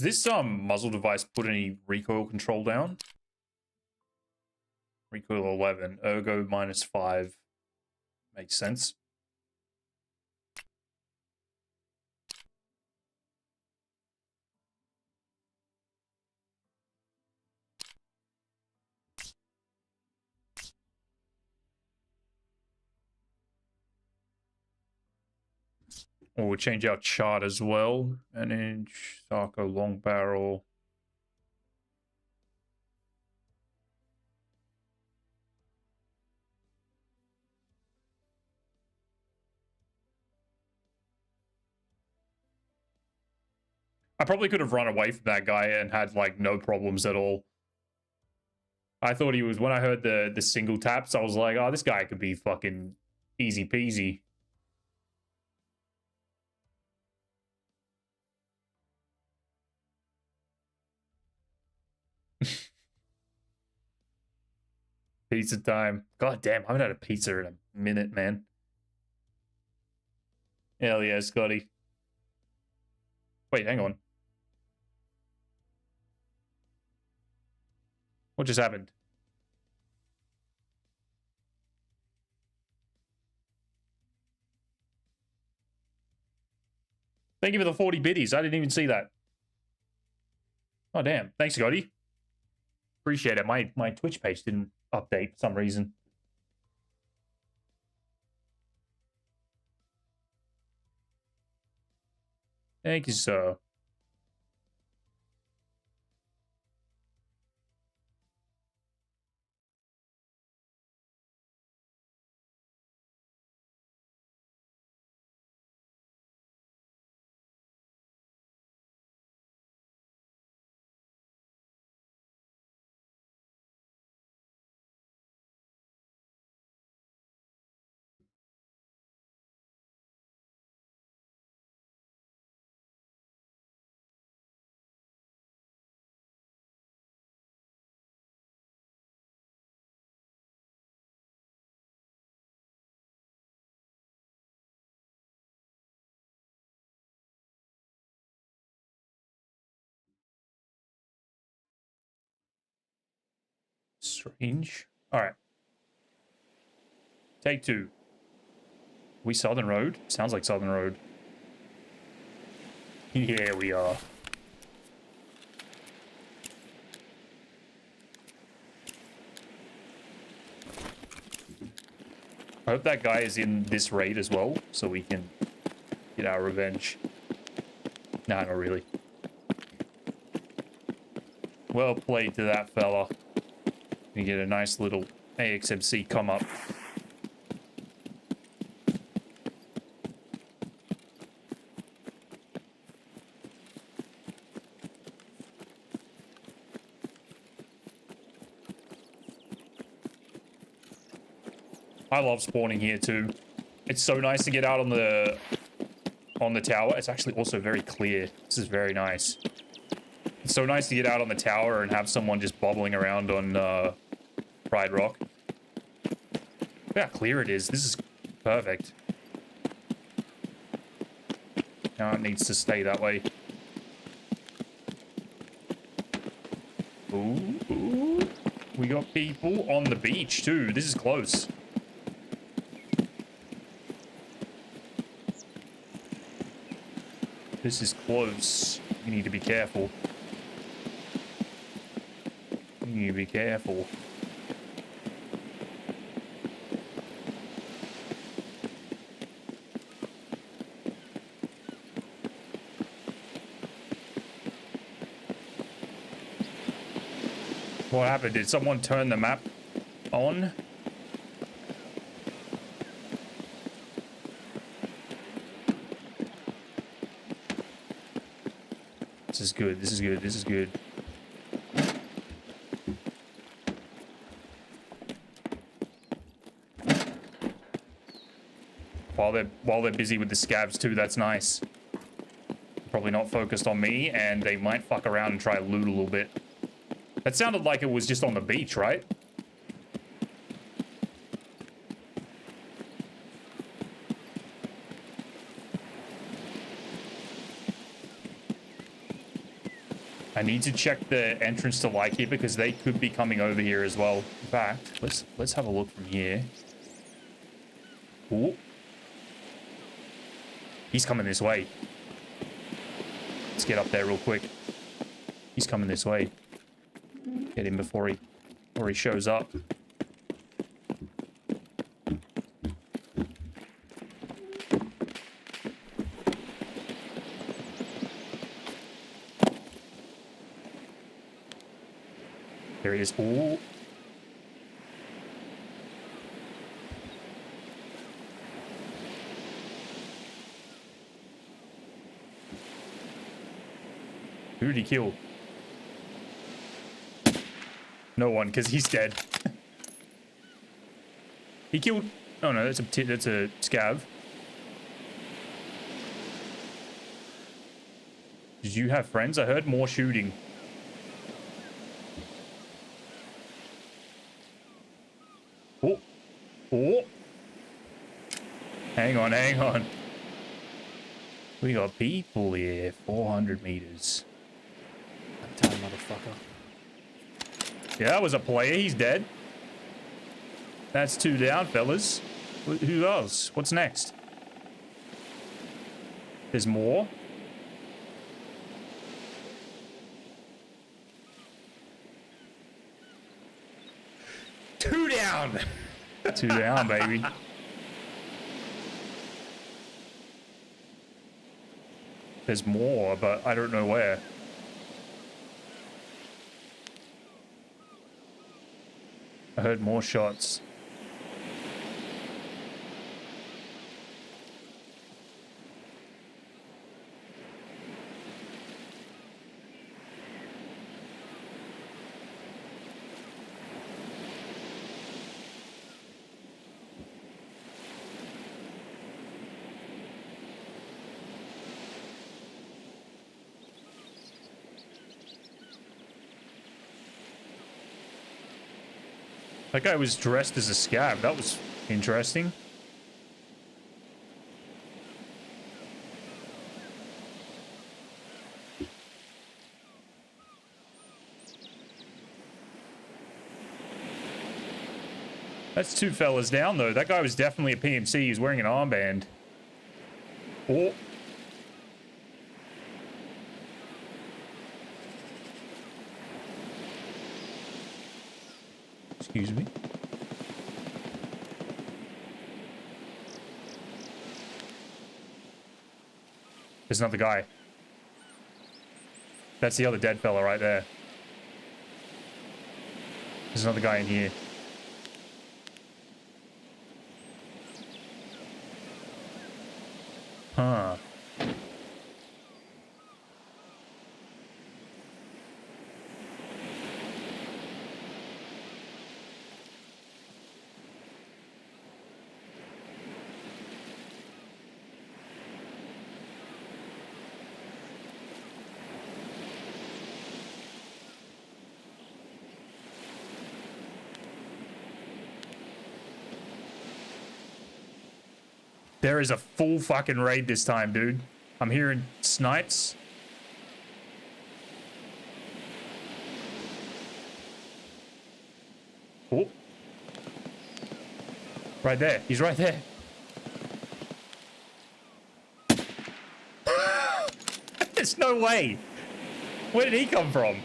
Does this muzzle device put any recoil control down? Recoil 11, ergo -5. Makes sense. Or we'll change our chart as well. An inch, Sarko long barrel. I probably could have run away from that guy and had like no problems at all. I thought he was, when I heard the single taps, I was like, oh, this guy could be fucking easy peasy. Pizza time. God damn, I haven't had a pizza in a minute, man. Hell yeah, Scotty. Wait, hang on. What just happened? Thank you for the 40 biddies. I didn't even see that. Oh, damn. Thanks, Scotty. Appreciate it. My Twitch page didn't update for some reason. Thank you, sir. Strange. All right. Take 2. We Southern Road? Sounds like Southern Road. Yeah, we are. I hope that guy is in this raid as well, so we can get our revenge. Nah, not really. Well played to that fella. You get a nice little AXMC come up. I love spawning here too. It's so nice to get out on the tower. It's actually also very clear. This is very nice. It's so nice to get out on the tower and have someone just bobbling around on Pride Rock. Look how clear it is. This is perfect. Now it needs to stay that way. Ooh, ooh. We got people on the beach too. This is close. This is close. You need to be careful. You need to be careful. What happened? Did someone turn the map on? This is good. This is good. This is good. While they're busy with the scavs too, that's nice. Probably not focused on me, and they might fuck around and try to loot a little bit. That sounded like it was just on the beach, right? I need to check the entrance to Like here because they could be coming over here as well. In fact, let's have a look from here. Ooh. He's coming this way. Let's get up there real quick. He's coming this way. Get him before he shows up. There he is. Ooh. Who did he kill? No one, because he's dead. He killed... Oh no, that's a scav. Did you have friends? I heard more shooting. Oh. Oh. Hang on, hang on. We got people here. 400 meters. Damn motherfucker. Yeah, that was a player. He's dead. That's 2 down, fellas. Who else? What's next? There's more. Two down. 2 down, baby. There's more, but I don't know where. I heard more shots. That guy was dressed as a scav. That was interesting. That's 2 fellas down, though. That guy was definitely a PMC. He was wearing an armband. Oh. Excuse me. There's another guy. That's the other dead fella right there. There's another guy in here. Huh. There is a full fucking raid this time, dude. I'm hearing snipes. Oh. Right there. He's right there. There's no way. Where did he come from?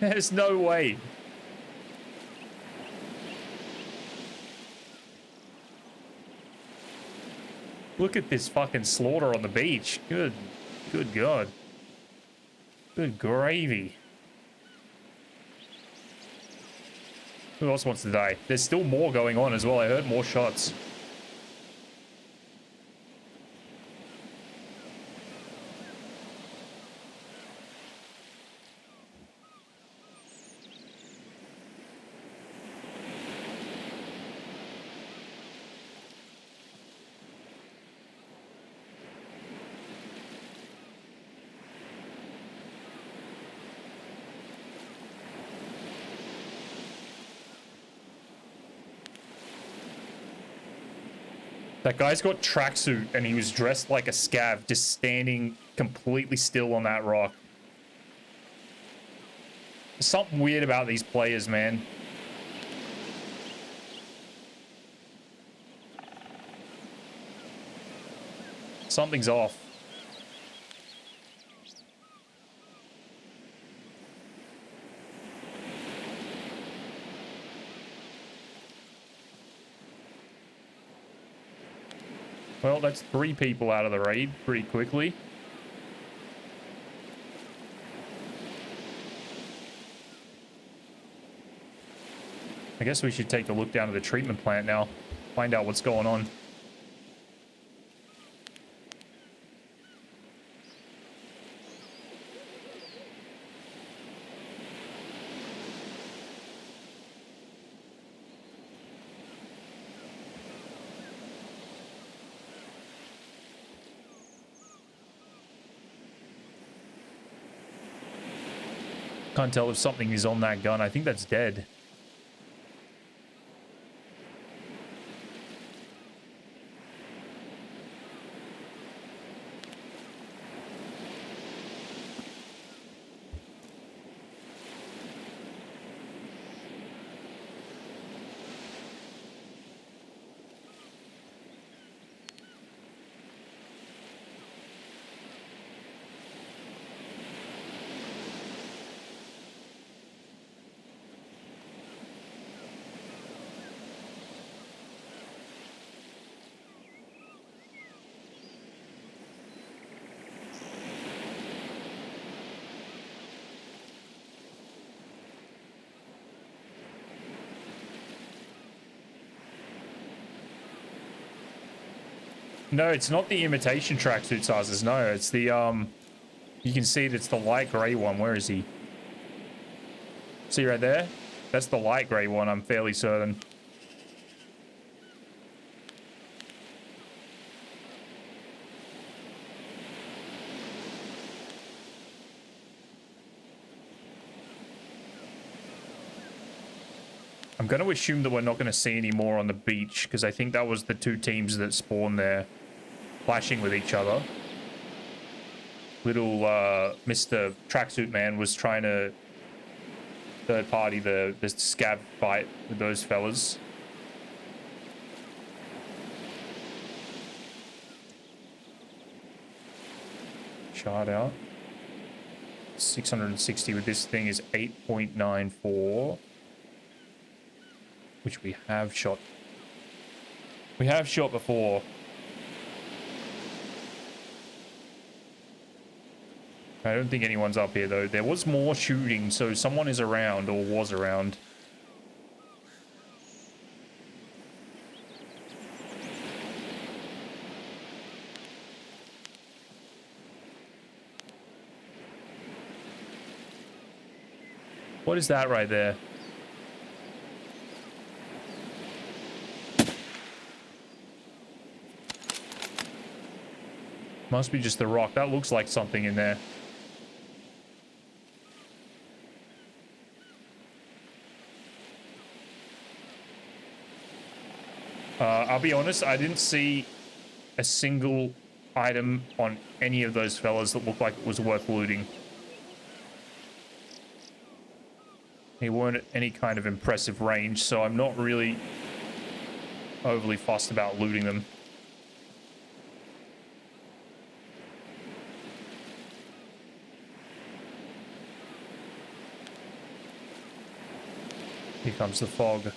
There's no way. Look at this fucking slaughter on the beach. Good God. Good gravy. Who else wants to die? There's still more going on as well. I heard more shots. That guy's got tracksuit and he was dressed like a scav, just standing completely still on that rock. There's something weird about these players, man. Something's off. Well, that's 3 people out of the raid pretty quickly. I guess we should take a look down to the treatment plant now. Find out what's going on. Can't tell if something is on that gun. I think that's dead. No, it's not the imitation tracksuit sizes. No, it's the, you can see it's the light gray one. Where is he? See right there? That's the light gray one, I'm fairly certain. I'm going to assume that we're not going to see any more on the beach, because I think that was the 2 teams that spawned there, clashing with each other. Little Mr. Tracksuit Man was trying to third party the scav fight with those fellas. Chart out. 660 with this thing is 8.94. Which we have shot. We have shot before. I don't think anyone's up here though. There was more shooting, so someone is around or was around. What is that right there? Must be just the rock. That looks like something in there. I'll be honest, I didn't see a single item on any of those fellas that looked like it was worth looting. They weren't at any kind of impressive range, so I'm not really overly fussed about looting them. Here comes the fog.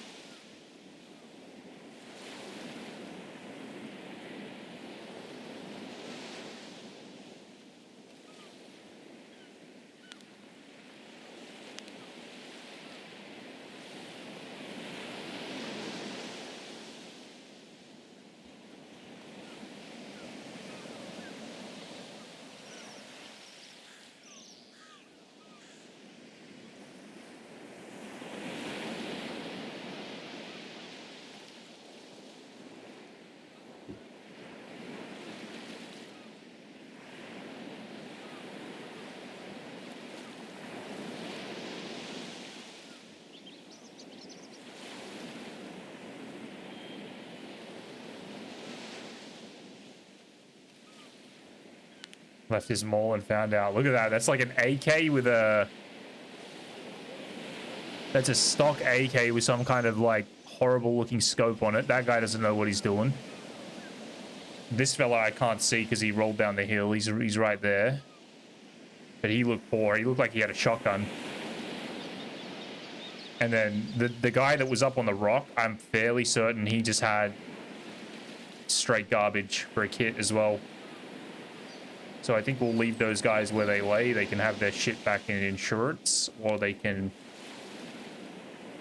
Left his mall and found out. Look at that. That's like an AK with a... That's a stock AK with some kind of like horrible looking scope on it. That guy doesn't know what he's doing. This fella I can't see because he rolled down the hill. He's right there. But he looked poor. He looked like he had a shotgun. And then the guy that was up on the rock, I'm fairly certain he just had straight garbage for a kit as well. So I think we'll leave those guys where they lay. They can have their shit back in insurance, or they can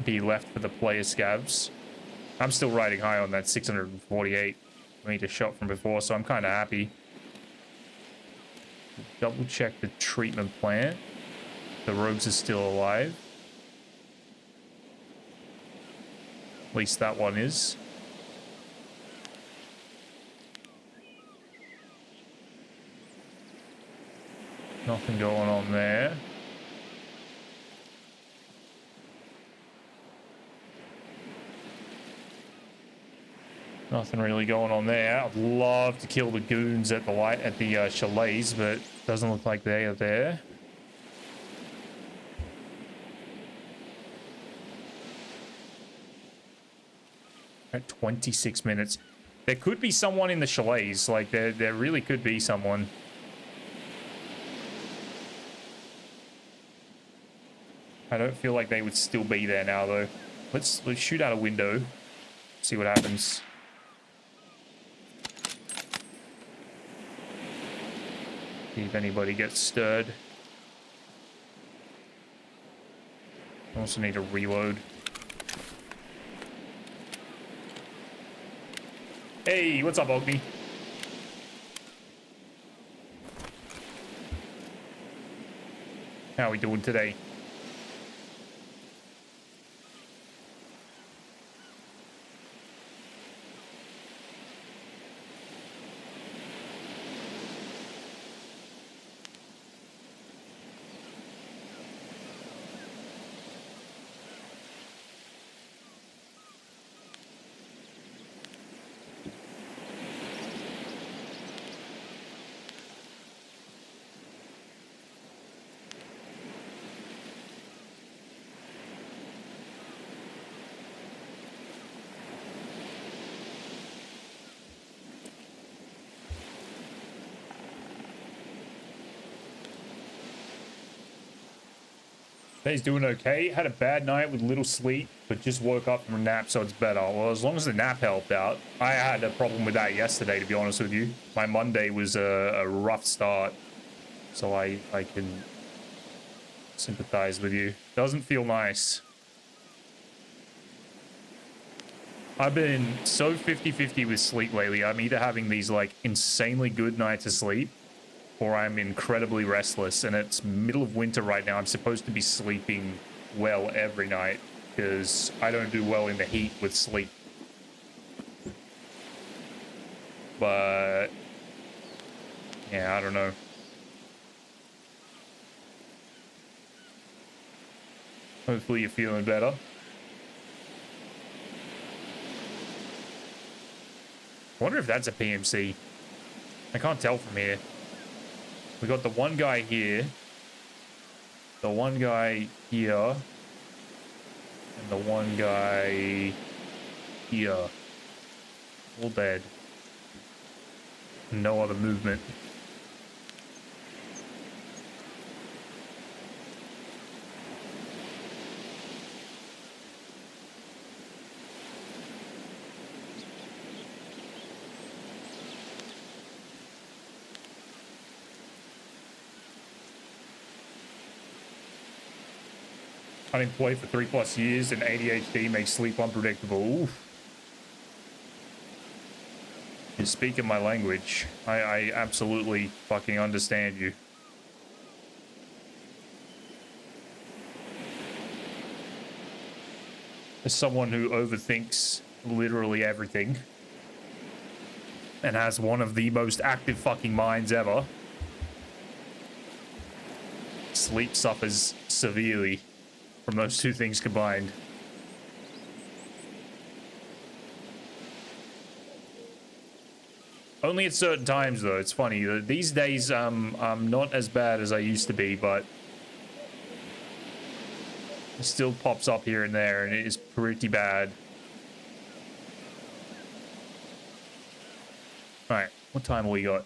be left for the player scavs. I'm still riding high on that 648 meter shot from before, so I'm kind of happy. Double check the treatment plant. The rogues are still alive. At least that one is. Nothing going on there. Nothing really going on there. I'd love to kill the goons at the chalets, but doesn't look like they are there. At 26 minutes. There could be someone in the chalets. Like, there really could be someone. I don't feel like they would still be there now, though. Let's shoot out a window. See what happens. See if anybody gets stirred. I also need to reload. Hey, what's up, Ogni? How are we doing today? He's doing okay. Had a bad night with little sleep, but just woke up from a nap, so it's better. Well, as long as the nap helped out. I had a problem with that yesterday, to be honest with you. My Monday was a rough start, so I can sympathize with you. Doesn't feel nice. I've been so 50-50 with sleep lately. I'm either having these like insanely good nights of sleep, or I'm incredibly restless, and it's middle of winter right now. I'm supposed to be sleeping well every night because I don't do well in the heat with sleep. But yeah, I don't know. Hopefully you're feeling better. I wonder if that's a PMC. I can't tell from here. We got the one guy here, the one guy here, and the one guy here. All dead. No other movement. Unemployed for 3+ years and ADHD makes sleep unpredictable. Oof. You're speaking my language. I absolutely fucking understand you. As someone who overthinks literally everything and has one of the most active fucking minds ever, sleep suffers severely from those two things combined. Only at certain times, though. It's funny. These days, I'm not as bad as I used to be, but it still pops up here and there, and it is pretty bad. Alright, what time have we got?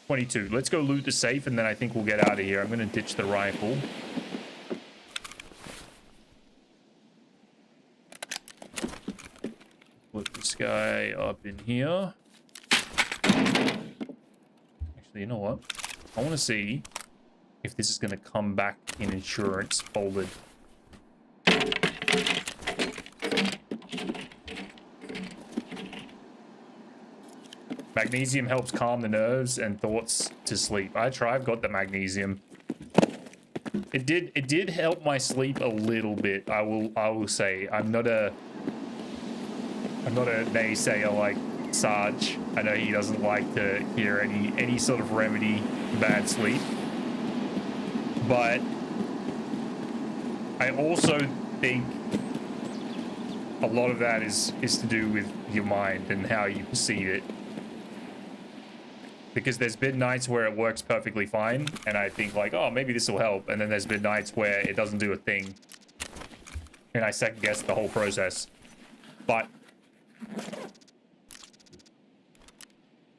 22. Let's go loot the safe, and then I think we'll get out of here. I'm going to ditch the rifle. Put this guy up in here. Actually, you know what? I want to see if this is going to come back in insurance folded. Magnesium helps calm the nerves and thoughts to sleep. I try. I've got the magnesium. It did help my sleep a little bit. I will say I'm not a naysayer like Sarge. I know he doesn't like to hear any sort of remedy for bad sleep, but I also think a lot of that is to do with your mind and how you perceive it. Because there's been nights where it works perfectly fine, and I think like, oh, maybe this will help, and then there's been nights where it doesn't do a thing, and I second guess the whole process. But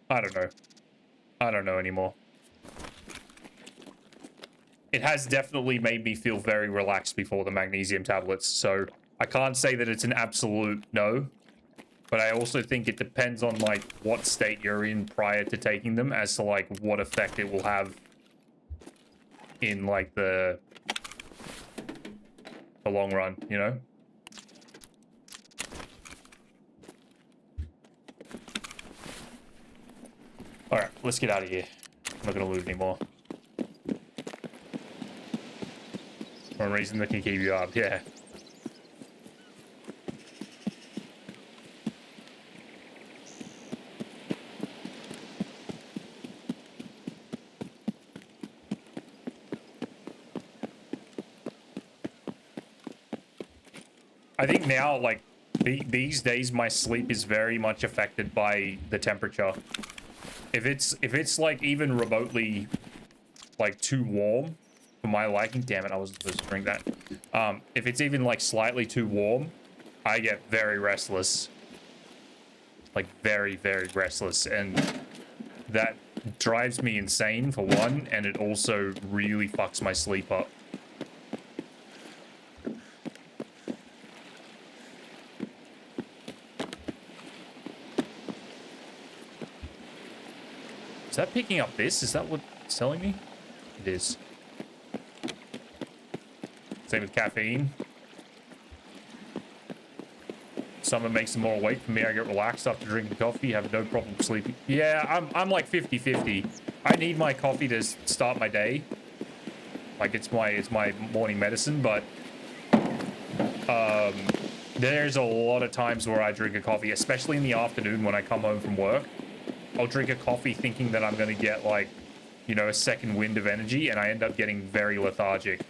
I don't know. I don't know anymore. It has definitely made me feel very relaxed before the magnesium tablets, so I can't say that it's an absolute no. But I also think it depends on, like, what state you're in prior to taking them as to, like, what effect it will have in, like, the long run, you know? Alright, let's get out of here. I'm not gonna loot anymore. One reason that can keep you up, yeah. I think now, like, these days, my sleep is very much affected by the temperature. If it's like even remotely, like, too warm for my liking, damn it, I wasn't supposed to drink that. If it's even like slightly too warm, I get very restless, like very, very restless, and that drives me insane for one, and it also really fucks my sleep up. Is that picking up this? Is that what it's telling me? It is. Same with caffeine. Summer makes them more awake. For me, I get relaxed after drinking coffee, have no problem sleeping. Yeah, I'm like 50-50. I need my coffee to start my day. Like it's my morning medicine, but there's a lot of times where I drink a coffee, especially in the afternoon when I come home from work. I'll drink a coffee thinking that I'm going to get, like, you know, a second wind of energy, and I end up getting very lethargic.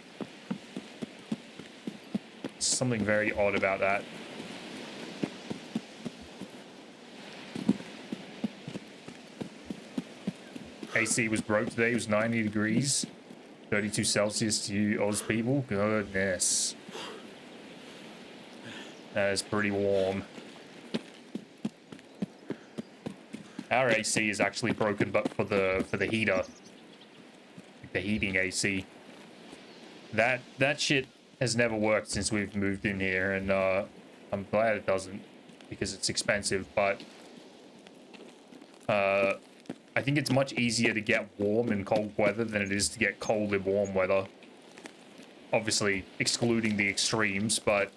Something very odd about that. AC was broke today. It was 90 degrees. 32 Celsius to you Oz people. Goodness. That is pretty warm. Our AC is actually broken, but for the heater. The heating AC. That shit has never worked since we've moved in here, and I'm glad it doesn't, because it's expensive, but I think it's much easier to get warm in cold weather than it is to get cold in warm weather. Obviously, excluding the extremes, but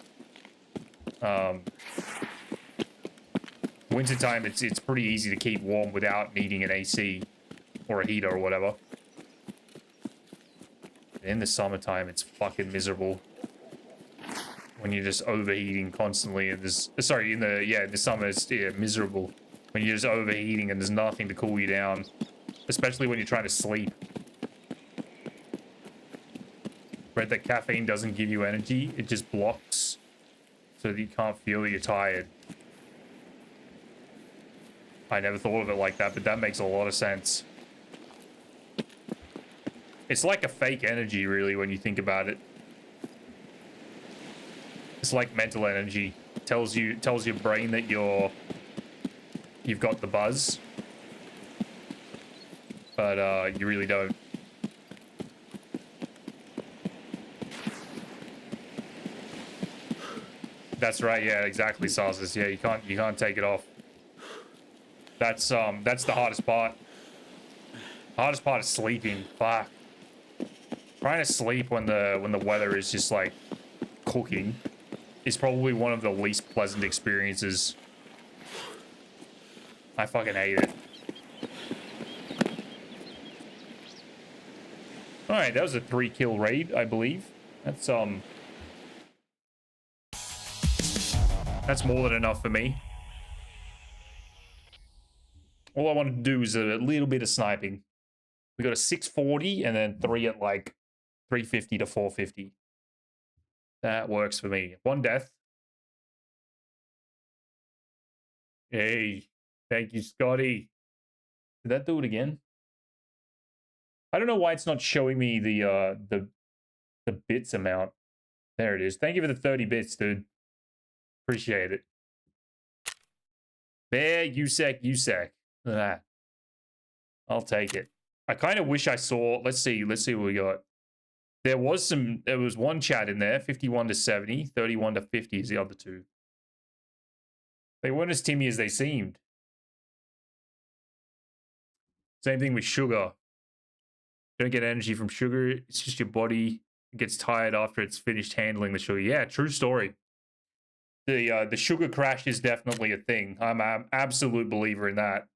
wintertime, it's pretty easy to keep warm without needing an AC or a heater or whatever. In the summertime, it's fucking miserable when you're just overheating constantly, and there's in the summer it's miserable when you're just overheating and there's nothing to cool you down, especially when you're trying to sleep. Read that caffeine doesn't give you energy, it just blocks so that you can't feel you're tired. I never thought of it like that, but that makes a lot of sense. It's like a fake energy, really, when you think about it. It's like mental energy. It tells your brain that you've got the buzz, but you really don't. That's right. Yeah, exactly, Sauces. Yeah, you can't take it off. That's the hardest part. The hardest part is sleeping. Fuck. Trying to sleep when the weather is just like cooking is probably one of the least pleasant experiences. I fucking hate it. All right, that was a 3-kill raid, I believe. That's more than enough for me. All I wanted to do is a little bit of sniping. We got a 640 and then 3 at like 350 to 450. That works for me. 1 death. Hey, thank you, Scotty. Did that do it again? I don't know why it's not showing me the bits amount. There it is. Thank you for the 30 bits, dude. Appreciate it. There, USEC. Look at that. I'll take it. I kind of wish I saw. Let's see what we got. There was one chat in there, 51 to 70, 31 to 50 is the other two. They weren't as timmy as they seemed. Same thing with sugar. You don't get energy from sugar. It's just your body gets tired after it's finished handling the sugar. Yeah, true story. The sugar crash is definitely a thing. I'm an absolute believer in that.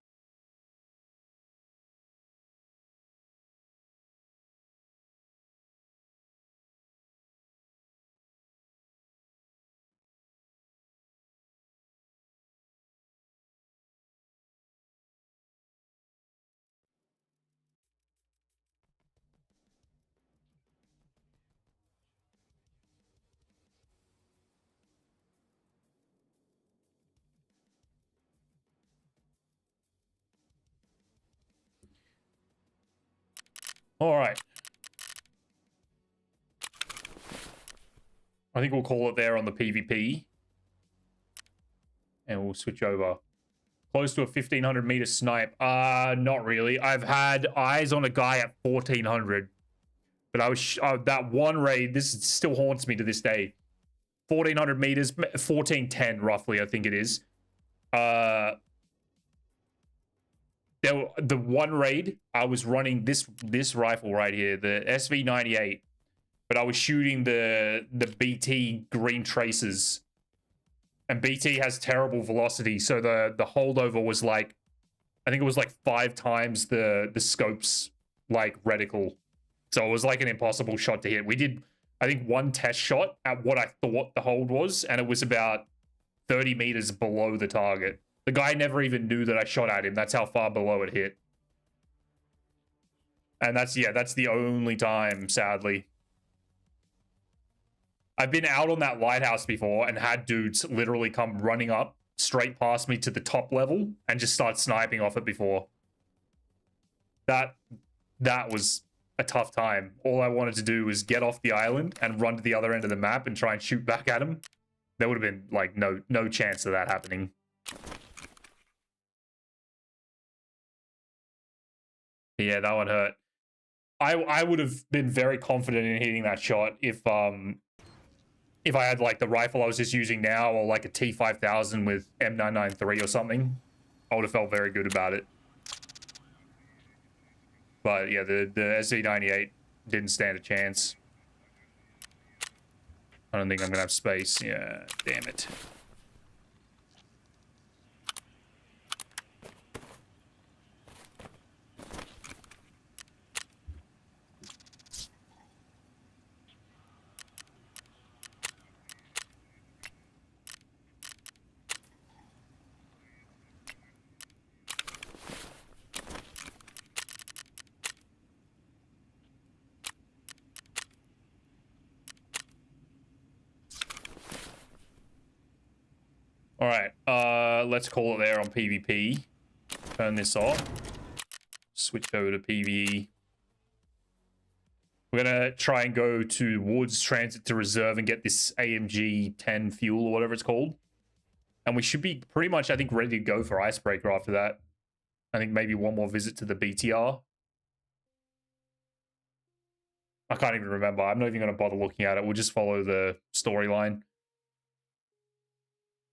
All right. I think we'll call it there on the PvP. And we'll switch over. Close to a 1,500 meter snipe. Not really. I've had eyes on a guy at 1,400. But I was that one raid, this still haunts me to this day. 1,400 meters, 1,410 roughly, I think it is. The one raid, I was running this rifle right here, the SV98, but I was shooting the BT green traces, and BT has terrible velocity, so the holdover was like, I think it was like 5 times the scope's like reticle, so it was like an impossible shot to hit. We did, I think, 1 test shot at what I thought the hold was, and it was about 30 meters below the target. The guy never even knew that I shot at him. That's how far below it hit. And that's the only time, sadly. I've been out on that lighthouse before and had dudes literally come running up straight past me to the top level and just start sniping off it before. that was a tough time. All I wanted to do was get off the island and run to the other end of the map and try and shoot back at him. There would have been like no chance of that happening. Yeah, that one hurt. I would have been very confident in hitting that shot if I had like the rifle I was just using now, or like a T5000 with M993 or something. I would have felt very good about it. But yeah, the SZ98 didn't stand a chance. I don't think I'm gonna have space. Yeah, damn it. All right, let's call it there on PvP. Turn this off. Switch over to PvE. We're gonna try and go to Woods Transit to Reserve and get this AMG 10 fuel or whatever it's called. And we should be pretty much, I think, ready to go for Icebreaker after that. I think maybe one more visit to the BTR. I can't even remember. I'm not even going to bother looking at it. We'll just follow the storyline.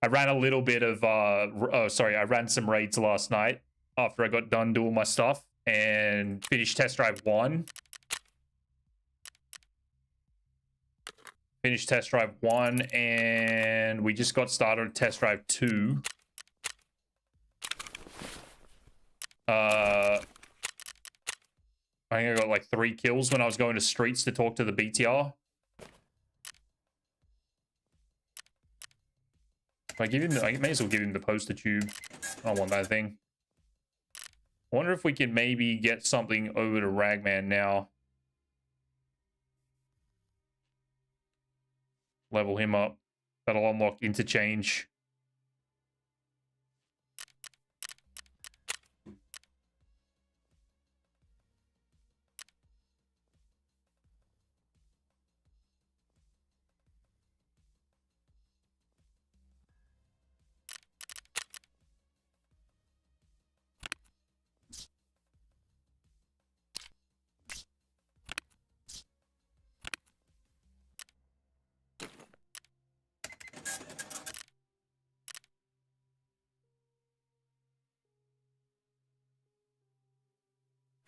I ran a little bit of, I ran some raids last night after I got done doing my stuff and finished Test Drive 1. Finished Test Drive 1 and we just got started on Test Drive 2. I think I got like 3 kills when I was going to streets to talk to the BTR. I may as well give him the poster tube. I don't want that thing. I wonder if we can maybe get something over to Ragman now. Level him up. That'll unlock interchange.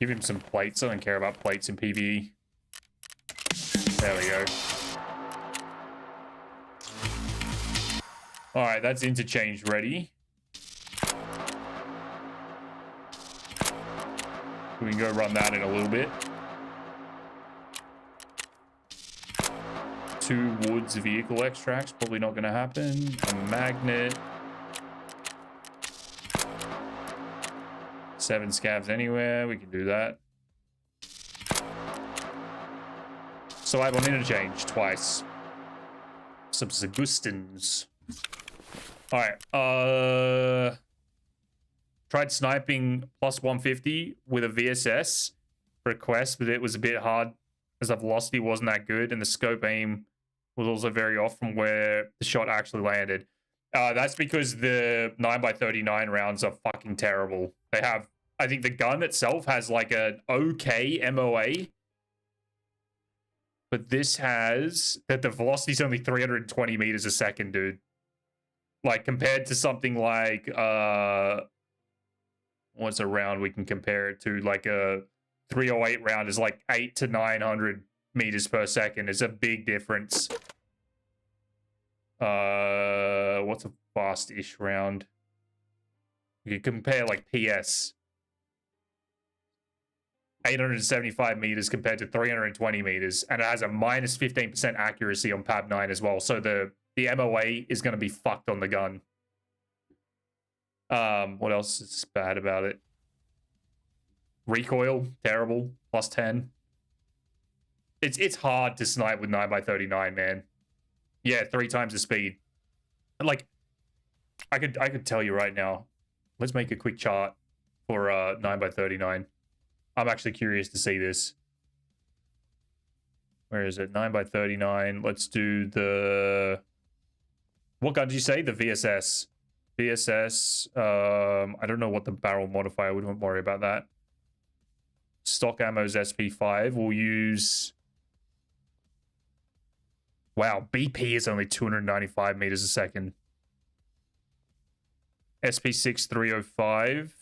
Give him some plates. I don't care about plates in PvE. There we go. Alright, that's interchange ready. We can go run that in a little bit. 2 woods vehicle extracts, probably not going to happen. A magnet. 7 scavs anywhere, we can do that. So I have on interchange twice. Some Zagustins. Alright, tried sniping plus 150 with a VSS for a quest, but it was a bit hard as the velocity wasn't that good and the scope aim was also very off from where the shot actually landed. That's because the 9x39 rounds are fucking terrible. They have, I think the gun itself has like an okay MOA, but this has that the velocity is only 320 meters a second, dude. Like compared to something like what's a round we can compare it to? Like a 308 round is like 800 to 900 meters per second. It's a big difference. What's a fast-ish round? You compare like PS. 875 meters compared to 320 meters, and it has a minus 15% accuracy on PAB 9 as well. So the MOA is going to be fucked on the gun. What else is bad about it? Recoil, terrible, plus 10. It's hard to snipe with 9x39, man. Yeah, 3 times the speed. And like, I could tell you right now. Let's make a quick chart for 9x39. I'm actually curious to see this. Where is it? 9x39. Let's do the... What gun did you say? The VSS. VSS. I don't know what the barrel modifier. We don't worry about that. Stock ammo's SP5. We'll use... Wow, BP is only 295 meters a second. SP6 305.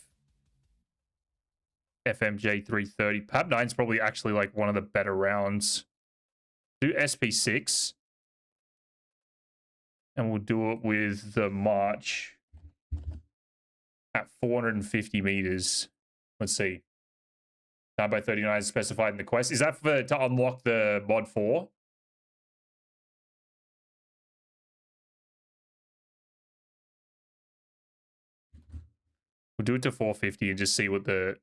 FMJ 330. PAB 9 is probably actually like one of the better rounds. Do SP6. And we'll do it with the March at 450 meters. Let's see. 9x39 is specified in the quest. Is that for to unlock the mod 4? We'll do it to 450 and just see what the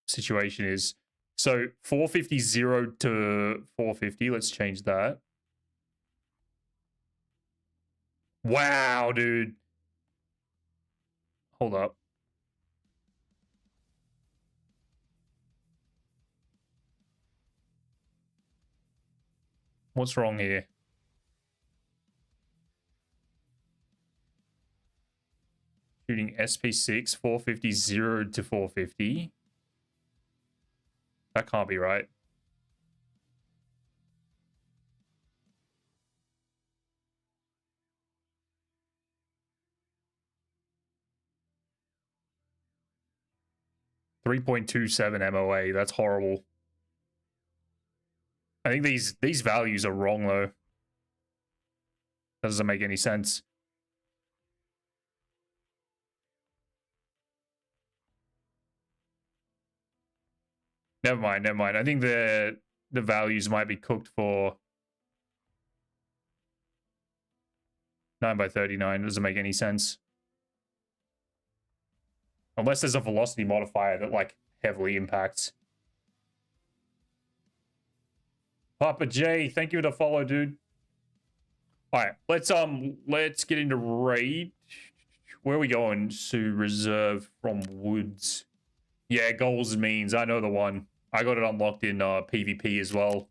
situation is. So 450 0 to 450. Let's change that. Wow, dude. Hold up. What's wrong here? Shooting SP6, 450 0 to 450. That can't be right. .27 MOA. That's horrible. I think these values are wrong though. That doesn't make any sense. Never mind, never mind. I think the values might be cooked for 9x39. Doesn't make any sense. Unless there's a velocity modifier that like heavily impacts. Papa J, thank you for the follow, dude. Alright, let's get into raid. Where are we going? To reserve from Woods. Yeah, goals and means. I know the one. I got it unlocked in PvP as well.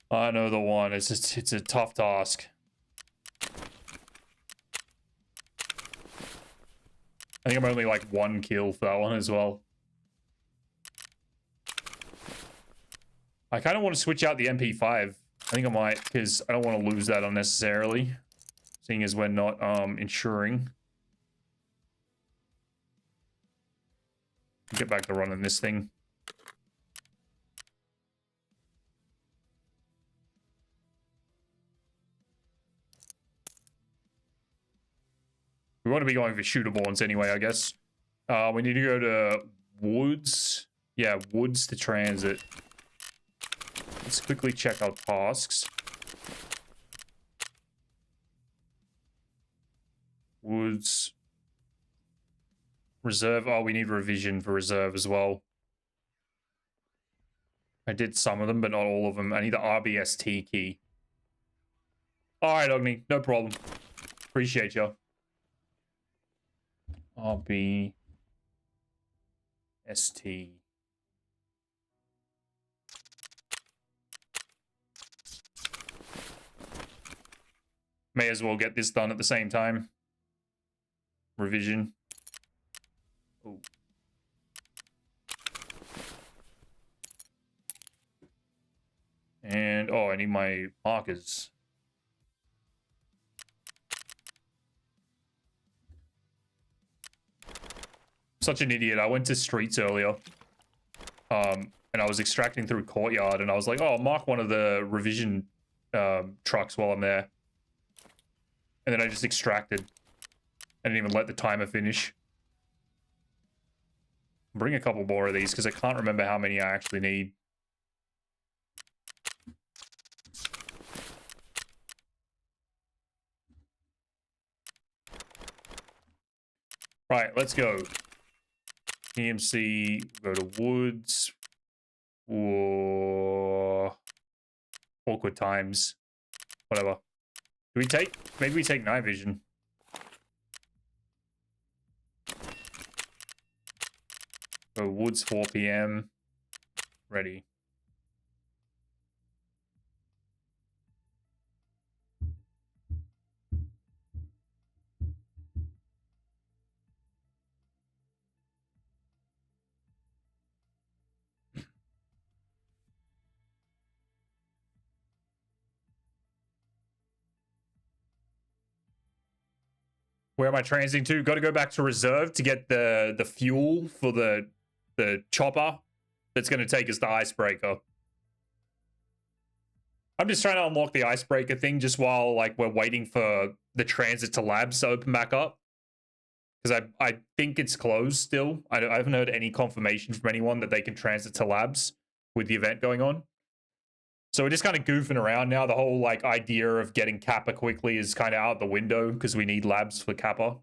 I know the one. It's just, it's a tough task. I think I'm only like 1 kill for that one as well. I kind of want to switch out the MP5. I think I might, because I don't want to lose that unnecessarily. Seeing as we're not insuring. Get back to running this thing. We want to be going for shooter-borns anyway, I guess. We need to go to Woods. Yeah, Woods to transit. Let's quickly check our tasks. Woods. Reserve. Oh, we need revision for reserve as well. I did some of them, but not all of them. I need the RBST key. Alright, Ogni. No problem. Appreciate you. RBST. May as well get this done at the same time. Revision. Ooh. And, oh, I need my markers. Such an idiot. I went to streets earlier. And I was extracting through courtyard and I was like, oh, I'll mark one of the revision trucks while I'm there. And then I just extracted. I didn't even let the timer finish. Bring a couple more of these because I can't remember how many I actually need. Right, let's go. EMC, go to Woods. Or awkward times. Whatever. Do we take, maybe we take night vision. So Woods 4 p.m. Ready. Where am I transiting to? Got to go back to reserve to get the fuel for the chopper that's going to take us to Icebreaker. I'm just trying to unlock the Icebreaker thing just while like we're waiting for the transit to labs to open back up. Because I think it's closed still. I haven't heard any confirmation from anyone that they can transit to labs with the event going on. So we're just kind of goofing around now. The whole like idea of getting Kappa quickly is kind of out the window because we need labs for Kappa.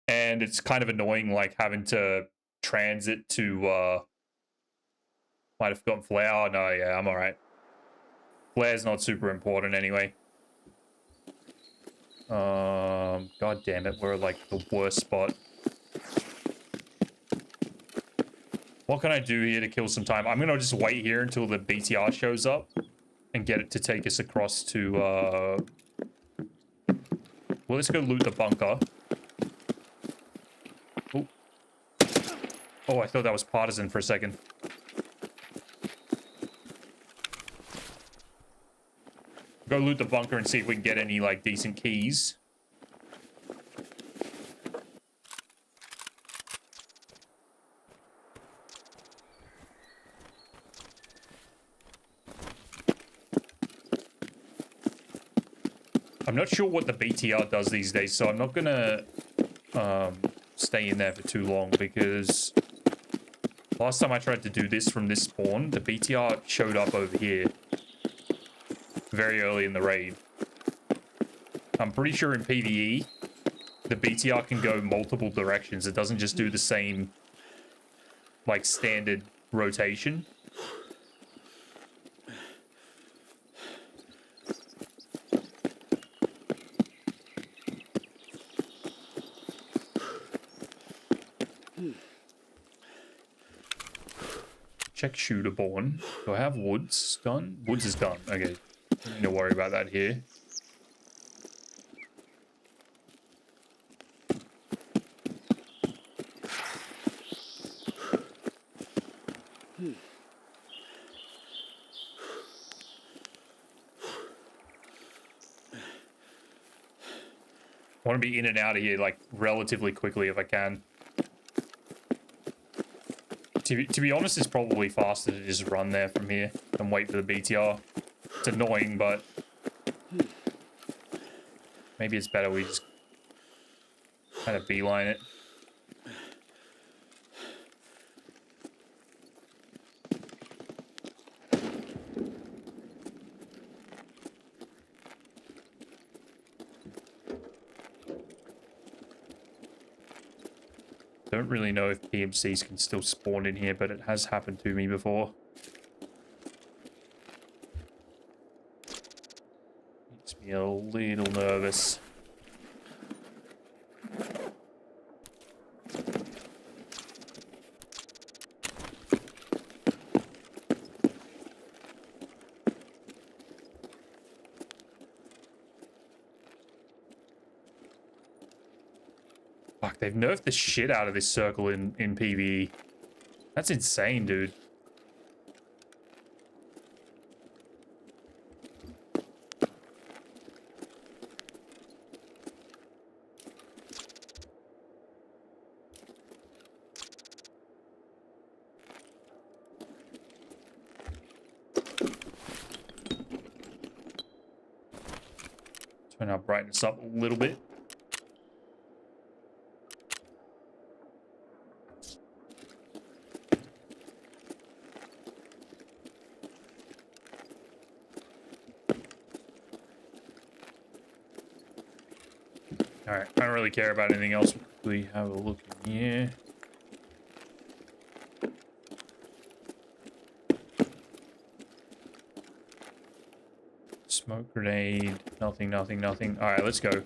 And it's kind of annoying like having to transit to might have forgotten Flare. Oh no, yeah, I'm alright. Flare's not super important anyway. God damn it, we're like the worst spot. What can I do here to kill some time? I'm gonna just wait here until the BTR shows up and get it to take us across to well, let's go loot the bunker. Oh, oh, I thought that was Partisan for a second. Go loot the bunker and see if we can get any like decent keys. I'm not sure what the BTR does these days, so I'm not gonna stay in there for too long because last time I tried to do this from this spawn, the BTR showed up over here very early in the raid. I'm pretty sure in PvE, the BTR can go multiple directions. It doesn't just do the same, like, standard rotation. Check shooter born. Do I have Woods done? Woods is done. Okay. Don't need to worry about that here. I want to be in and out of here like relatively quickly if I can. To be honest, it's probably faster to just run there from here and wait for the BTR. It's annoying, but maybe it's better we just kind of beeline it. Don't really know if PMCs can still spawn in here, but it has happened to me before. Makes me a little nervous. Fuck, they've nerfed the shit out of this circle in PvE. That's insane, dude. Turn our brightness up a little bit. Alright, I don't really care about anything else. We have a look in here. Smoke grenade. Nothing, nothing, nothing. Alright, let's go.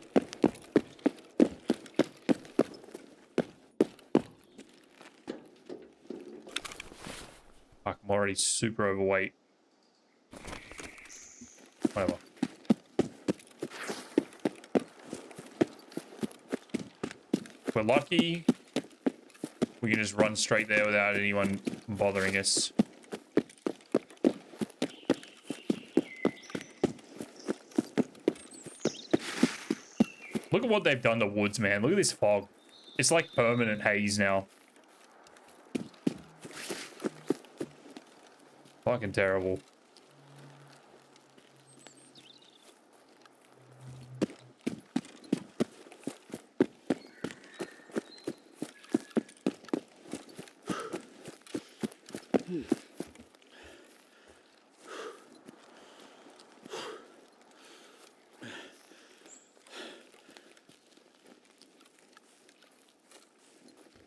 already super overweight. Whatever. If we're lucky, we can just run straight there without anyone bothering us. Look at what they've done to woods, man. Look at this fog. It's like permanent haze now. Fucking terrible.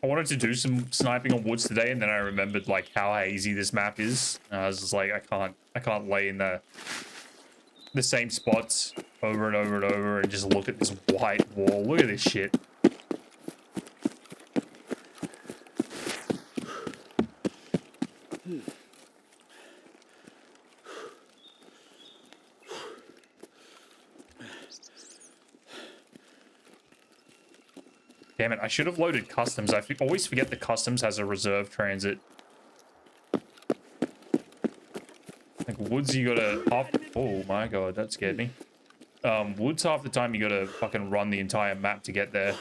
I wanted to do some sniping on woods today, and then I remembered like how hazy this map is. I was just like, I can't lay in the same spots over and over and over and just look at this white wall. Look at this shit. Damn it, I should have loaded customs. I always forget the customs has a reserve transit. Like woods, you gotta oh my god, that scared me. Woods, half the time you gotta fucking run the entire map to get there.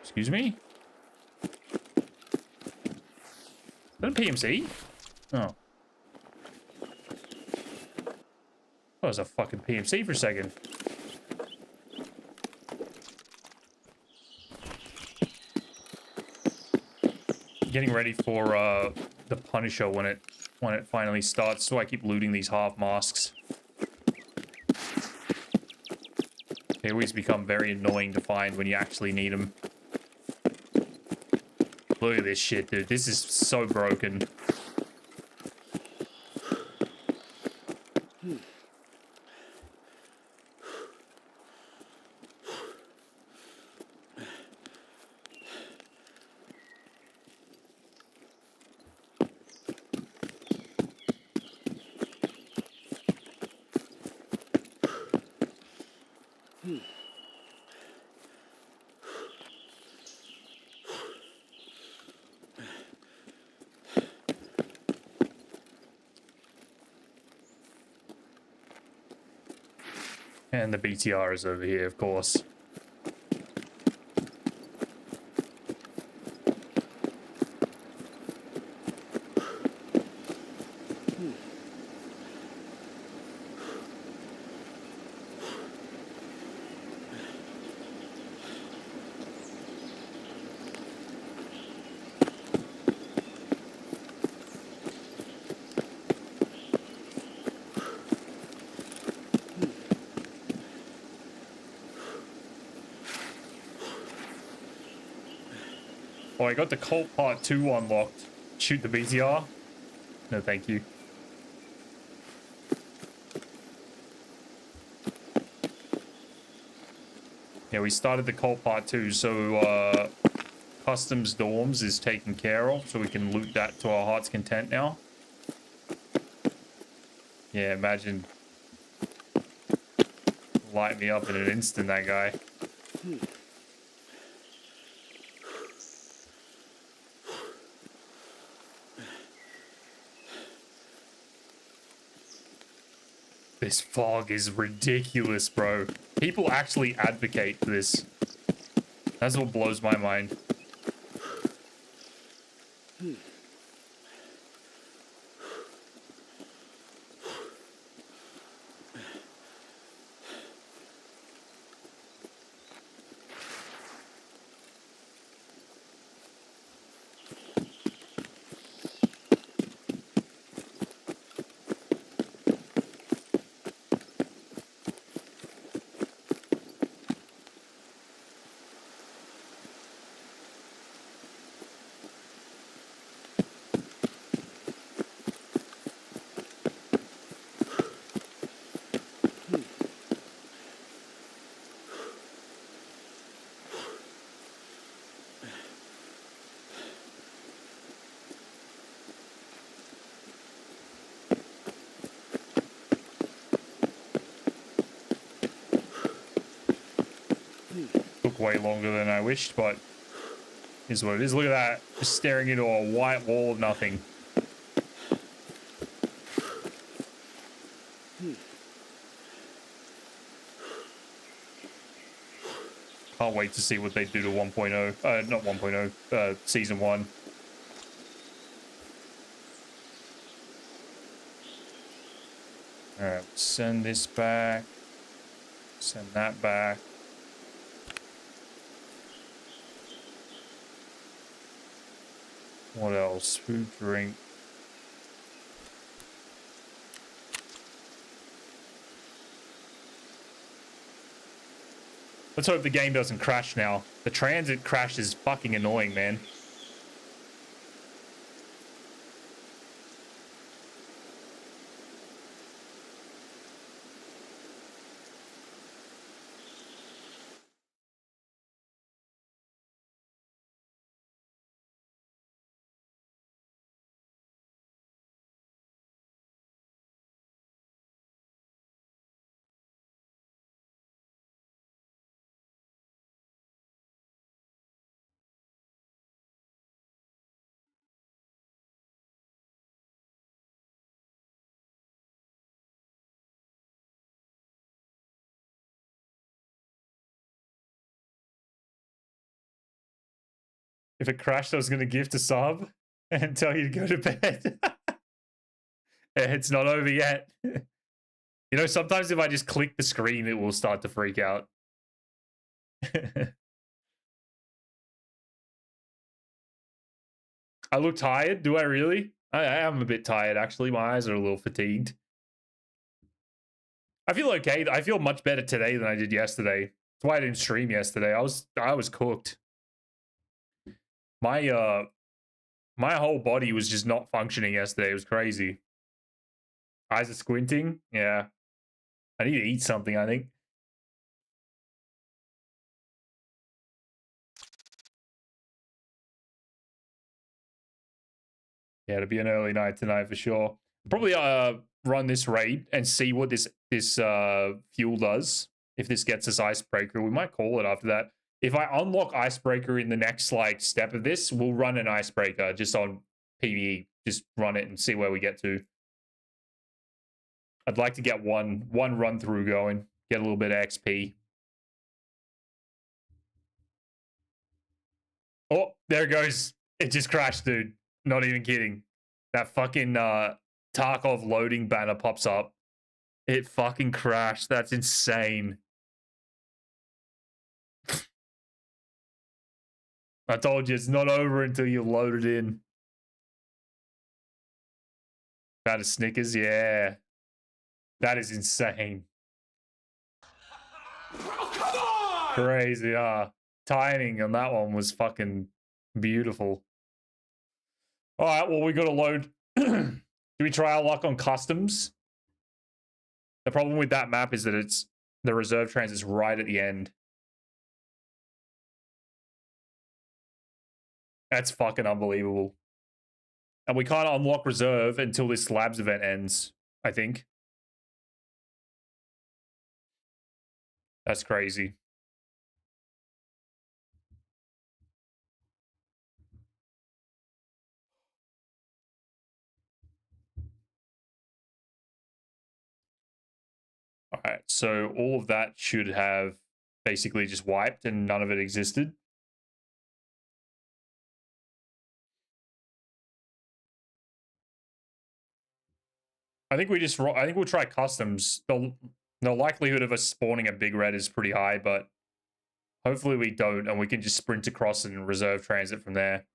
Excuse me? Is that a PMC? Oh. That was a fucking PMC for a second. Getting ready for the Punisher when it finally starts, so I keep looting these half masks. They always become very annoying to find when you actually need them. Look at this shit, dude. This is so broken. And the BTR is over here, of course. Oh, I got the Colt Part 2 unlocked. Shoot the BTR? No, thank you. Yeah, we started the Colt Part 2, so Customs Dorms is taken care of, so we can loot that to our heart's content now. Yeah, imagine. Light me up in an instant, that guy. This fog is ridiculous, bro. People actually advocate for this. That's what blows my mind. way longer than I wished, but is what it is. Look at that. Just staring into a white wall of nothing. Can't wait to see what they do to 1.0. Not 1.0, Season 1. Alright, send this back. Send that back. What else? Food, drink. Let's hope the game doesn't crash now. The transit crash is fucking annoying, man. If it crashed, I was going to gift a sub and tell you to go to bed. It's not over yet. You know, sometimes if I just click the screen, it will start to freak out. I look tired. Do I really? I am a bit tired, actually. My eyes are a little fatigued. I feel okay. I feel much better today than I did yesterday. That's why I didn't stream yesterday. I was cooked. My my whole body was just not functioning yesterday. It was crazy. Eyes are squinting. Yeah. I need to eat something, I think. Yeah, it'll be an early night tonight for sure. Probably run this raid and see what this fuel does. If this gets us icebreaker, we might call it after that. If I unlock icebreaker in the next like step of this, we'll run an icebreaker just on PvE. Just run it and see where we get to. I'd like to get one run through going, get a little bit of XP. Oh, there it goes. It just crashed, dude. Not even kidding. That fucking Tarkov loading banner pops up. It fucking crashed. That's insane. I told you, it's not over until you load it in. Found a Snickers? Yeah. That is insane. Oh, crazy, timing on that one was fucking beautiful. All right, well, we got to load. Do we try our luck on customs? The problem with that map is that it's the reserve transit's right at the end. That's fucking unbelievable. And we can't unlock reserve until this labs event ends, I think. That's crazy. All right, so all of that should have basically just wiped and none of it existed. I think we'll try customs. The likelihood of us spawning a big red is pretty high, but hopefully we don't, and we can just sprint across and reserve transit from there.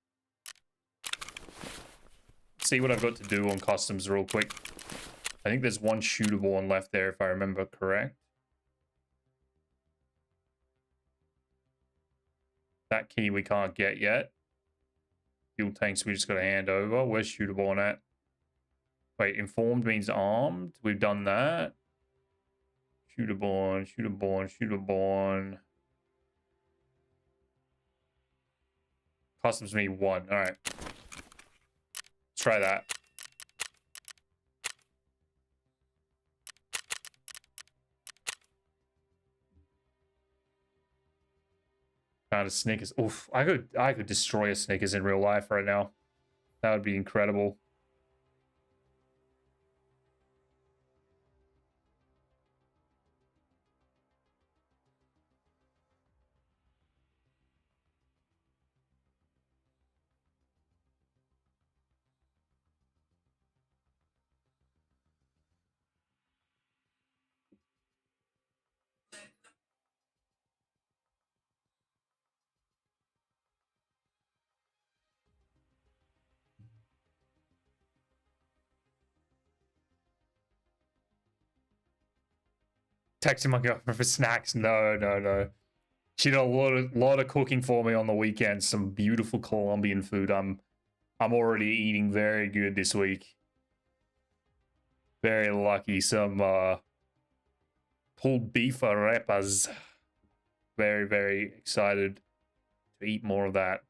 See what I've got to do on customs real quick. I think there's one shootable one left there, if I remember correct. That key we can't get yet. Fuel tanks we just got to hand over. Where's shootable on at? Wait, informed means armed. We've done that. Shooterborn, shooterborn, shooterborn. Customs me 1. All right. Let's try that. Kind of Snickers. Oof, I could destroy a Snickers in real life right now. That would be incredible. Texting my girlfriend for snacks. No, no, no. She did a lot of cooking for me on the weekend. Some beautiful Colombian food. I'm already eating very good this week. Very lucky. Some pulled beef arepas. Very, very excited to eat more of that.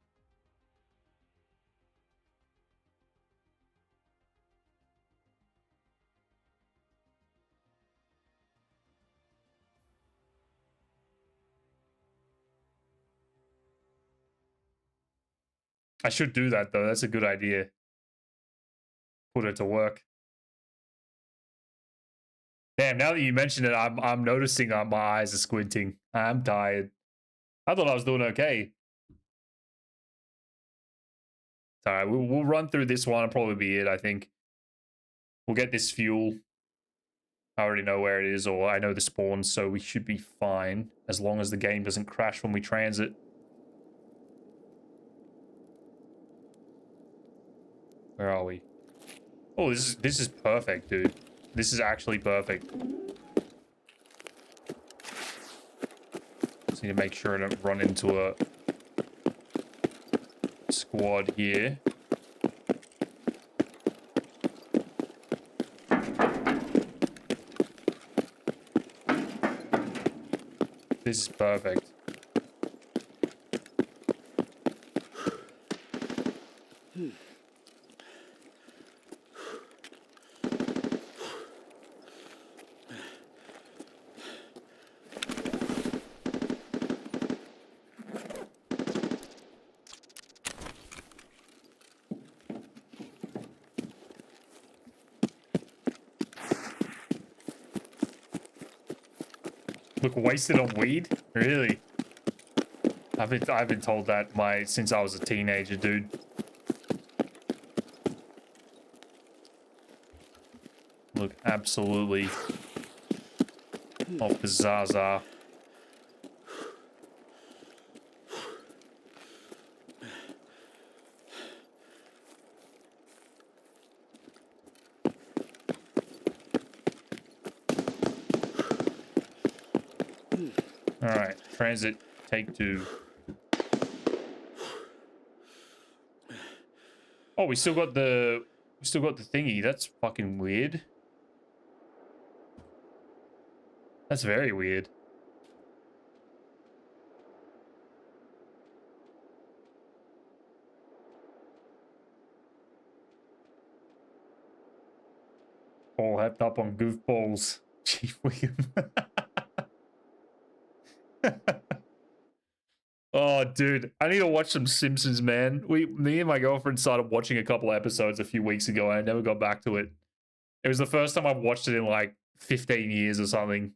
I should do that though. That's a good idea. Put it to work. Damn, now that you mention it, I'm noticing that my eyes are squinting. I'm tired. I thought I was doing okay. It's all right. We'll run through this one. It'll probably be it, I think. We'll get this fuel. I already know where it is, or I know the spawns, so we should be fine as long as the game doesn't crash when we transit. Where are we? Oh, this is perfect, dude. This is actually perfect. Just need to make sure I don't run into a squad here. This is perfect. Look, wasted on weed? Really? I've been told that since I was a teenager, dude. Look, absolutely off the Zaza. All right, transit, take 2. Oh, we still got the thingy. That's fucking weird. That's very weird. All hyped up on goofballs. Chief William. Oh, dude, I need to watch some Simpsons, man. Me and my girlfriend started watching a couple episodes a few weeks ago, and I never got back to it. It was the first time I've watched it in like 15 years or something.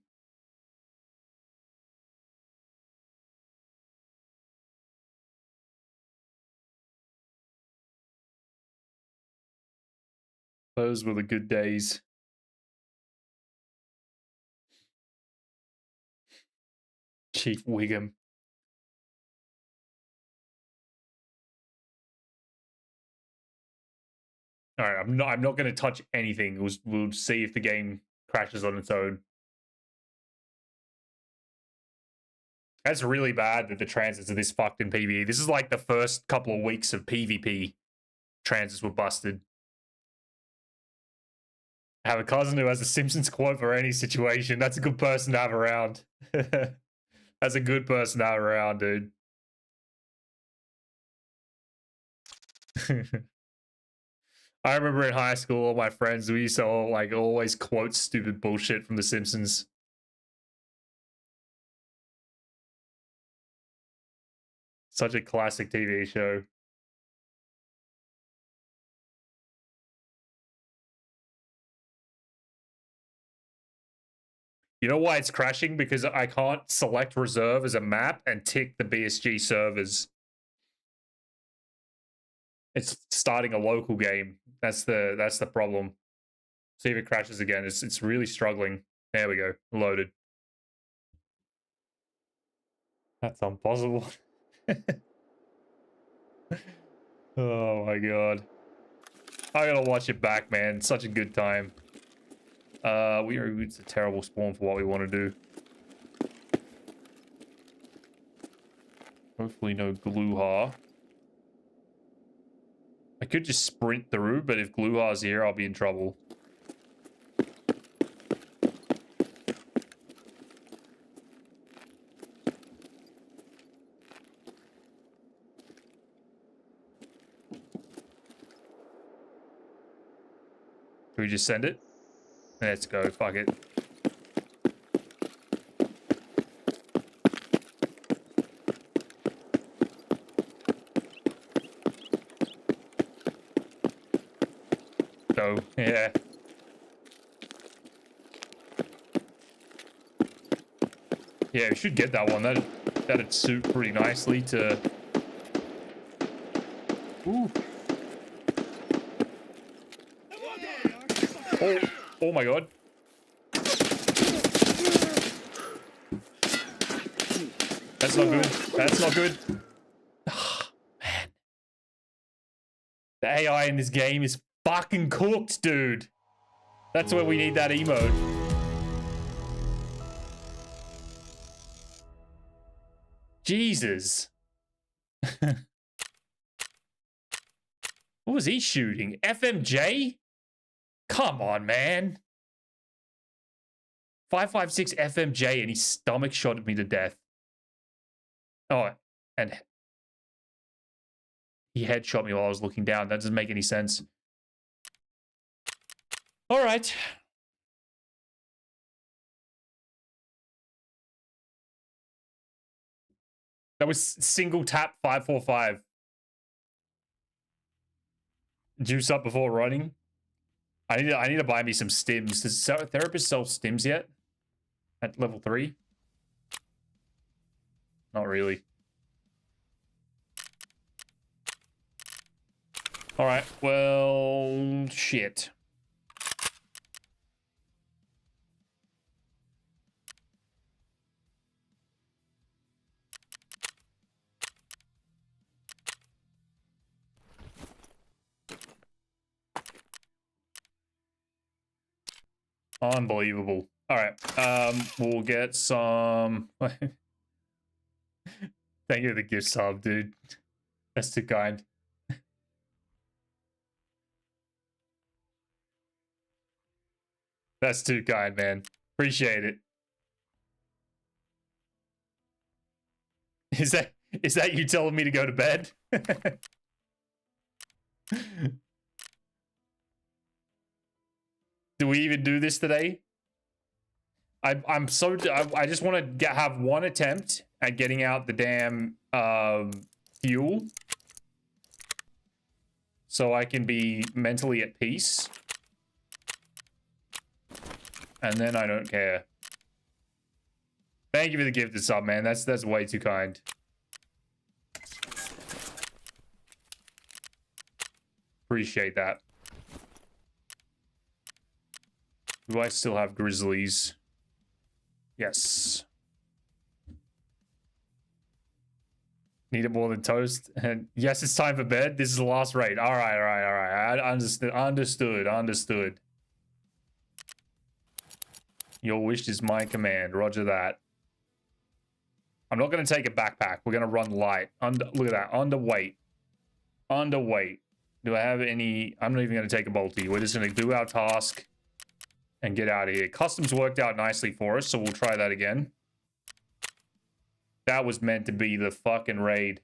Those were the good days. Chief Wiggum. All right, I'm not going to touch anything. We'll see if the game crashes on its own. That's really bad that the transits are this fucked in PvE. This is like the first couple of weeks of PvP. Transits were busted. I have a cousin who has a Simpsons quote for any situation. That's a good person to have around. That's a good person to have around, dude. I remember in high school, all my friends, we used to always quote stupid bullshit from The Simpsons. Such a classic TV show. You know why it's crashing? Because I can't select reserve as a map and tick the BSG servers. It's starting a local game. That's the problem. See if it crashes again. It's really struggling. There we go. Loaded. That's impossible. Oh my god. I gotta watch it back, man. It's such a good time. It's a terrible spawn for what we want to do. Hopefully no Gluha. I could just sprint through, but if Gluha's here, I'll be in trouble. Can we just send it? Let's go, fuck it. Go, yeah. Yeah, we should get that one. That'd suit pretty nicely to... Ooh. Oh my god. That's not good. That's not good. Oh, man. The AI in this game is fucking cooked, dude. That's where we need that emote. Jesus. What was he shooting? FMJ? Come on, man. 5.56 FMJ and he stomach shot me to death. Oh, and he headshot me while I was looking down. That doesn't make any sense. All right. That was single tap 545. Juice up before running. I need to buy me some stims. Does therapist sell stims yet? At level 3? Not really. Alright, well, shit. Unbelievable. All right. We'll get some. Thank you for the gift sub, dude. That's too kind. That's too kind, man. Appreciate it. Is that you telling me to go to bed? Do we even do this today? I just want to have one attempt at getting out the damn fuel so I can be mentally at peace. And then I don't care. Thank you for the gifted sub, man. That's way too kind. Appreciate that. Do I still have grizzlies? Yes. Need it more than toast? And yes, it's time for bed. This is the last raid. All right. I understood. Your wish is my command. Roger that. I'm not going to take a backpack. We're going to run light. Look at that. Underweight. Do I have any? I'm not even going to take a bolty. We're just going to do our task and get out of here. Customs worked out nicely for us, so we'll try that again. That was meant to be the fucking raid.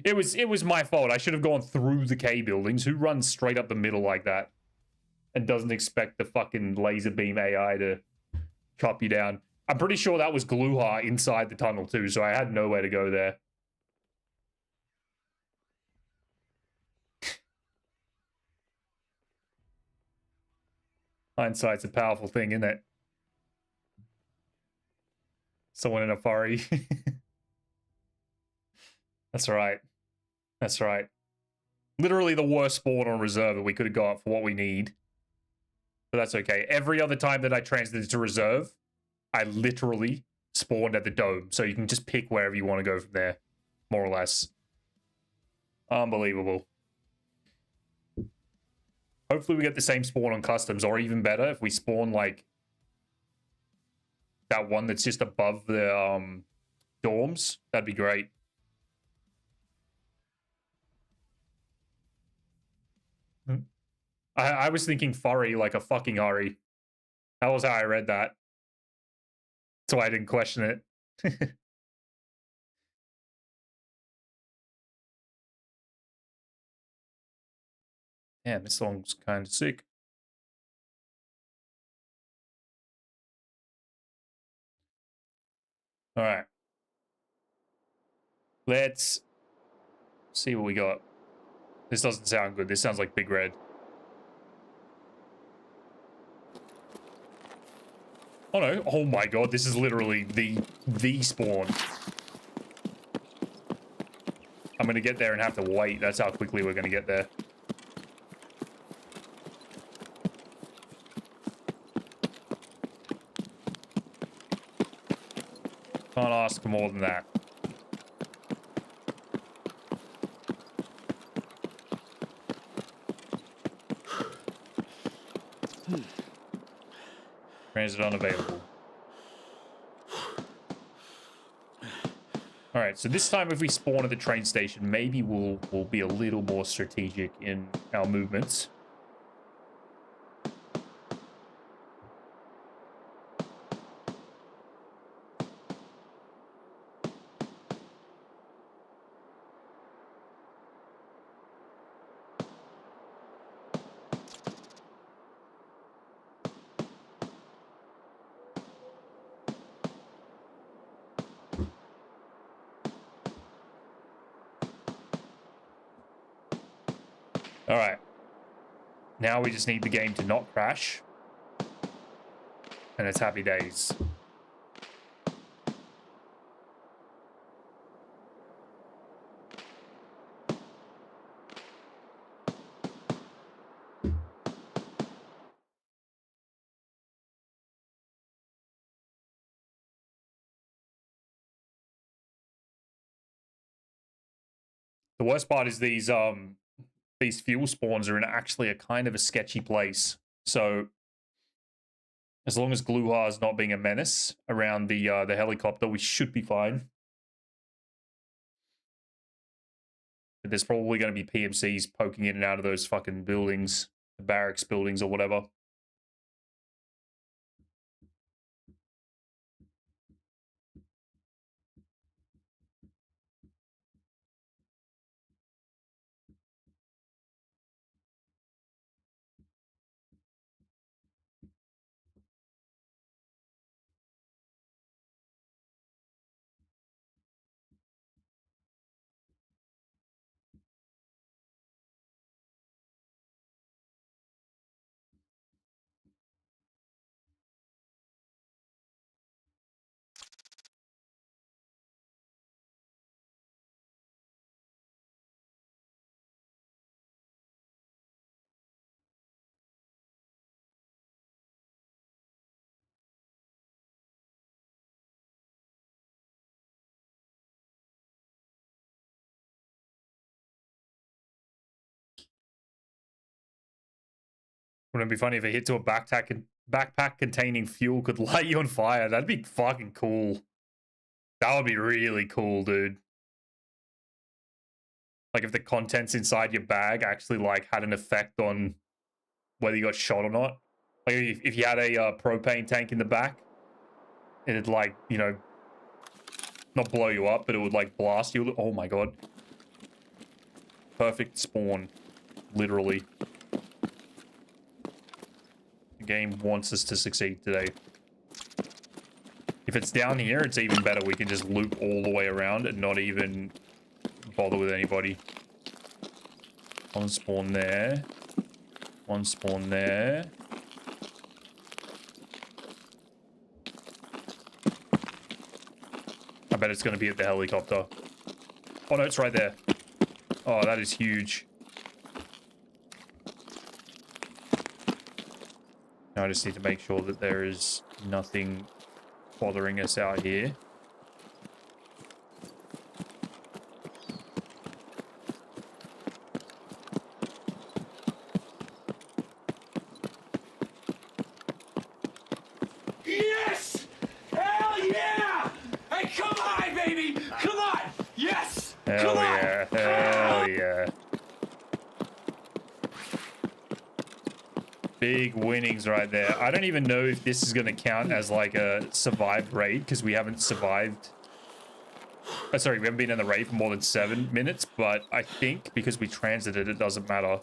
It was my fault. I should have gone through the K buildings. Who runs straight up the middle like that and doesn't expect the fucking laser beam AI to chop you down? I'm pretty sure that was Gluha inside the tunnel too, so I had nowhere to go there. Hindsight's a powerful thing, isn't it? Someone in a furry. That's right. That's right. Literally the worst spawn on reserve that we could have got for what we need. But that's okay. Every other time that I transited to reserve, I literally spawned at the dome. So you can just pick wherever you want to go from there. More or less. Unbelievable. Hopefully we get the same spawn on customs, or even better, if we spawn like that one that's just above the dorms, that'd be great. I was thinking furry like a fucking hurry. That was how I read that. So I didn't question it. Man, this song's kind of sick. All right. Let's see what we got. This doesn't sound good. This sounds like Big Red. Oh no. Oh my god, this is literally the spawn. I'm gonna get there and have to wait. That's how quickly we're gonna get there. Can't ask for more than that. Transit unavailable. Alright, so this time if we spawn at the train station, maybe we'll be a little more strategic in our movements. Alright. Now we just need the game to not crash. And it's happy days. The worst part is these fuel spawns are in actually a kind of a sketchy place. So as long as Gluha is not being a menace around the helicopter, we should be fine. But there's probably going to be PMCs poking in and out of those fucking buildings, the barracks buildings or whatever. Wouldn't it be funny if a hit to a backpack containing fuel could light you on fire? That'd be fucking cool. That would be really cool, dude. Like if the contents inside your bag actually like had an effect on whether you got shot or not. Like if you had a propane tank in the back, it'd like, you know, not blow you up, but it would like blast you. Oh my god. Perfect spawn. Literally. The game wants us to succeed today. If it's down here, it's even better. We can just loop all the way around and not even bother with anybody. One spawn there. One spawn there. bet it's going to be at the helicopter. Oh no, it's right there. Oh, that is huge. Now I just need to make sure that there is nothing bothering us out here. Yes! Hell yeah! Hey, come on, baby! Come on! Yes! Hell yeah, hell yeah. Big winnings right there. I don't even know if this is going to count as like a survived raid because we haven't survived. Oh, sorry, we haven't been in the raid for more than 7 minutes, but I think because we transited, it doesn't matter.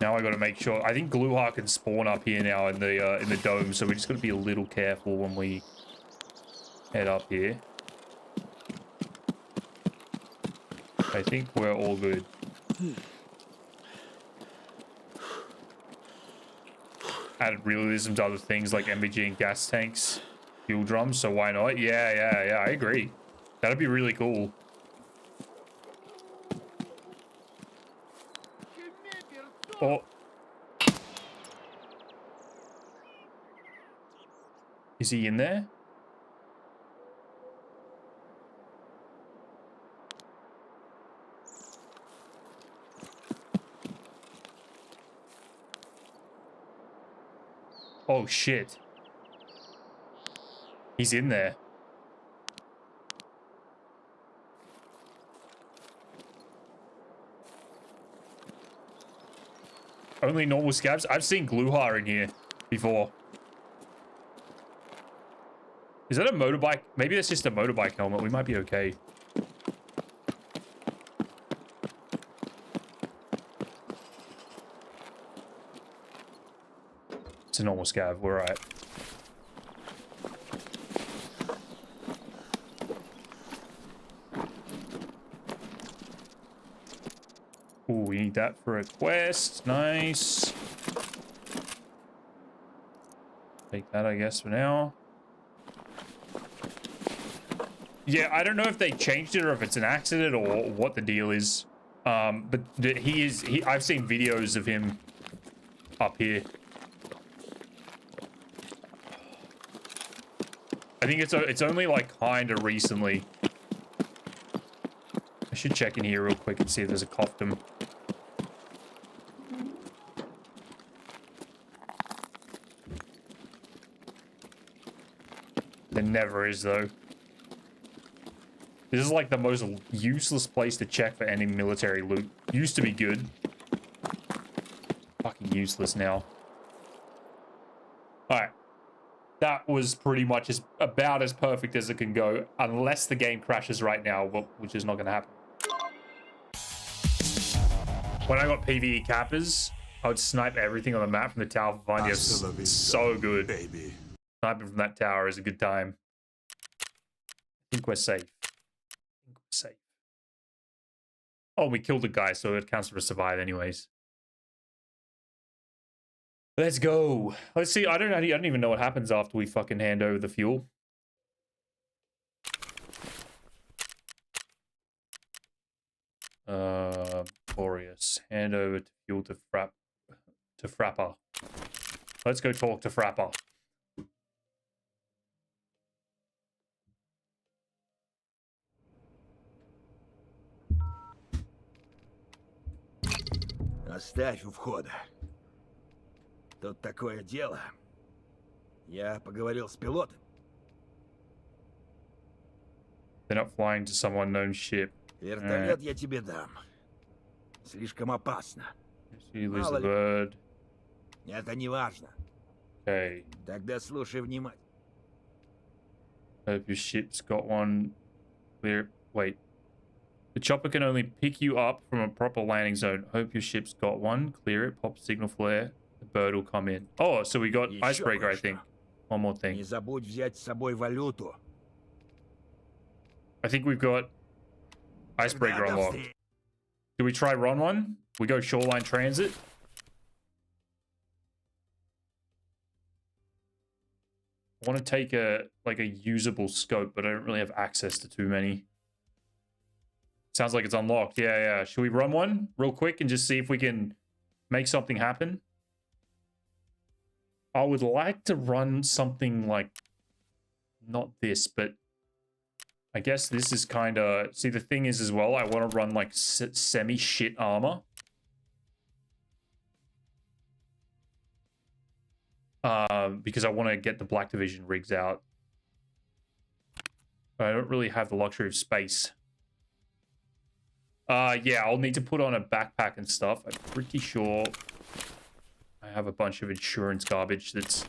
Now I got to make sure. I think Gluha can spawn up here now in the dome, so we just got to be a little careful when we head up here. I think we're all good. Added realism to other things like MBG and gas tanks, fuel drums, so why not? Yeah, I agree. That'd be really cool. Oh. Is he in there? Oh shit. He's in there. Only normal scabs? I've seen Gluha in here before. Is that a motorbike? Maybe that's just a motorbike helmet. We might be okay. It's a normal scav. We're alright. Ooh, we need that for a quest. Nice. Take that, I guess, for now. Yeah, I don't know if they changed it or if it's an accident or what the deal is. But I've seen videos of him up here. I think it's only like kind of recently. I should check in here real quick and see if there's a coftum. There never is though. This is like the most useless place to check for any military loot. Used to be good. Fucking useless now. Alright. That was pretty much about as perfect as it can go. Unless the game crashes right now, which is not going to happen. When I got PvE cappers, I would snipe everything on the map from the tower for Vanya. So good. Baby. Sniping from that tower is a good time. I think we're safe. Safe. Oh, we killed a guy, so it counts for a survive anyways. Let's go. Let's see. I don't even know what happens after we fucking hand over the fuel. Glorious. Hand over to fuel to Frapper. Let's go talk to Frapper. Оставь у входа. Тут такое дело. Я поговорил с пилотом. They're not flying to some unknown ship. Вертолет я тебе дам. Слишком опасно. You lose the bird. Это не важно. Okay. Тогда слушай внимательно. Hope your ship's got one. Clear. Wait. The chopper can only pick you up from a proper landing zone. Hope your ship's got one. Clear it. Pop signal flare. The bird will come in. Oh, so we got icebreaker, I think. One more thing. Не забудь взять с собой валюту. I think we've got icebreaker unlocked. Do we try run one? We go shoreline transit. I want to take a usable scope, but I don't really have access to too many. Sounds like it's unlocked. Yeah, yeah. Should we run one real quick and just see if we can make something happen? I would like to run something like, not this, but I guess this is kind of... See, the thing is as well, I want to run like semi-shit armor. Because I want to get the Black Division rigs out. But I don't really have the luxury of space. Yeah, I'll need to put on a backpack and stuff. I'm pretty sure I have a bunch of insurance garbage that's...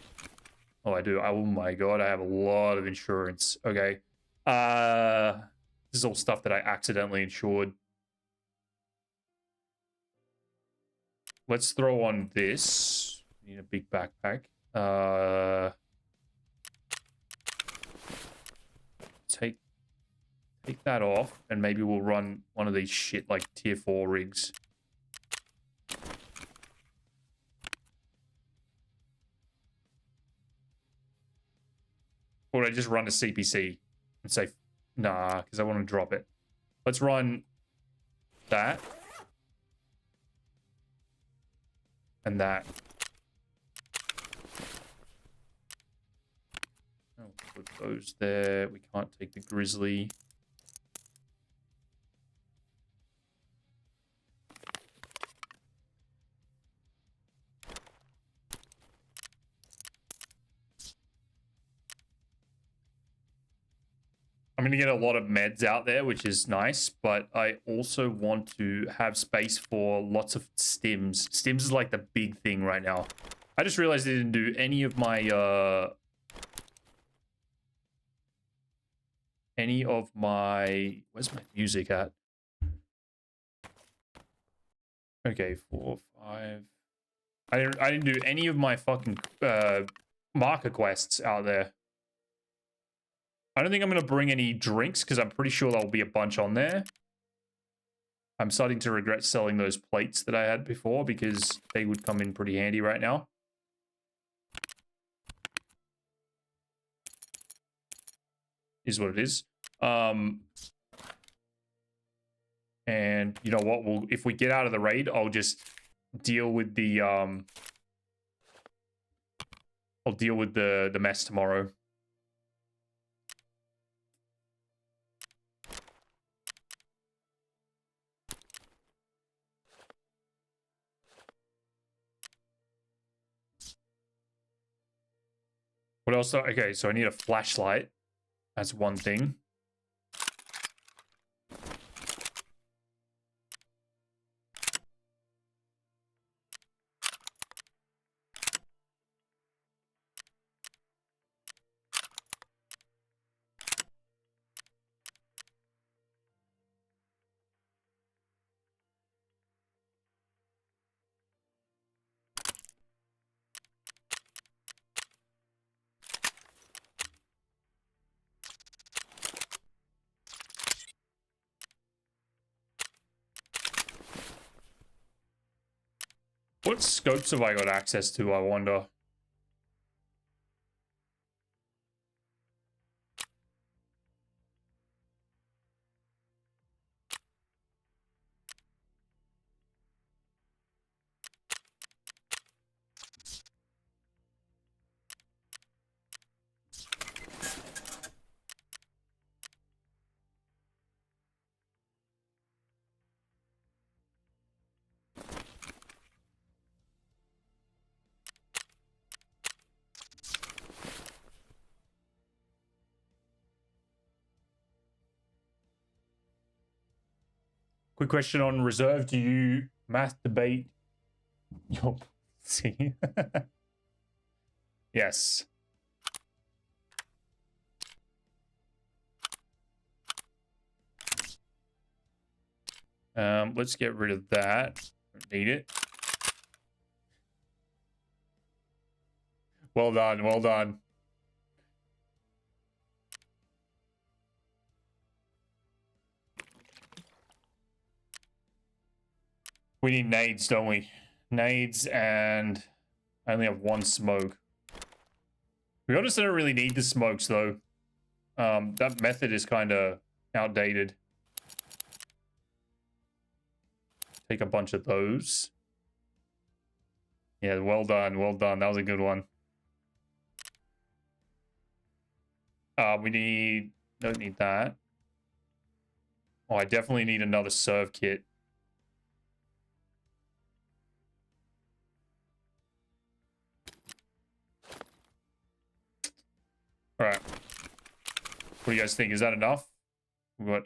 Oh, I do. Oh my god, I have a lot of insurance. Okay. This is all stuff that I accidentally insured. Let's throw on this. Need a big backpack. Take that off, and maybe we'll run one of these shit, like, tier 4 rigs. Or I just run a CPC and say, nah, because I want to drop it. Let's run that. And that. Oh, put those there. We can't take the Grizzly. I'm going to get a lot of meds out there, which is nice, but I also want to have space for lots of stims. Stims is like the big thing right now. I just realized I didn't do any of my, where's my music at? Okay, 4, 5. I didn't do any of my fucking, marker quests out there. I don't think I'm going to bring any drinks because I'm pretty sure there'll be a bunch on there. I'm starting to regret selling those plates that I had before because they would come in pretty handy right now. Is what it is. And you know what? If we get out of the raid, I'll just deal with the I'll deal with the mess tomorrow. What else? Okay, so I need a flashlight. That's one thing. What scopes have I got access to, I wonder? Quick question on reserve. Do you masturbate your pussy? Yes. Let's get rid of that. Don't need it. Well done, well done. We need nades, don't we? Nades, and I only have one smoke. be honest, I don't really need the smokes though. That method is kind of outdated. Take a bunch of those. Yeah, well done, well done. That was a good one. Don't need that. Oh, I definitely need another serve kit. All right. What do you guys think? Is that enough? I'm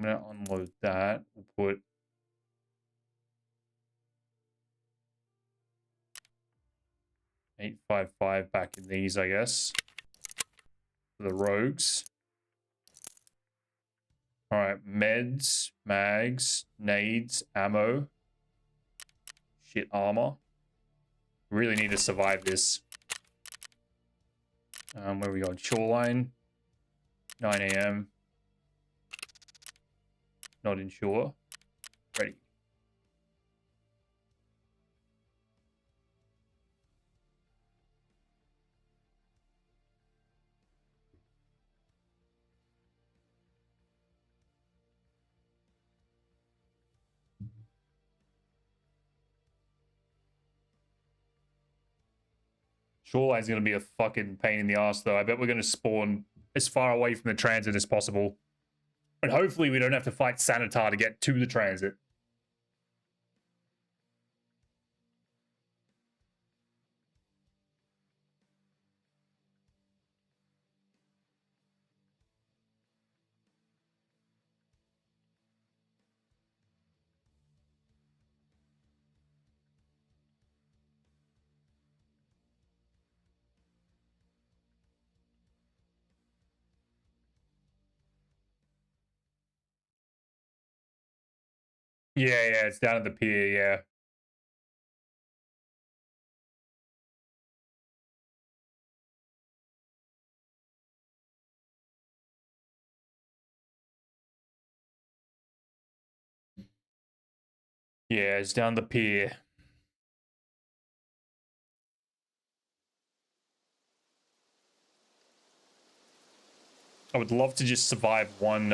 gonna unload that. We'll put $855 back in these, I guess. For the rogues. All right, meds, mags, nades, ammo. Shit, armor. Really need to survive this. Where are we going? Shoreline. 9 a.m. Not in shore. Ready. Shoreline's going to be a fucking pain in the ass, though. I bet we're going to spawn as far away from the transit as possible. And hopefully we don't have to fight Sanitar to get to the transit. Yeah, it's down at the pier, yeah. Yeah, it's down the pier. I would love to just survive one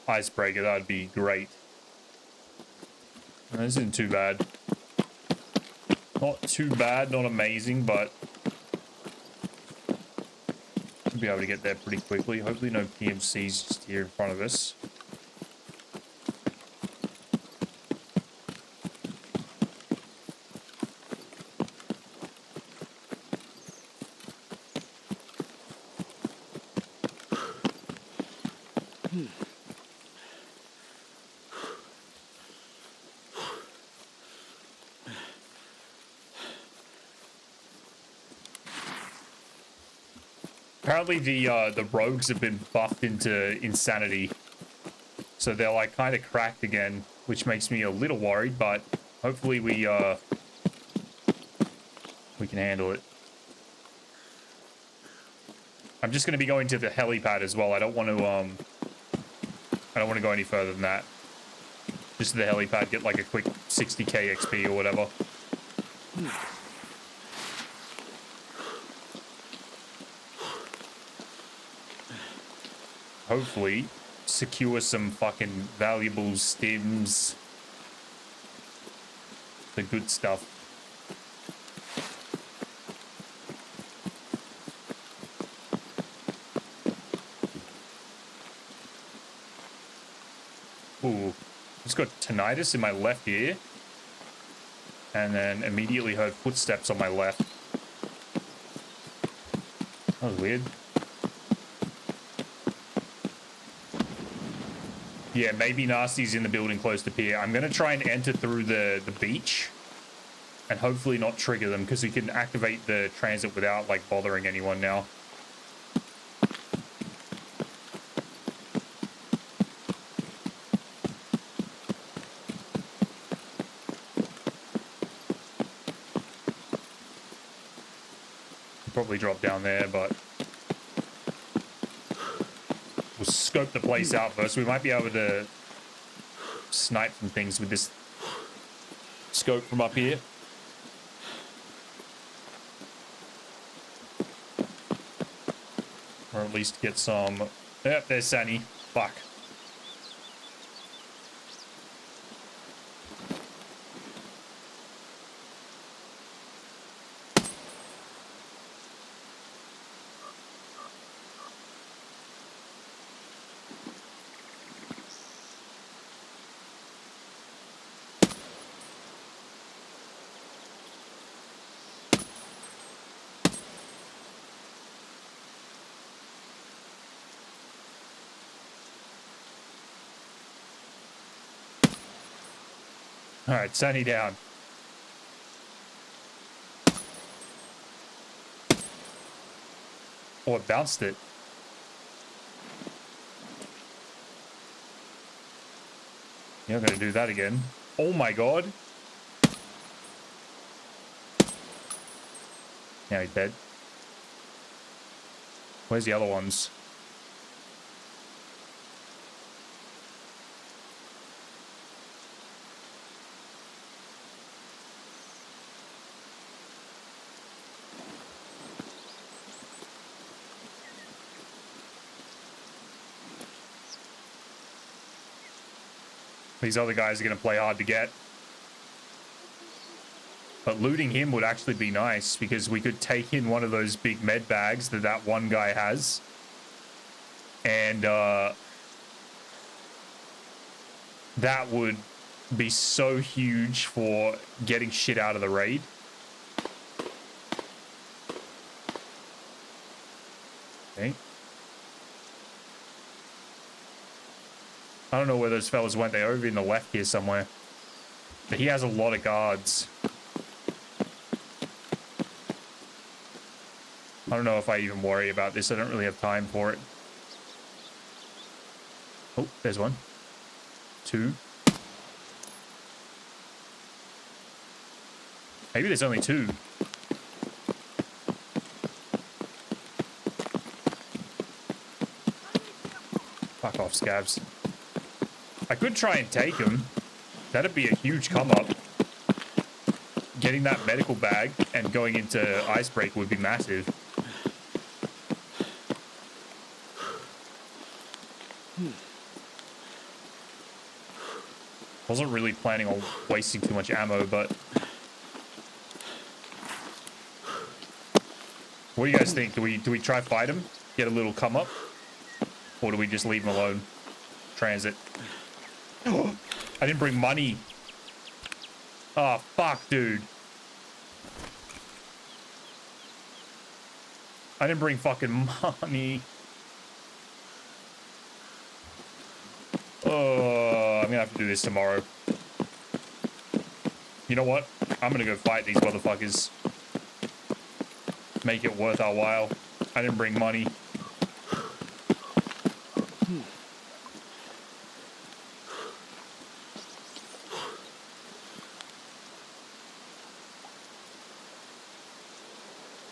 icebreaker. That would be great. This isn't too bad. Not too bad, not amazing, but we'll be able to get there pretty quickly. Hopefully no PMCs just here in front of us. Apparently the rogues have been buffed into insanity, so they're like kind of cracked again, which makes me a little worried. But hopefully we can handle it. I'm just going to be going to the helipad as well. I don't want to go any further than that. Just to the helipad, get like a quick 60k XP or whatever. Hopefully, secure some fucking valuable stims. The good stuff. Ooh, just got tinnitus in my left ear. And then immediately heard footsteps on my left. That was weird. Yeah, maybe Nasty's in the building close to pier. I'm going to try and enter through the beach and hopefully not trigger them, because we can activate the transit without like bothering anyone now. Probably drop down there, but we'll scope the place out first. We might be able to snipe some things with this scope from up here. Or at least get some... Yep, there's Sandy. Fuck. All right, Sunny down. Oh, it bounced it. You're not gonna do that again. Oh my god. Now he's dead. Where's the other ones? These other guys are going to play hard to get. But looting him would actually be nice because we could take in one of those big med bags that that one guy has. And that would be so huge for getting shit out of the raid. Okay. I don't know where those fellas went. They're over in the left here somewhere. But he has a lot of guards. I don't know if I even worry about this. I don't really have time for it. Oh, there's one. Two. Maybe there's only two. Fuck off, scabs. I could try and take him. That'd be a huge come up. Getting that medical bag and going into Icebreak would be massive. Wasn't really planning on wasting too much ammo, but... What do you guys think? Do we try fight him? Get a little come up? Or do we just leave him alone? Transit. I didn't bring money. Oh, fuck, dude. I didn't bring fucking money. Oh, I'm gonna have to do this tomorrow. You know what? I'm gonna go fight these motherfuckers. Make it worth our while. I didn't bring money.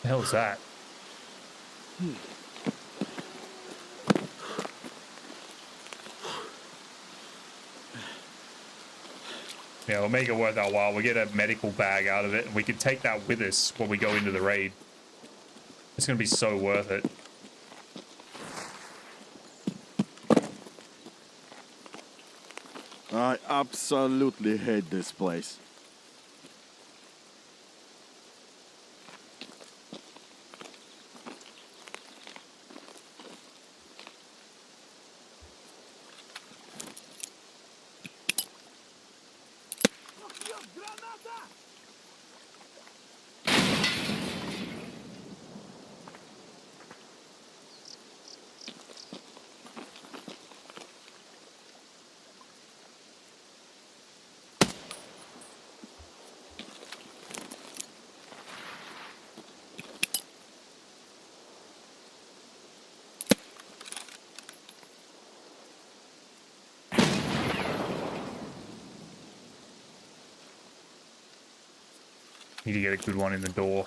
The hell is that? Yeah, we'll make it worth our while. We'll get a medical bag out of it, and we can take that with us when we go into the raid. It's going to be so worth it. I absolutely hate this place. Need to get a good one in the door.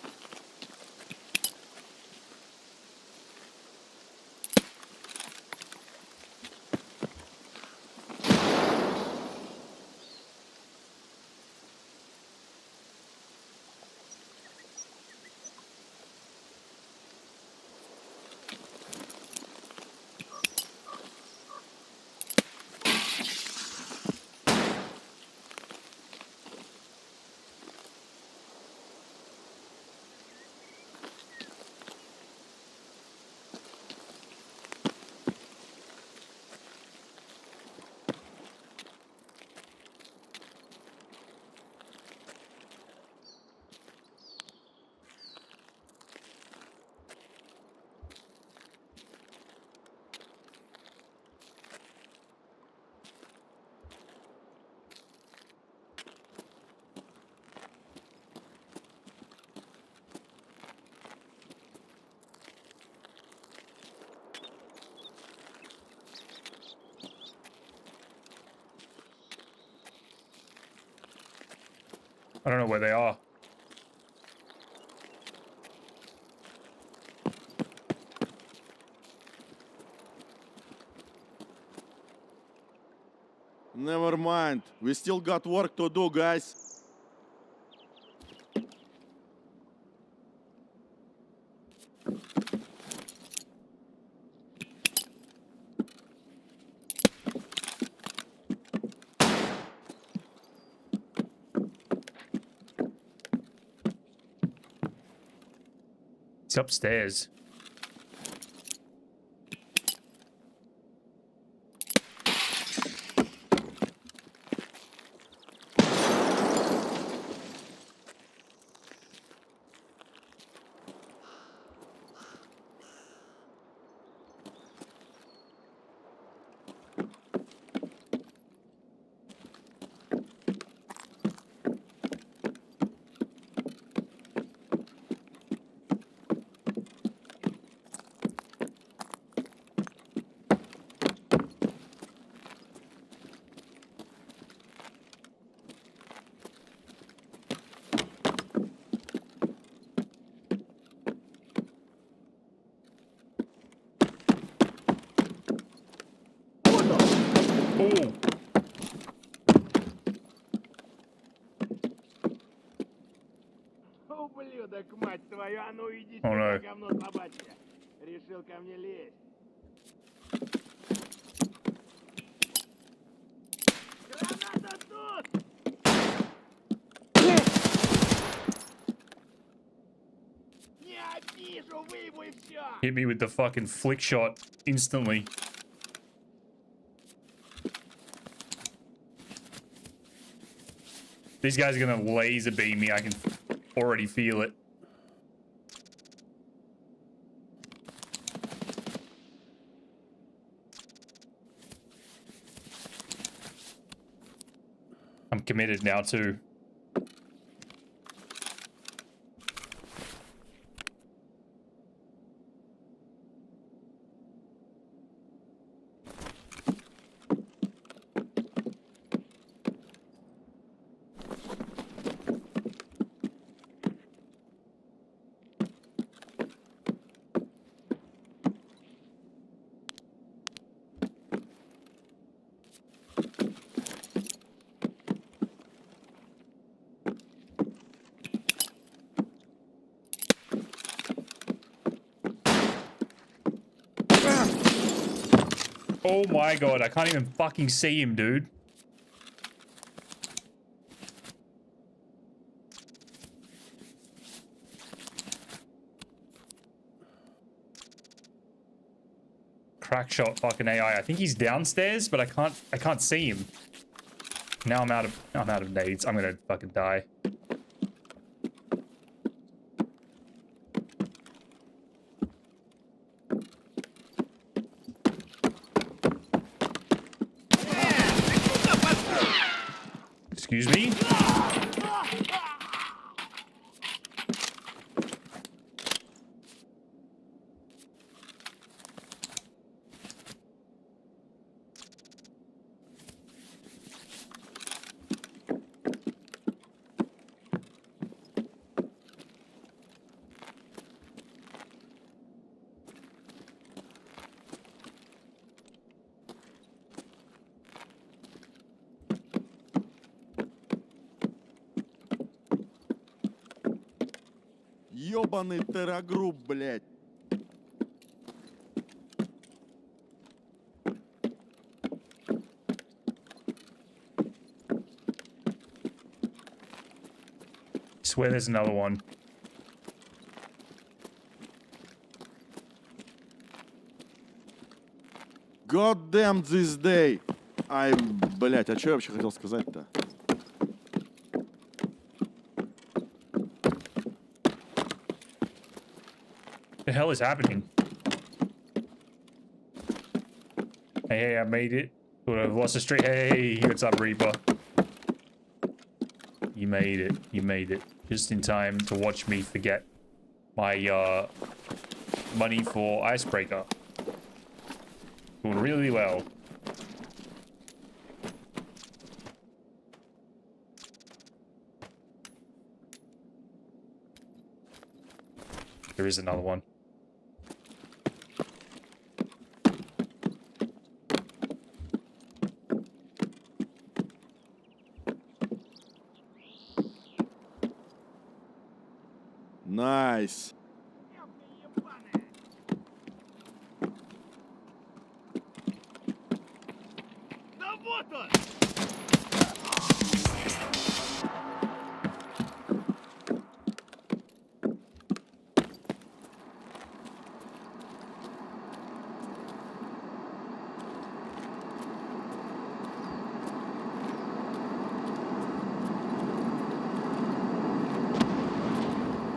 I don't know where they are. Never mind. We still got work to do, guys. It's upstairs. Oh, Ублюдок, мать твою, а ну иди Oh, сюда, no. говно собачье. Решил ко мне лезть. Граната тут! Не обижу, выебу и все! hit me with the fucking flick shot instantly. These guys are gonna laser beam me. I can already feel it. I'm committed now too. Oh my god, I can't even fucking see him, dude. Crack shot fucking AI. I think he's downstairs, but I can't see him. Now I'm out of nades. I'm gonna fucking die. Excuse me? Ёбаный террагрупп, блядь. Swear there's another one. God damn this day. Ай, блядь, а что я вообще хотел сказать-то? The hell is happening? Hey, I made it. Would have lost the street. Hey, what's up, Reaper? You made it. You made it. Just in time to watch me forget my money for icebreaker. Doing really well. There is another one. Nice.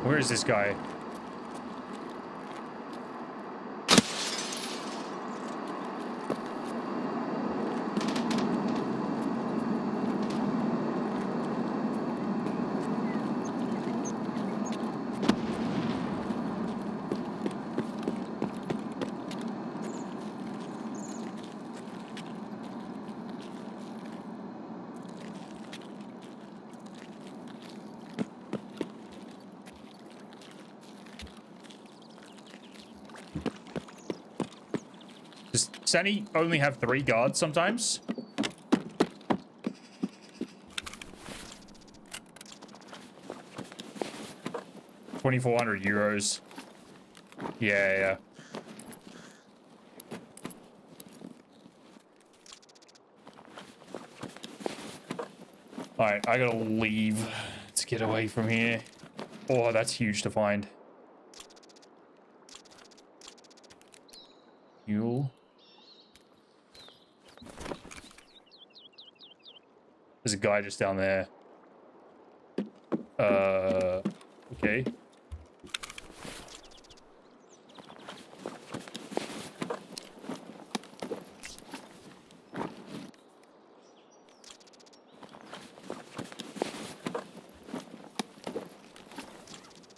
Where is this guy? Does Sani only have 3 guards sometimes? €2,400. Yeah. Alright, I gotta leave. Let's get away from here. Oh, that's huge to find. Fuel. There's a guy just down there. Okay.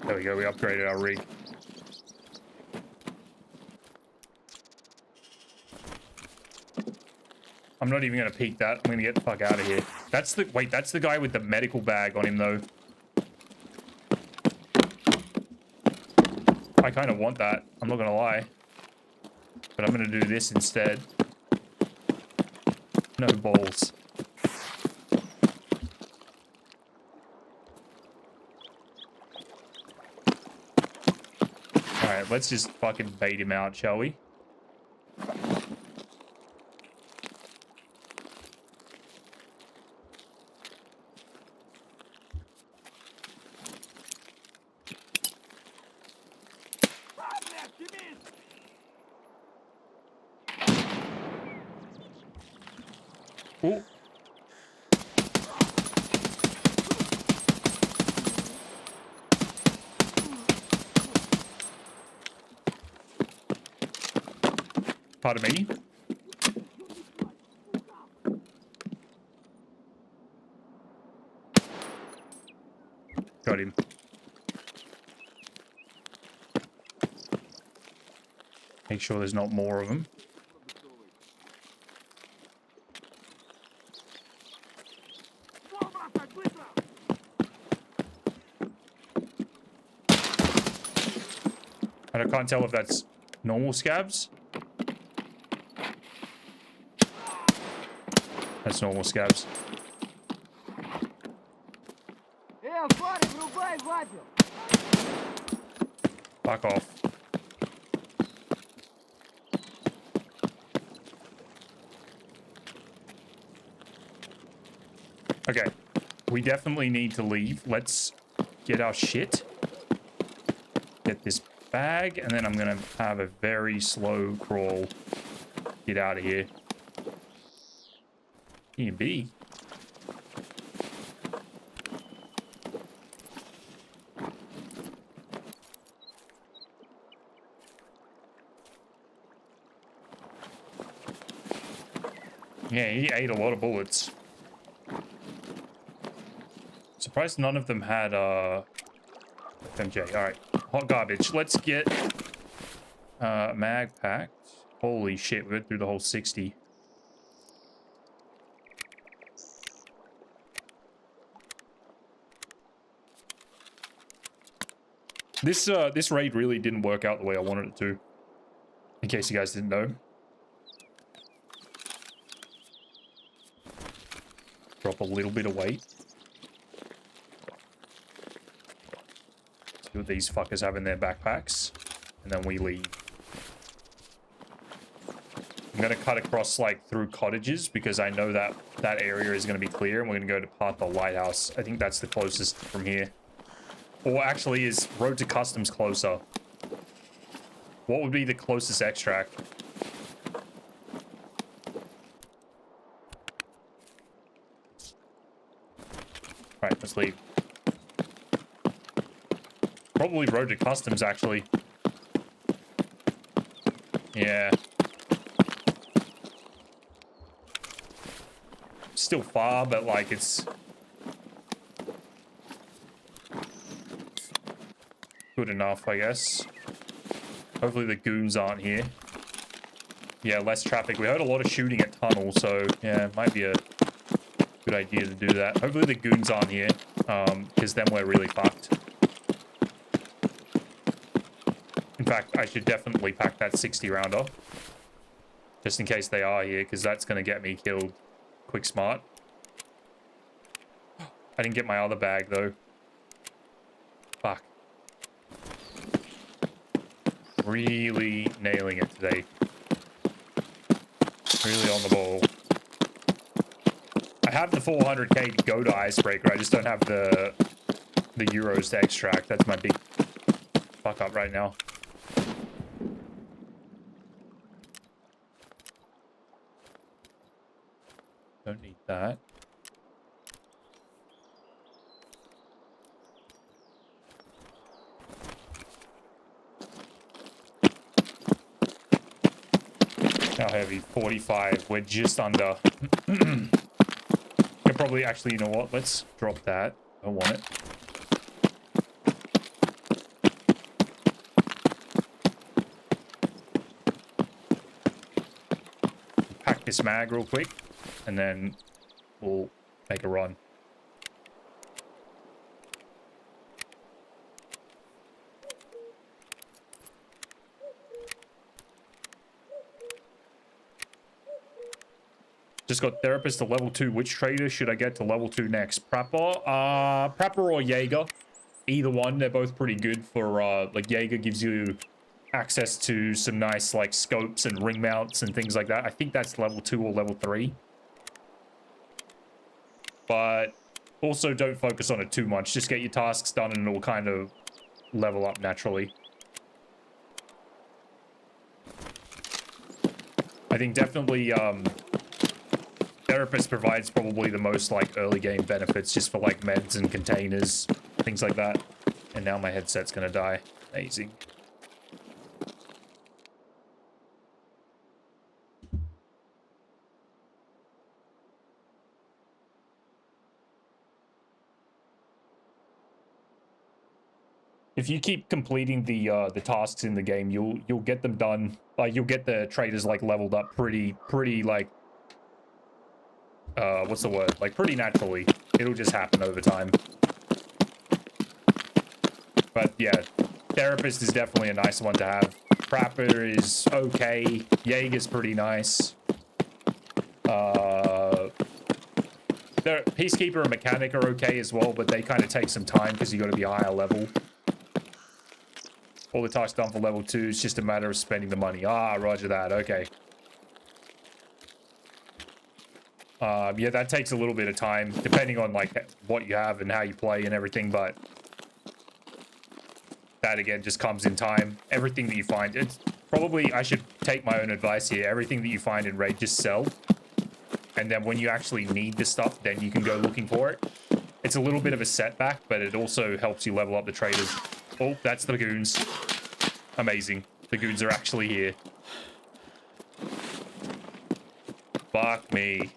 There we go, we upgraded our rig. I'm not even gonna peek that. I'm gonna get the fuck out of here. That's the wait, that's the guy with the medical bag on him though. I kind of want that. I'm not gonna lie. But I'm gonna do this instead. No balls. Alright, let's just fucking bait him out, shall we? Ooh. Pardon me? Got him. Make sure there's not more of them. And I can't tell if that's normal scabs. That's normal scabs. Fuck off. Okay. We definitely need to leave. Let's get our shit. Get this bag, and then I'm gonna have a very slow crawl. Get out of here. E&B. Yeah, he ate a lot of bullets. Surprised none of them had FMJ. Alright, hot garbage. Let's get mag packed. Holy shit, we went through the whole 60. This raid really didn't work out the way I wanted it to. In case you guys didn't know. Drop a little bit of weight. See what these fuckers have in their backpacks. And then we leave. I'm gonna cut across like through cottages because I know that that area is gonna be clear, and we're gonna go to part the lighthouse. I think that's the closest from here. Or actually, is Road to Customs closer? What would be the closest extract? Right, let's leave. Probably Road to Customs, actually. Yeah. Still far, but like it's good enough, I guess. Hopefully the goons aren't here. Yeah, less traffic. We heard a lot of shooting at tunnel, so yeah, it might be a good idea to do that. Hopefully the goons aren't here, because then we're really fucked. In fact, I should definitely pack that 60 rounder. Just in case they are here, because that's going to get me killed. Quick smart. I didn't get my other bag, though. Fuck. Really nailing it today. Really on the ball. I have the 400k to go to Icebreaker. I just don't have the euros to extract. That's my big fuck up right now. Don't need that. How heavy? 45. We're just under. Could probably actually, you know what? Let's drop that. I don't want it. Pack this mag real quick, and then we'll make a run. Just got therapist to level 2. Which trader should I get to level 2 next? Prapor? Prapor or Jaeger. Either one. They're both pretty good for, like, Jaeger gives you access to some nice, like, scopes and ring mounts and things like that. I think that's level 2 or level 3. But also don't focus on it too much. Just get your tasks done and it'll kind of level up naturally. I think definitely, Therapist provides probably the most like early game benefits just for like meds and containers, things like that. And now my headset's gonna die. Amazing. If you keep completing the tasks in the game, you'll get them done. Like you'll get the traders like leveled up pretty like what's the word? Like pretty naturally. It'll just happen over time. But yeah, Therapist is definitely a nice one to have. Prapper is okay. Jaeger's pretty nice. Peacekeeper and Mechanic are okay as well, but they kind of take some time because you got to be a higher level. All the tasks done for level 2, it's just a matter of spending the money. Ah, roger that, okay. Yeah, that takes a little bit of time, depending on like what you have and how you play and everything, but that again just comes in time. Everything that you find, it's probably, I should take my own advice here, everything that you find in raid, just sell. And then when you actually need the stuff, then you can go looking for it. It's a little bit of a setback, but it also helps you level up the traders. Oh, that's the goons. Amazing. The goons are actually here. Fuck me.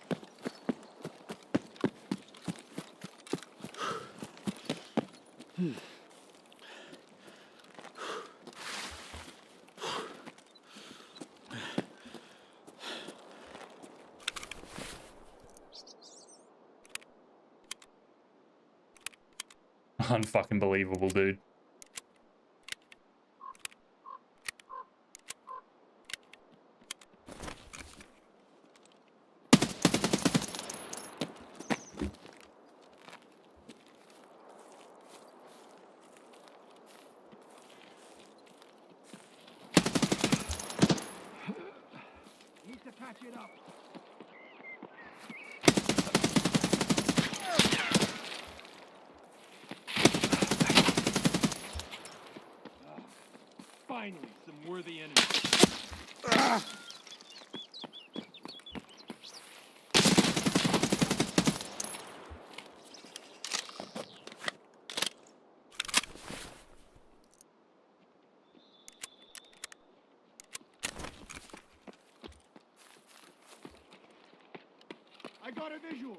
Unfucking believable, dude. Finally, some worthy enemies. I got a visual.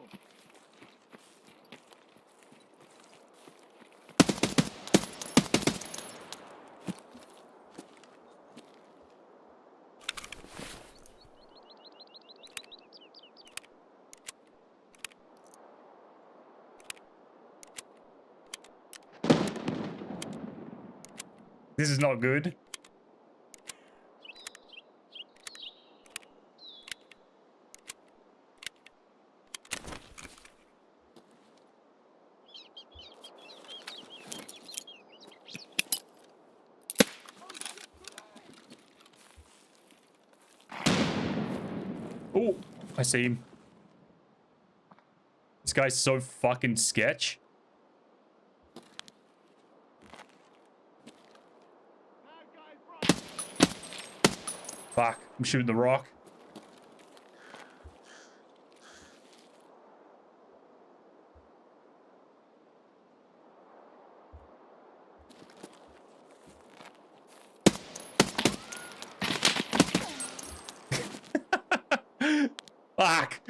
This is not good. Oh, I see him. This guy's so fucking sketch. Fuck, I'm shooting the rock. Fuck.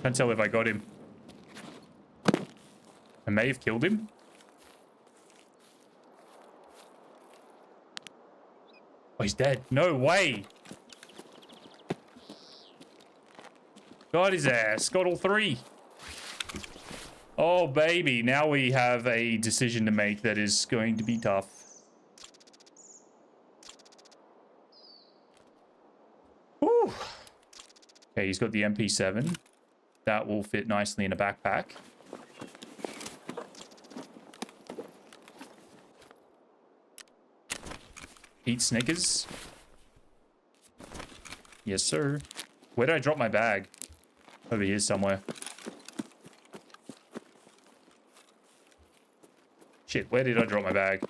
Can't tell if I got him. I may have killed him. Oh, he's dead. No way. Got his ass. Got all three. Oh, baby. Now we have a decision to make that is going to be tough. Whew. Okay, he's got the MP7. That will fit nicely in a backpack. Eat Snickers. Yes, sir. Where did I drop my bag? Over here somewhere. Shit, where did I drop my bag?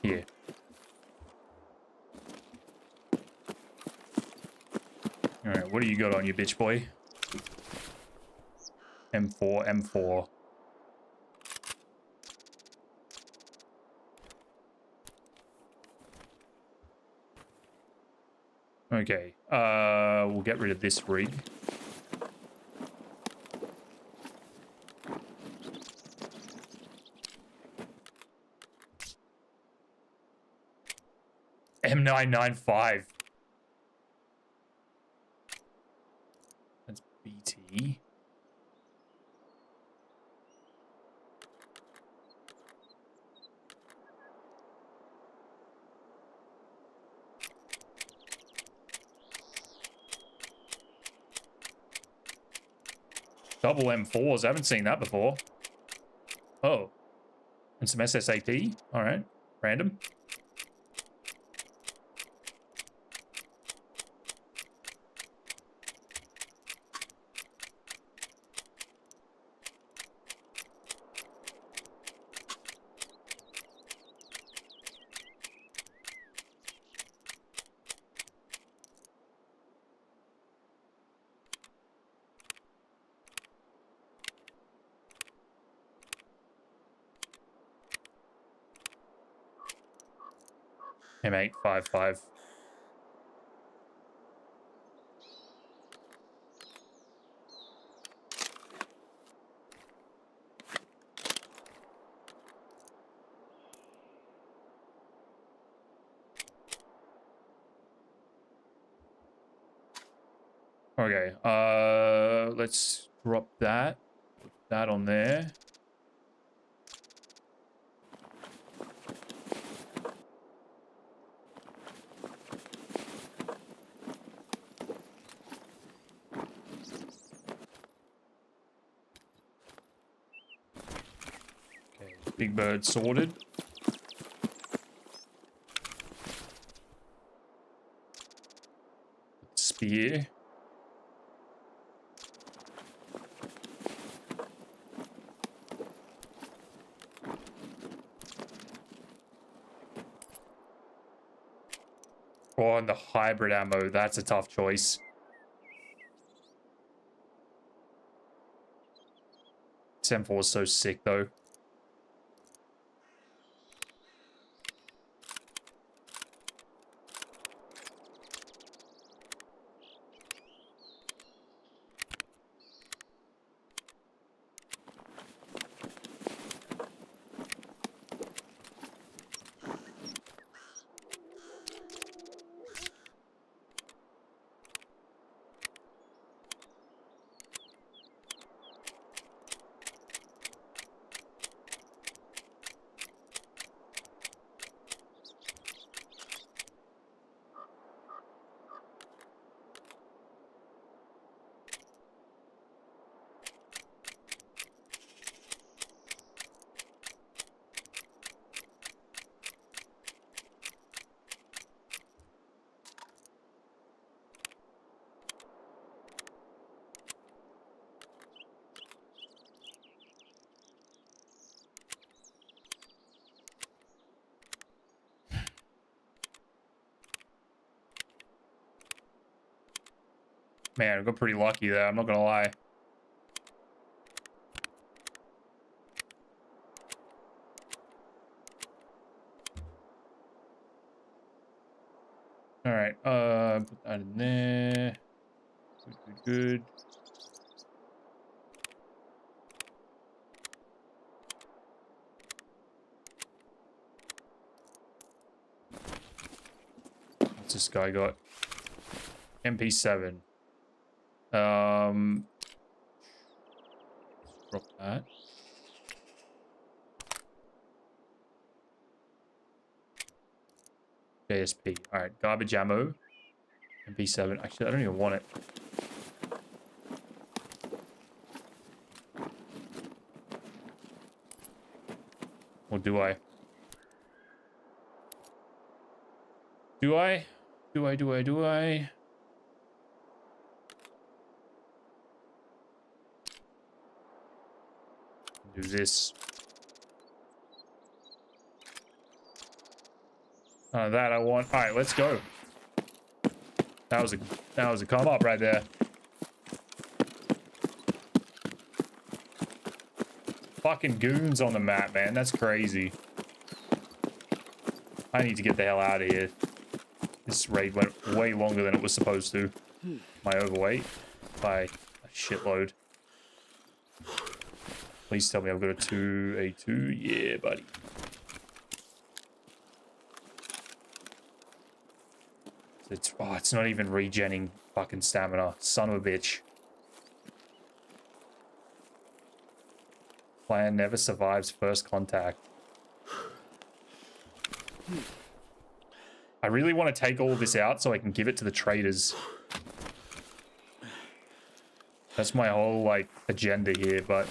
Here. Alright, what do you got on you, bitch boy? M4, M4. Okay, we'll get rid of this rig. M995. That's BT. Double M4s. I haven't seen that before. Oh. And some SSAT. All right. Random. M855. Okay, let's drop that. Put that on there. Okay, big bird sorted. Spear. Oh, and the hybrid ammo, that's a tough choice. M4 is so sick, though. Man, I got pretty lucky there, I'm not gonna lie. Alright, put that in there. Good, good, good. What's this guy got? MP7. Drop that. JSP. Alright, garbage ammo. MP7. Actually, I don't even want it. Or do I? Do I? Do I? Do I? Do this. That I want. All right, let's go. That was a come up right there. Fucking goons on the map, man. That's crazy. I need to get the hell out of here. This raid went way longer than it was supposed to. Am I overweight? By a shitload. Please tell me I've got a 2A2. Yeah, buddy. It's not even regenning fucking stamina. Son of a bitch. Plan never survives first contact. I really want to take all of this out so I can give it to the traders. That's my whole, like, agenda here, but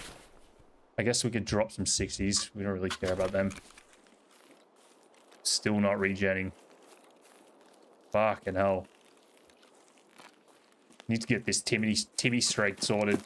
I guess we could drop some 60s. We don't really care about them. Still not regenning. Fucking hell. Need to get this Timmy streak sorted.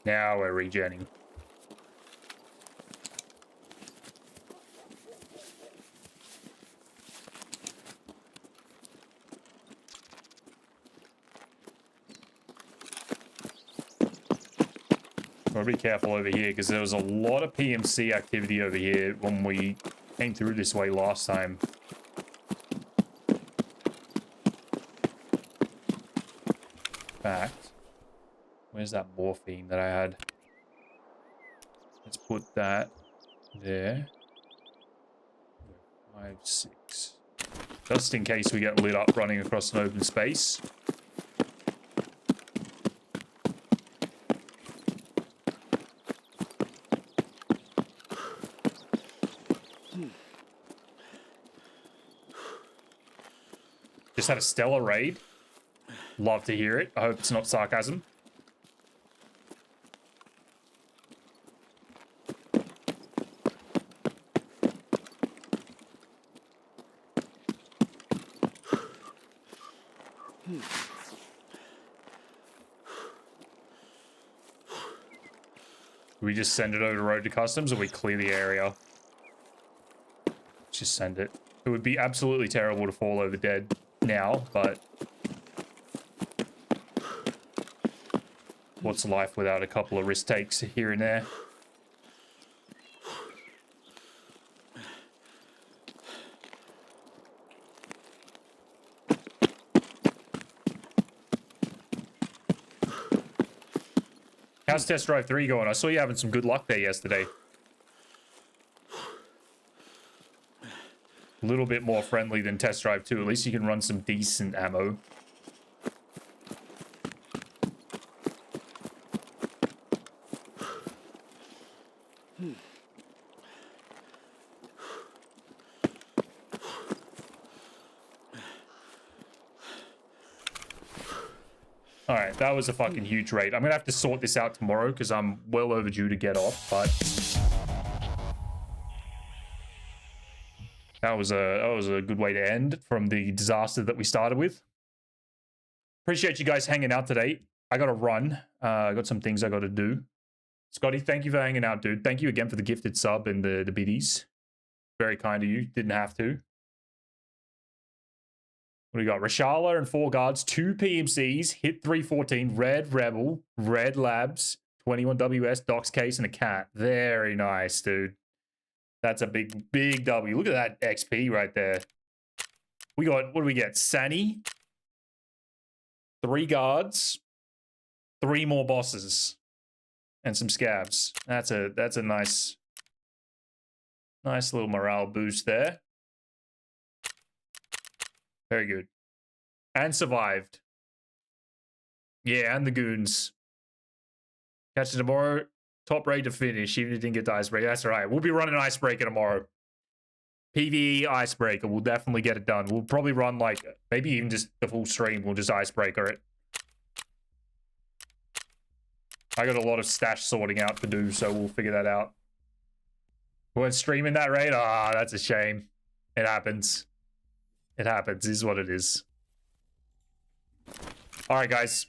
Now we're regenning. Gotta be careful over here because there was a lot of PMC activity over here when we came through this way last time. In fact, where's that morphine that I had? Let's put that there. 5, 6. Just in case we get lit up running across an open space. Just had a stellar raid. Love to hear it. I hope it's not sarcasm. We just send it over to Road to Customs, or we clear the area? Just send it. It would be absolutely terrible to fall over dead now, but what's life without a couple of risk takes here and there? How's Test Drive 3 going? I saw you having some good luck there yesterday. A little bit more friendly than Test Drive 2. At least you can run some decent ammo. Alright, that was a fucking huge raid. I'm gonna have to sort this out tomorrow because I'm well overdue to get off, but that was a good way to end from the disaster that we started with. Appreciate you guys hanging out today. I gotta run. I got some things I gotta do. Scotty, thank you for hanging out, dude. Thank you again for the gifted sub and the biddies. Very kind of you. Didn't have to. What do we got? Rashala and 4 guards, 2 PMCs, hit 314, Red Rebel, Red Labs, 21 WS, Doc's Case, and a cat. Very nice, dude. That's a big, big W. Look at that XP right there. We got, what do we get? Sani, 3 guards, 3 more bosses, and some scavs. That's a nice little morale boost there. Very good. And survived. Yeah, and the goons. Catch it tomorrow. Top raid to finish, even if you didn't get the icebreaker. That's all right. We'll be running icebreaker tomorrow. PvE icebreaker. We'll definitely get it done. We'll probably run like, maybe even just the full stream. We'll just icebreaker it. I got a lot of stash sorting out to do, so we'll figure that out. We weren't streaming that raid? Ah, that's a shame. It happens. It happens, is what it is. All right, guys.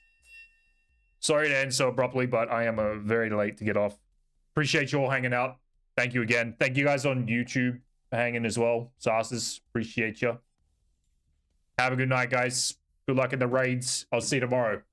Sorry to end so abruptly, but I am very late to get off. Appreciate you all hanging out. Thank you again. Thank you guys on YouTube for hanging as well. Sauces, appreciate you. Have a good night, guys. Good luck in the raids. I'll see you tomorrow.